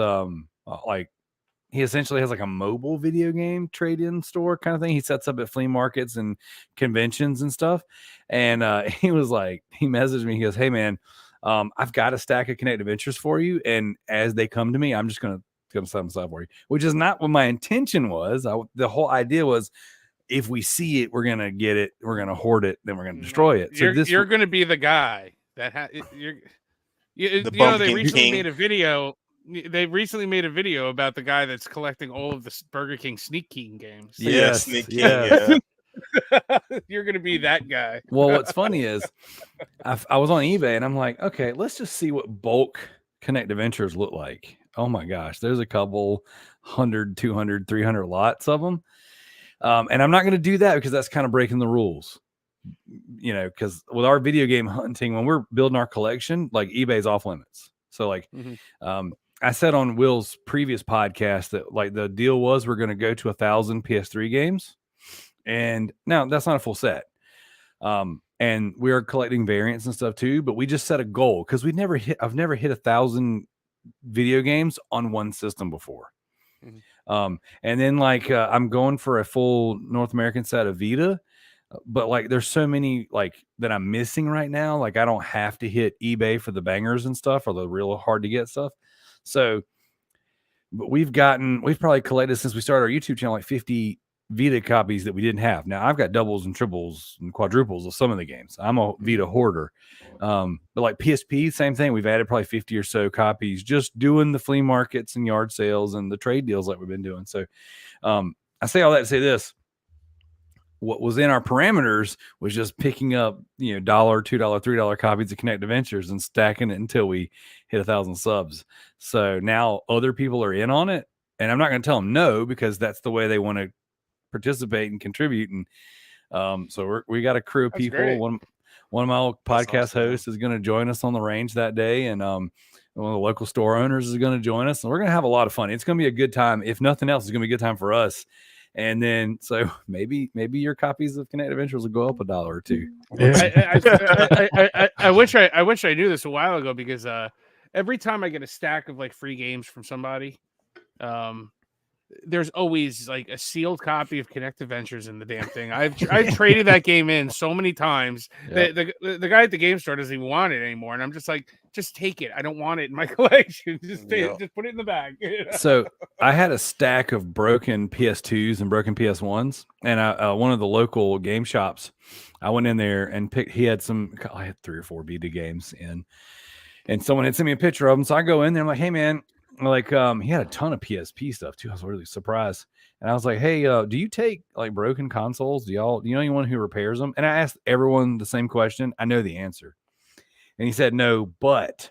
he essentially has like a mobile video game trade-in store kind of thing. He sets up at flea markets and conventions and stuff. And he was like, he messaged me. He goes, hey man, I've got a stack of Connect Adventures for you. And as they come to me, I'm just going to set them aside for you, which is not what my intention was. The whole idea was, if we see it, we're going to get it. We're going to hoard it. Then we're going to destroy it. So you're going to be the guy that You know, they recently made a video. They recently made a video about the guy that's collecting all of the Burger King Sneak King games. Yes, Sneak King, yes. You're gonna be that guy. Well, what's funny is I was on eBay and I'm like, okay, let's just see what bulk Connect Adventures look like. Oh my gosh, there's a couple 100, 200, 300 lots of them. And I'm not going to do that because that's kind of breaking the rules. You know, because with our video game hunting, when we're building our collection, like eBay's off limits. So like, I said on Will's previous podcast that like the deal was we're going to go to 1,000 PS3 games, and now that's not a full set. And we are collecting variants and stuff too, but we just set a goal because I've never hit 1,000 video games on one system before. And then like I'm going for a full North American set of Vita. But like there's so many like that I'm missing right now. Like I don't have to hit eBay for the bangers and stuff or the real hard to get stuff. So but we've probably collected since we started our YouTube channel like 50 Vita copies that we didn't have. Now I've got doubles and triples and quadruples of some of the games. I'm a Vita hoarder. But like PSP, same thing. We've added probably 50 or so copies just doing the flea markets and yard sales and the trade deals like we've been doing. So I say all that to say this. What was in our parameters was just picking up, you know, $1, $2, $3 copies of Connect Adventures and stacking it until we hit 1,000 subs. So now other people are in on it, and I'm not going to tell them no because that's the way they want to participate and contribute. And so we got a crew of people. Great. One of my old podcast hosts is going to join us on the range that day, and one of the local store owners is going to join us, and we're going to have a lot of fun. It's going to be a good time. If nothing else, it's going to be a good time for us. And then, so maybe your copies of Connect Adventures will go up $1 or $2. Yeah. I wish I knew this a while ago because every time I get a stack of like free games from somebody, there's always like a sealed copy of Connect Adventures in the damn thing. I've traded that game in so many times. Yep. The guy at the game store doesn't even want it anymore, and I'm just like, just take it. I don't want it in my collection. Just put it in the bag. So I had a stack of broken PS2s and broken PS1s, and one of the local game shops, I went in there and he had 3 or 4 Vita games in, and someone had sent me a picture of them. So I go in there, I'm like, hey man. Like he had a ton of PSP stuff too. I was really surprised, and I was like, "Hey, do you take like broken consoles? Do you know anyone who repairs them?" And I asked everyone the same question. I know the answer, and he said no. But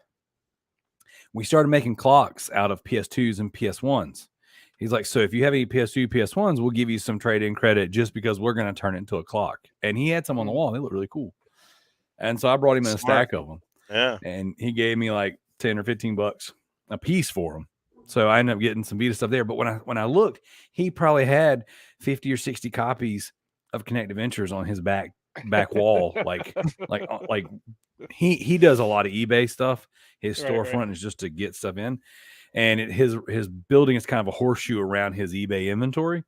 we started making clocks out of PS2s and PS1s. He's like, "So if you have any PS2, PS1s, we'll give you some trade-in credit just because we're going to turn it into a clock." And he had some on the wall. They look really cool, and so I brought him in a stack of them. Yeah, and he gave me like $10 or $15 a piece for them. So I ended up getting some Vita stuff there. But when I looked, he probably had 50 or 60 copies of Connect Adventures on his back wall. like he does a lot of eBay stuff. His storefront is just to get stuff in. And his building is kind of a horseshoe around his eBay inventory.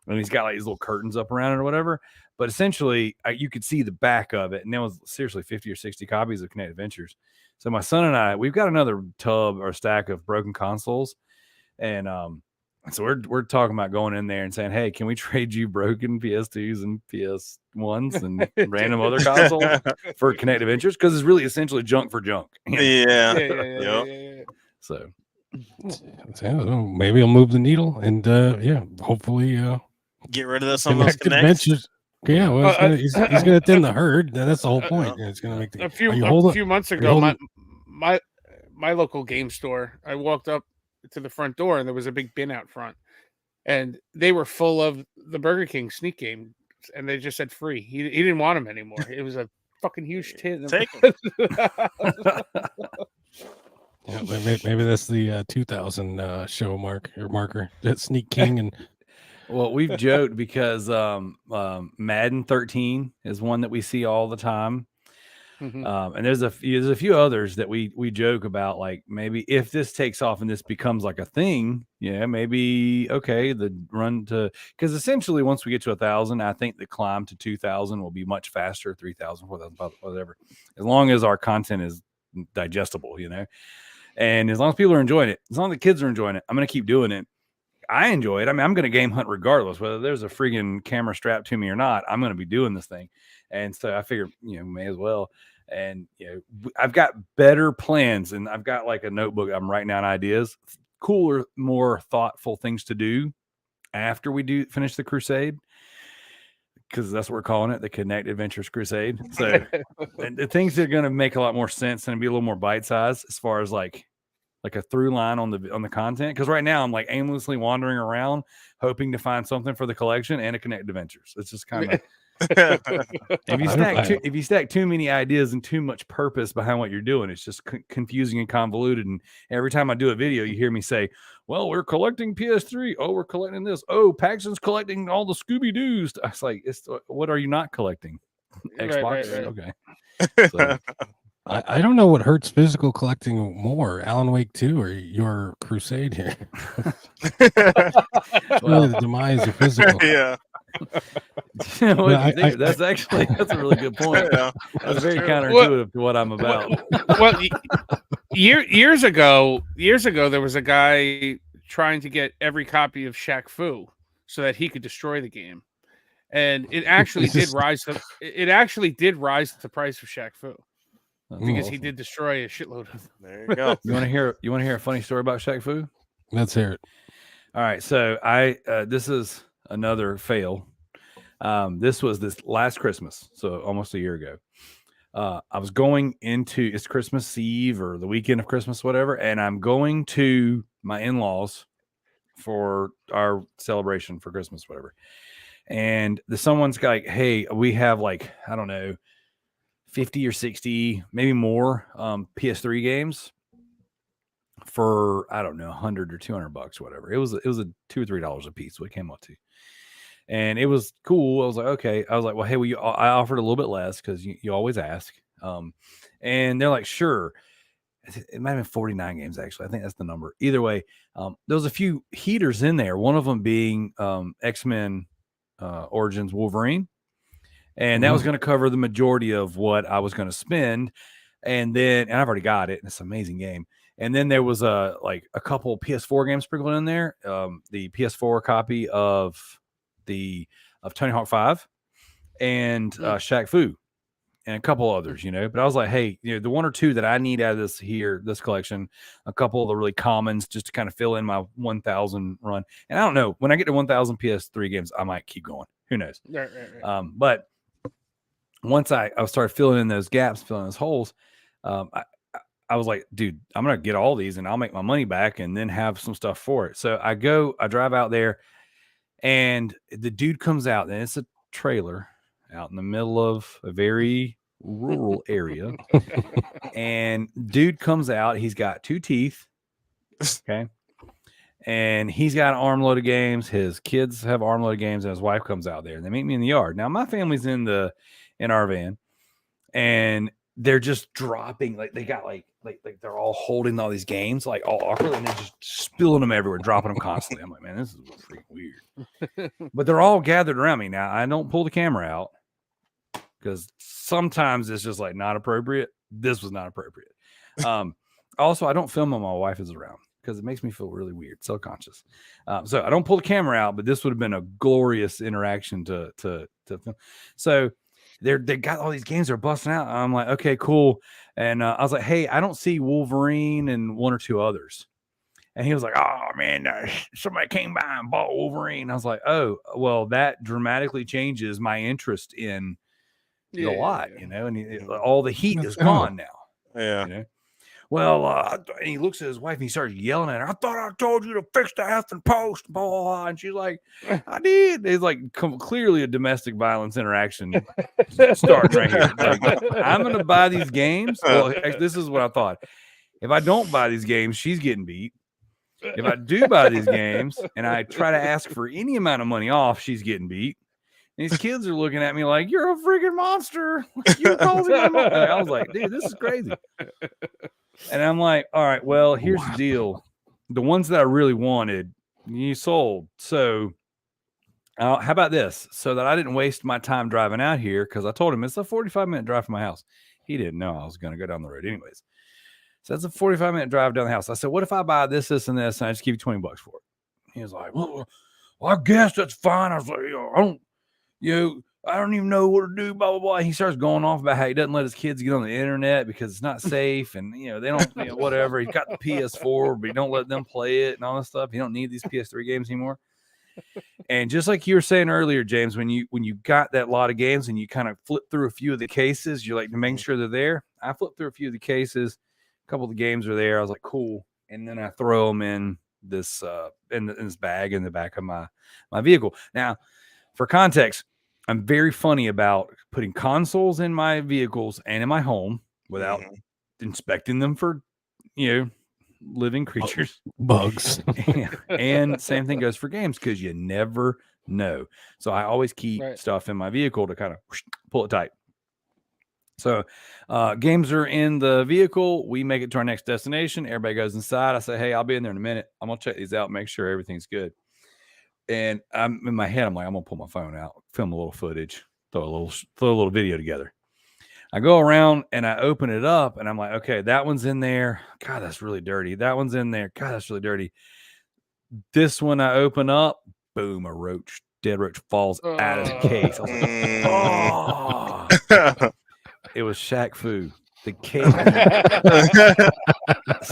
And he's got like these little curtains up around it or whatever. But essentially, you could see the back of it. And there was seriously 50 or 60 copies of Connect Adventures. So my son and I, we've got another tub or stack of broken consoles. And so we're talking about going in there and saying, hey, can we trade you broken PS2s and PS1s and random other consoles for Connect Adventures? Because it's really essentially junk for junk. Yeah. So maybe I'll move the needle and hopefully get rid of some of those Adventures. Yeah, well, he's going to thin the herd. That's the whole point. It's going to make a few months ago. My local game store. I walked up to the front door and there was a big bin out front, and they were full of the Burger King sneak games, and they just said free. He didn't want them anymore. It was a fucking huge tin. Take yeah, maybe that's the 2000 show marker. That Sneak King and. Well, we've joked because Madden 13 is one that we see all the time. And there's a few others that we joke about, like maybe if this takes off and this becomes like a thing, maybe the run to, because essentially once we get to 1,000, I think the climb to 2,000 will be much faster, 3,000, 4,000, whatever, as long as our content is digestible, and as long as people are enjoying it, as long as the kids are enjoying it, I'm going to keep doing it. I enjoy it. I mean, I'm going to game hunt regardless, whether there's a friggin' camera strapped to me or not. I'm going to be doing this thing. And so I figured, may as well. And I've got better plans, and I've got like a notebook. I'm writing down ideas, cooler, more thoughtful things to do after we finish the crusade, because that's what we're calling it, the Connect Adventures Crusade. So the things that are going to make a lot more sense and be a little more bite sized as far as like a through line on the content. Because right now I'm like aimlessly wandering around hoping to find something for the collection and a Connect Adventures. It's just kind of if you stack too many ideas and too much purpose behind what you're doing, it's just confusing and convoluted. And every time I do a video, you hear me say, well, we're collecting PS3. Oh, we're collecting this. Oh, Paxton's collecting all the Scooby-Doos. I was like, what are you not collecting? Xbox? Right. Okay. So, I don't know what hurts physical collecting more, Alan Wake 2 or your crusade here. Really the demise of physical. Yeah. That's a really good point. Yeah, that's very counterintuitive to what I'm about. Well, years ago, there was a guy trying to get every copy of Shaq Fu so that he could destroy the game, and it actually did rise the price of Shaq Fu because he did destroy a shitload of them. There you go. You want to hear a funny story about Shaq Fu? Let's hear it. All right, so this is another fail. This was this last Christmas, so almost a year ago. I was going into, it's Christmas Eve or the weekend of Christmas, whatever, and I'm going to my in-laws for our celebration for Christmas, whatever. And someone's like, hey, we have like, I don't know, 50 or 60, maybe more PS3 games for, I don't know, 100 or 200 bucks, whatever. It was a $2 or $3 a piece, what it came up to. And it was cool. I was like, okay. I was like, well, hey, I offered a little bit less because you always ask. And they're like, sure. It might have been 49 games, actually. I think that's the number. Either way, there was a few heaters in there. One of them being X-Men Origins Wolverine. And that was going to cover the majority of what I was going to spend. And I've already got it. And it's an amazing game. And then there was a couple PS4 games sprinkled in there. The PS4 copy of Tony Hawk 5 and Shaq Fu and a couple others, but I was like, hey, the one or two that I need out of this collection, a couple of the really commons just to kind of fill in my 1,000 run. And I don't know, when I get to 1,000 PS3 games, I might keep going. Who knows? Right. But once I started filling in those gaps, filling those holes, I was like, dude, I'm going to get all these and I'll make my money back and then have some stuff for it. So I drive out there and the dude comes out and it's a trailer out in the middle of a very rural area. And dude comes out, he's got 2 teeth. Okay. And he's got an armload of games. His kids have armload of games and his wife comes out there and they meet me in the yard. Now my family's in our van and they're just dropping, like they got like they're all holding all these games like all awkward and they're just spilling them everywhere, dropping them constantly. I'm like, man, this is freaking weird. But they're all gathered around me. Now I don't pull the camera out because sometimes it's just like not appropriate. This was not appropriate. Also, I don't film when my wife is around because it makes me feel really weird, self-conscious. So I don't pull the camera out, but this would have been a glorious interaction to film. So they got all these games they're busting out. I'm like, okay, cool. And I was like, hey, I don't see Wolverine and 1 or 2 others. And he was like, oh man, somebody came by and bought Wolverine. I was like, oh, well, that dramatically changes my interest in the lot, and all the heat is gone now. Yeah. Well, and he looks at his wife and he starts yelling at her. I thought I told you to fix the effing post, blah, blah, blah. And she's like, I did. It's like clearly a domestic violence interaction starting right here. Like, I'm going to buy these games. Well, this is what I thought. If I don't buy these games, she's getting beat. If I do buy these games and I try to ask for any amount of money off, she's getting beat. And these kids are looking at me like, you're a freaking monster. You're causing me monster. I was like, dude, this is crazy. And I'm like, all right, well, here's the deal. The ones that I really wanted, you sold. So how about this? So that I didn't waste my time driving out here, because I told him it's a 45-minute drive from my house. He didn't know I was going to go down the road anyways. So that's a 45-minute drive down the house. I said, what if I buy this, and this, and I just give you $20 for it? He was like, well, I guess that's fine. I was like, I don't, I don't even know what to do, blah, blah, blah. He starts going off about how he doesn't let his kids get on the internet because it's not safe. And, they don't, whatever. He's got the PS4, but he don't let them play it and all that stuff. You don't need these PS3 games anymore. And just like you were saying earlier, James, when you got that lot of games and you kind of flip through a few of the cases, you're like, to make sure they're there. I flipped through a few of the cases. A couple of the games are there. I was like, cool. And then I throw them in this in this bag in the back of my vehicle. Now, for context, I'm very funny about putting consoles in my vehicles and in my home without inspecting them for, living creatures, bugs. And same thing goes for games because you never know. So I always keep stuff in my vehicle to kind of pull it tight. So games are in the vehicle. We make it to our next destination. Everybody goes inside. I say, hey, I'll be in there in a minute. I'm going to check these out, make sure everything's good. And I'm in my head, I'm like, I'm going to pull my phone out, film a little footage, throw a little video together. I go around and I open it up and I'm like, okay, that one's in there. God, that's really dirty. That one's in there. God, that's really dirty. This one I open up, boom, dead roach falls out of the case. I was like, oh. It was Shaq Fu. The case.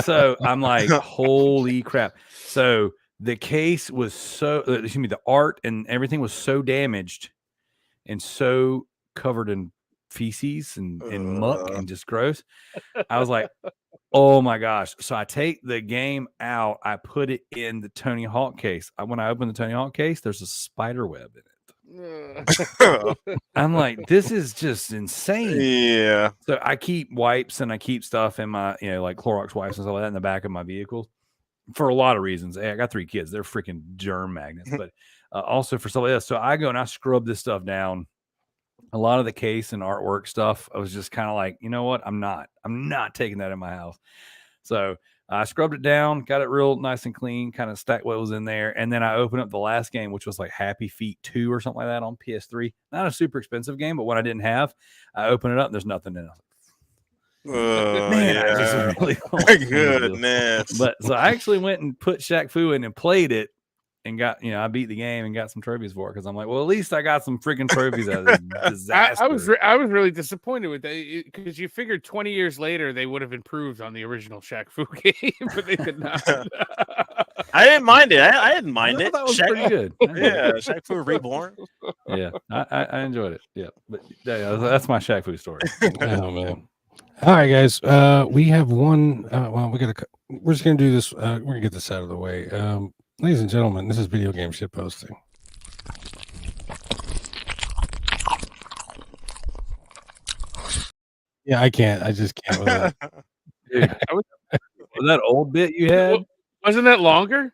So I'm like, holy crap. So the case was the art and everything was so damaged and so covered in feces and muck and just gross. I was like, oh my gosh. So I take the game out. I put it in the Tony Hawk case. When I open the Tony Hawk case, there's a spider web in it. I'm like, this is just insane. Yeah. So I keep wipes and I keep stuff in my, like Clorox wipes and stuff like that in the back of my vehicles for a lot of reasons. I got 3 kids. They're freaking germ magnets, but also for stuff like that. So I go and I scrub this stuff down. A lot of the case and artwork stuff, I was just kind of like, you know what? I'm not taking that in my house. So I scrubbed it down, got it real nice and clean, kind of stacked what was in there. And then I opened up the last game, which was like Happy Feet 2 or something like that on PS3. Not a super expensive game, but what I didn't have, I opened it up and there's nothing in it. Man, I just really goodness. But so I actually went and put Shaq Fu in and played it and got, I beat the game and got some trophies for it because I'm like, well, at least I got some freaking trophies out of this disaster. I was really disappointed with that because you figured 20 years later they would have improved on the original Shaq Fu game, but they did not. I didn't mind it. I didn't mind it. That was pretty good. Yeah, Shaq Fu Reborn. Yeah, I enjoyed it. Yeah, but that's my Shaq Fu story. Oh man. All right, guys. We have one. We're just gonna do this. We're gonna get this out of the way. Ladies and gentlemen, this is video game shit posting. Yeah, I can't. I just can't with that. Dude, was that old bit you had? Wasn't that longer?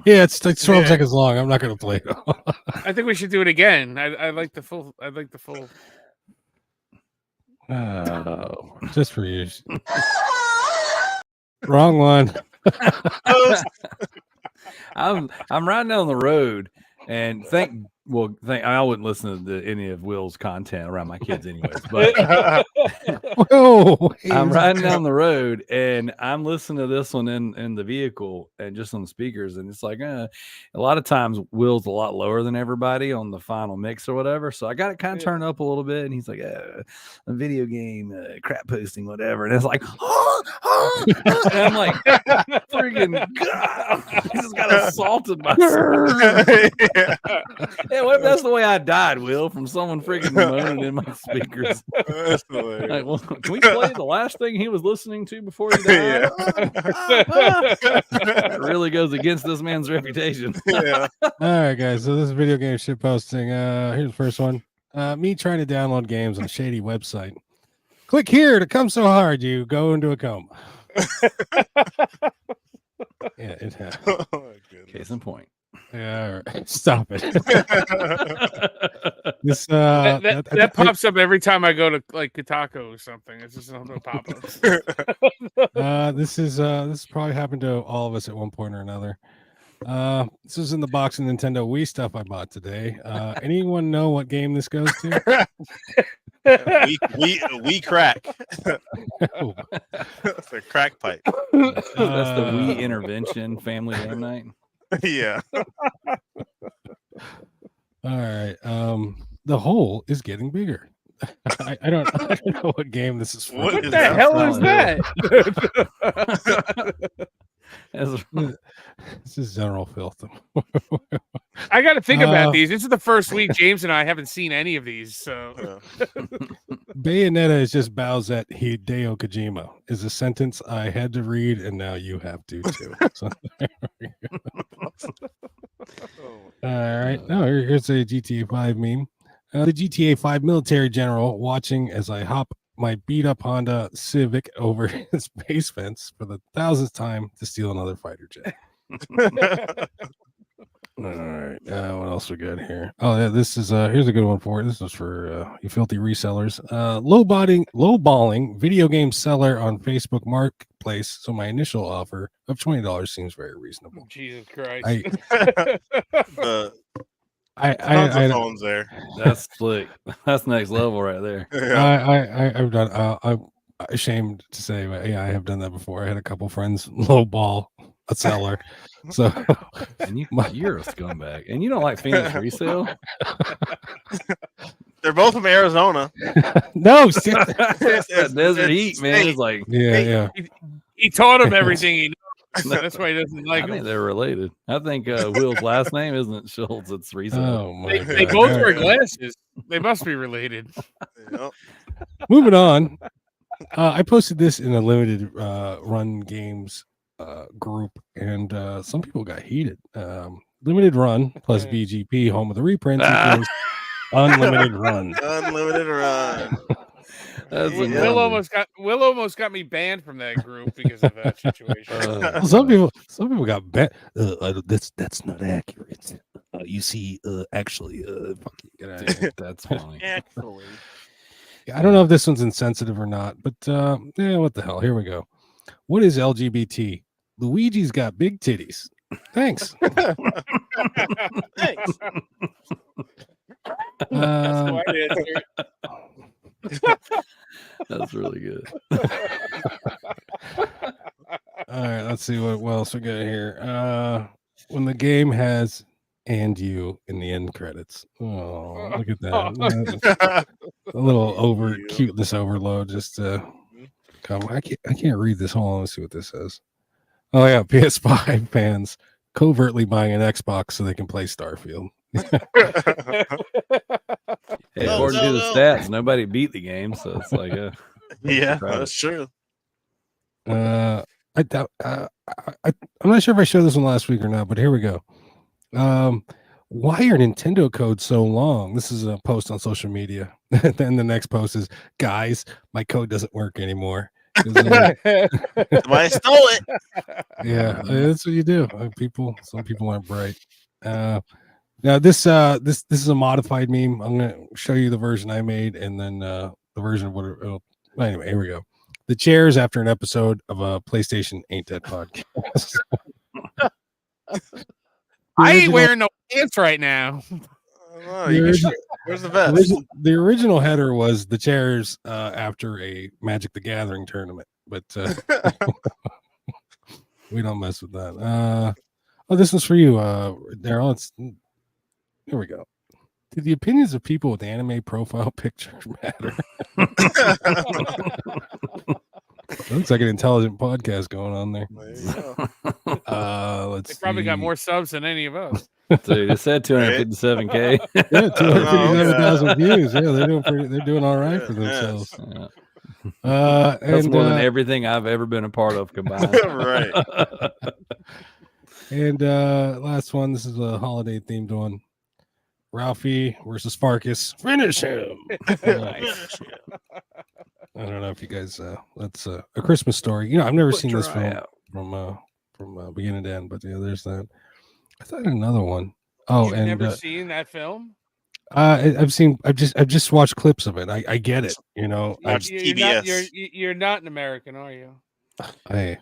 Yeah, it's like 12 seconds long. I'm not gonna play it all. I think we should do it again. I like the full. Just for you. Wrong one. I'm riding down the road and I wouldn't listen to any of Will's content around my kids anyways, but I'm riding down the road and I'm listening to this one in the vehicle and just on the speakers. And it's like, a lot of times Will's a lot lower than everybody on the final mix or whatever. So I got it kind of turned up a little bit and he's like, a video game, crap posting, whatever. And it's like, and I'm like, freaking God, I just got assaulted by Yeah, what if that's the way I died, Will, from someone freaking moaning in my speakers? Like, well, can we play the last thing he was listening to before he died? That really goes against this man's reputation. All right, guys. So this is video game shit posting. Here's the first one. Me trying to download games on a shady website. Click here to come so hard you go into a coma. Yeah, it happened. Case in point. Yeah, all right. Stop it. This that pops up every time I go to like Kotaku or something. It's just no pop-ups. This probably happened to all of us at one point or another. This is in the box of Nintendo Wii stuff I bought today. Anyone know what game this goes to? we crack. It's a crack pipe. That's the Wii intervention family game night. Yeah. All right. the hole is getting bigger. I don't know what game this is for. What What is the that hell from? is that? This is general filth. I got to think about Uh, these. This is the first week James and I haven't seen any of these. So Bayonetta is just bows at Hideo Kojima is a sentence I had to read, and now you have to too. So, there we go. All right, now here's a GTA 5 meme. The GTA 5 military general watching as I hop my beat up Honda Civic over his base fence for the 1000th time to steal another fighter jet. All right, what else we got here? Oh, yeah, this is here's a good one for it. This is for you filthy resellers. Lowballing video game seller on Facebook Marketplace. So my initial offer of $20 seems very reasonable. Jesus Christ. Tons of phones there. That's slick. That's next level right there. Yeah. I've done. I'm ashamed to say, but yeah, I have done that before. I had a couple friends lowball a seller. So, and you're a scumbag, and you don't like Phoenix resale. They're both from Arizona. No, That desert heat, man. It's like, yeah. He taught him everything he knows. So that's why he doesn't like I him. think they're related. I think Will's last name isn't Schultz. It's resale. Oh my They God. both All wear right. glasses. They must be related. Yep. Moving on. I posted this in a limited run games group, and some people got heated. Limited run plus BGP, home of the reprints, equals unlimited run. Unlimited run. That's Yeah. Will almost got me banned from that group because of that situation. Some people got banned. That's not accurate. You see, actually, fuck you, get out of here. That's funny. Actually. I don't know if this one's insensitive or not, but yeah, what the hell? Here we go. What is LGBT? Luigi's got big titties. Thanks. Thanks. That's really good. All right, let's see what else we got here. When the game has "and you" in the end credits. Oh, look at that. A little over cuteness overload. Just come. I can't read this. Hold on, let's see what this says. Oh yeah, PS5 fans covertly buying an Xbox so they can play Starfield. Hey, according to the stats, nobody beat the game, so it's like yeah, that's true. I'm not sure if I showed this one last week or not, but here we go. Why are Nintendo codes so long? This is a post on social media. Then the next post is, guys, my code doesn't work anymore. Somebody stole it. Yeah, that's what you do. Some people aren't bright. Now this is a modified meme. I'm gonna show you the version I made, and then the version of what anyway, here we go. The chairs after an episode of a PlayStation Ain't Dead podcast. I ain't wearing no pants right now. Where's the vest? The original header was the chairs after a Magic the Gathering tournament, but we don't mess with that. Oh, this one's for you, Darrell. Here we go. Do the opinions of people with anime profile pictures matter? Looks like an intelligent podcast going on there. Let's They probably see. got more subs than any of us. Dude, it said 257K. Yeah, 257,000 views. Yeah, they're doing all right for themselves. Yeah. That's more than everything I've ever been a part of combined. Right. And last one. This is a holiday themed one. Ralphie versus Farkas. Finish him. I don't know if you guys. That's a Christmas Story. You know, I've never seen this film from beginning to end, but yeah, there's that. I thought another one. Oh, You've and never seen that film? I've just watched clips of it. I get it. You know, Watch You're TBS. you're not an American, are you? I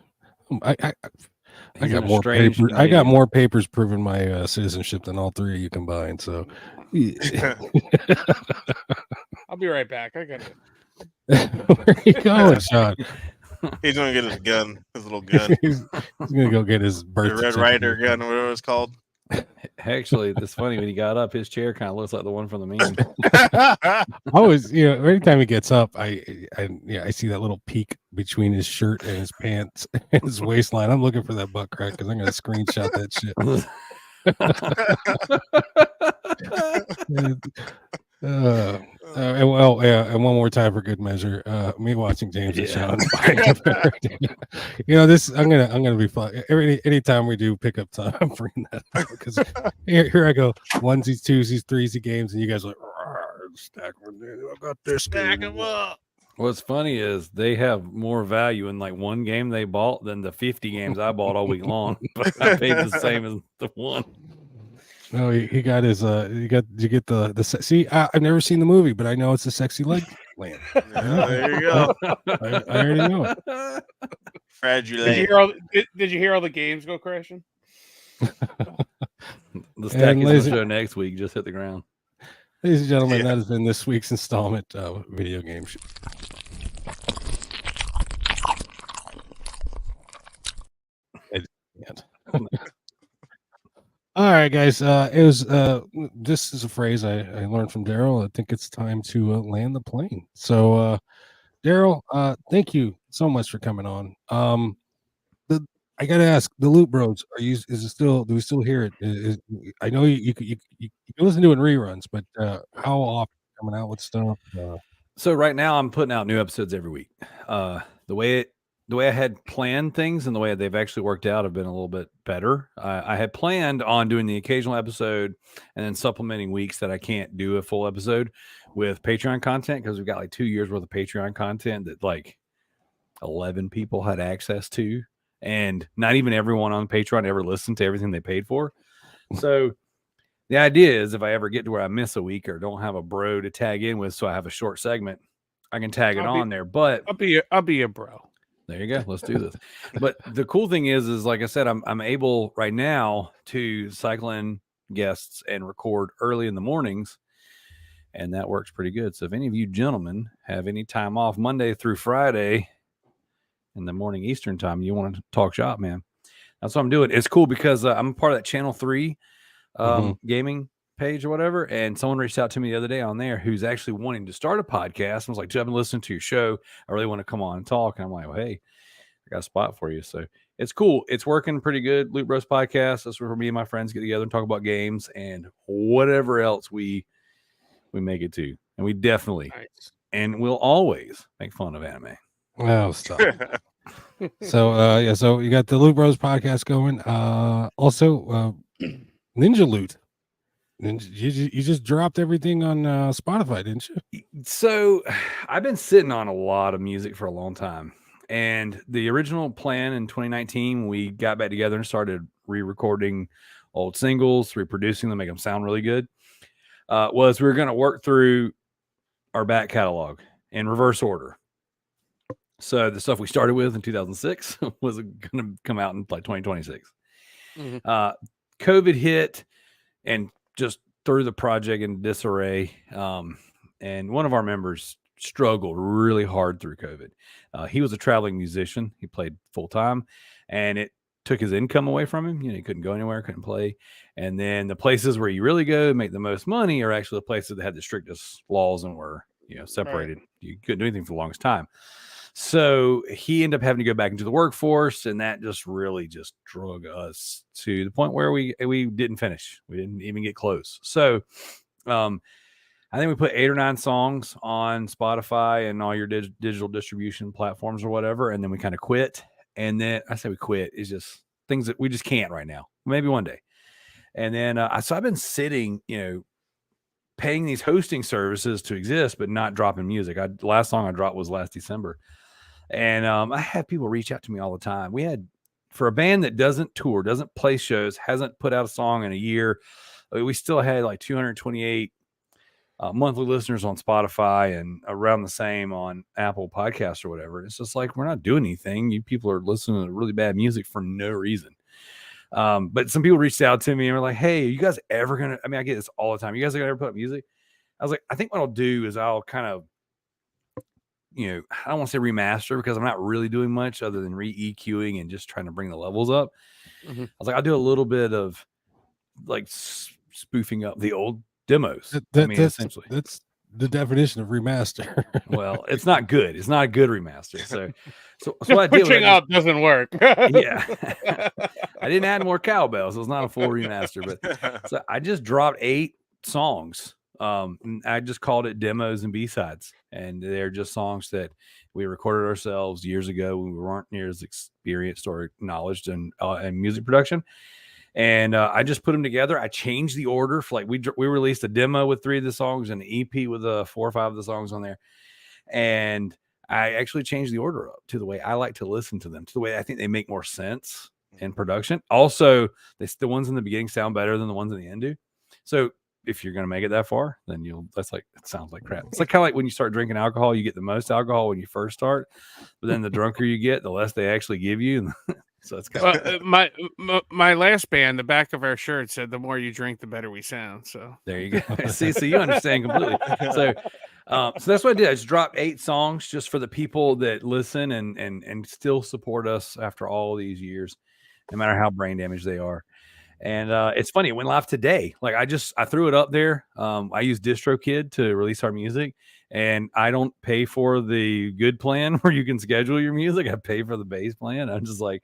He's got an more estranged papers. I got Canadian. more papers proving my citizenship than all three of you combined. So, I'll be right back. I got it. where are you going, Sean? He's gonna get his gun, his little gun, He's gonna go get his birth the Red certificate. Rider gun, whatever it's called. Actually, it's funny when he got up, his chair kind of looks like the one from the meme. I always, anytime he gets up, I see that little peak between his shirt and his pants and his waistline. I'm looking for that butt crack because I'm gonna screenshot that shit. And one more time for good measure, me watching James and Sean. This I'm gonna be fun. Anytime we do pickup time, I'm bringing that up because here I go, onesies, twosies, threesies games, and you guys are like, stack them. I got this. Stack them up. What's funny is they have more value in like one game they bought than the 50 games I bought all week long. But I paid the same as the one. No, he got his. You get the. See, I've never seen the movie, but I know it's a sexy leg land. There you go. I already know it. Fragile. Did you hear all the games go crashing? The stack is show next week. Just hit the ground. Ladies and gentlemen, that has been this week's installment of Video Game Show. All right, guys. It was this is a phrase I learned from Darrell. I think it's time to land the plane. So, Darrell, thank you so much for coming on. I gotta ask, the Loot Bros, do we still hear it? I know you can listen to it in reruns, but how often coming out with stuff? So right now I'm putting out new episodes every week. The way I had planned things and the way they've actually worked out have been a little bit better. I had planned on doing the occasional episode and then supplementing weeks that I can't do a full episode with Patreon content, because we've got like 2 years worth of Patreon content that like 11 people had access to, and not even everyone on Patreon ever listened to everything they paid for. So the idea is if I ever get to where I miss a week or don't have a bro to tag in with, so I have a short segment, I can tag it on there. But I'll be a bro. There you go. Let's do this. But the cool thing is like I said, I'm able right now to cycle in guests and record early in the mornings, and that works pretty good. So if any of you gentlemen have any time off Monday through Friday in the morning Eastern time, you want to talk shop, man, that's what I'm doing. It's cool because I'm part of that Channel 3 gaming page or whatever, and someone reached out to me the other day on there who's actually wanting to start a podcast. I was like, dude, I've been listening to your show. I really want to come on and talk. And I'm like, well, hey, I got a spot for you. So it's cool. It's working pretty good. Loot Bros Podcast. That's where me and my friends get together and talk about games and whatever else we make it to. And we definitely and we'll always make fun of anime. Oh, stop. So so you got the Loot Bros Podcast going. Also Ninja Loot. You just dropped everything on Spotify, didn't you? So I've been sitting on a lot of music for a long time. And the original plan in 2019, we got back together and started re-recording old singles, reproducing them, make them sound really good, was we were going to work through our back catalog in reverse order. So the stuff we started with in 2006 was going to come out in like 2026. COVID hit and just threw the project in disarray. And one of our members struggled really hard through COVID. He was a traveling musician. He played full time, and it took his income away from him. He couldn't go anywhere, couldn't play. And then the places where you really go to make the most money are actually the places that had the strictest laws and were, separated. Right. You couldn't do anything for the longest time. So he ended up having to go back into the workforce, and that just really just drug us to the point where we didn't finish. We didn't even get close. So I think we put 8 or 9 songs on Spotify and all your digital distribution platforms or whatever, and then we kind of quit. And then I say we quit. It's just things that we just can't right now. Maybe one day. And then so I've been sitting, paying these hosting services to exist, but not dropping music. Last song I dropped was last December. And I have people reach out to me all the time. We had, for a band that doesn't tour, doesn't play shows, hasn't put out a song in a year, we still had like 228 monthly listeners on Spotify and around the same on Apple Podcasts or whatever. It's just like, we're not doing anything. You people are listening to really bad music for no reason. But some people reached out to me and were like, hey, are you guys ever going to, I get this all the time. You guys are going to ever put up music? I was like, I think what I'll do is I'll kind of, I don't want to say remaster because I'm not really doing much other than re-EQing and just trying to bring the levels up. I was like, I'll do a little bit of like spoofing up the old demos. Essentially, that's the definition of remaster. Well, it's not good. It's not a good remaster. So what I did was Switching up doesn't work. yeah, I didn't add more cowbells. It was not a full remaster, but so I just dropped 8 songs. I just called it demos and B-sides, and they're just songs that we recorded ourselves years ago when we weren't near as experienced or acknowledged in music production. And I just put them together. I changed the order for like we released a demo with 3 of the songs and an EP with 4 or 5 of the songs on there, and I actually changed the order up to the way I like to listen to them, to the way I think they make more sense in production. Also, the ones in the beginning sound better than the ones in the end do. So if you're going to make it that far, then it sounds like crap. It's like kind of like when you start drinking alcohol, you get the most alcohol when you first start, but then the drunker you get, the less they actually give you. So it's kind of my last band, the back of our shirt said, "The more you drink, the better we sound." So there you go. See, so you understand completely. So that's what I did. I just dropped 8 songs just for the people that listen and still support us after all these years, no matter how brain damaged they are. And it's funny, it went live today. Like I threw it up there. I use DistroKid to release our music, and I don't pay for the good plan where you can schedule your music. I pay for the base plan. I'm just like,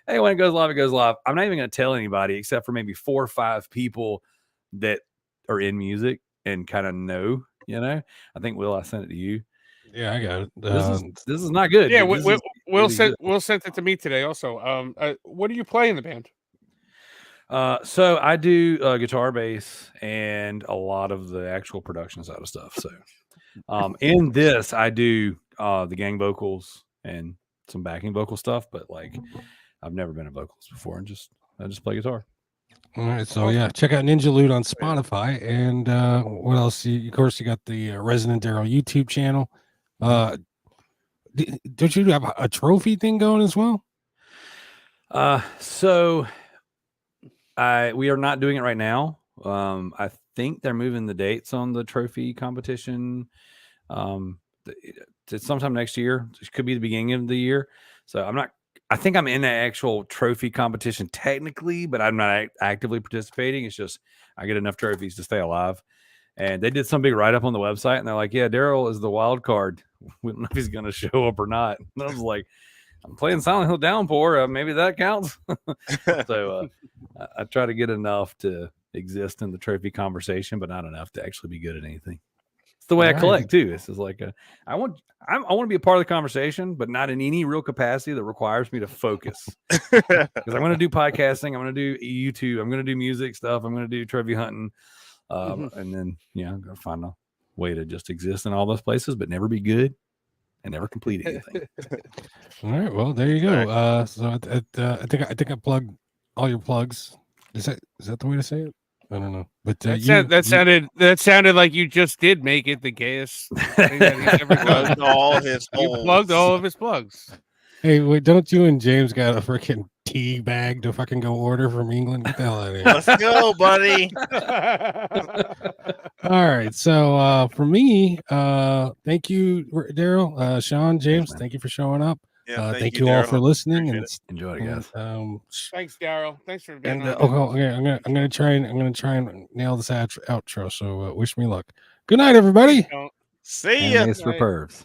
hey, when it goes live, it goes live. I'm not even going to tell anybody except for maybe 4 or 5 people that are in music and kind of know, I think, Will, I sent it to you. Yeah, I got it. This is not good. Yeah, Will sent it to me today also. What do you play in the band? So I do guitar, bass, and a lot of the actual production side of stuff. So in this, I do the gang vocals and some backing vocal stuff, but like I've never been a vocalist before, and I just play guitar. All right, so yeah, check out Ninja Loot on Spotify, and what else? Of course, you got the ResidentDarrell YouTube channel. Don't you have a trophy thing going as well? So we are not doing it right now. I think they're moving the dates on the trophy competition. It's sometime next year. It could be the beginning of the year. So I think I'm in the actual trophy competition technically, but I'm not actively participating. It's just I get enough trophies to stay alive. And they did some big write-up on the website, and they're like, yeah, Darrell is the wild card. We don't know if he's going to show up or not. And I was like, I'm playing Silent Hill Downpour. Maybe that counts. So I try to get enough to exist in the trophy conversation, but not enough to actually be good at anything. It's the way I collect too. This is like I want to be a part of the conversation, but not in any real capacity that requires me to focus. Because I'm going to do podcasting, I'm going to do YouTube, I'm going to do music stuff, I'm going to do trivia hunting, and then I'm going to find a way to just exist in all those places, but never be good and never complete anything. All right, well there you go. So I think I plugged all your plugs. Is that the way to say it? I don't know, but that sounded like you just did make it the gayest thing that he's ever done. You plugged all of his plugs. Hey, wait! Don't you and James got a freaking tea bag to fucking go order from England? Get the hell out of here! Let's go, buddy. All right, so for me, thank you, Darrell, Sean, James. Thank you for showing up. Yeah, thank you all for listening, and enjoy it, guys. Thanks, Darrell. Thanks for being on. I'm gonna try and nail this outro. So wish me luck. Good night, everybody. See ya. For pervs.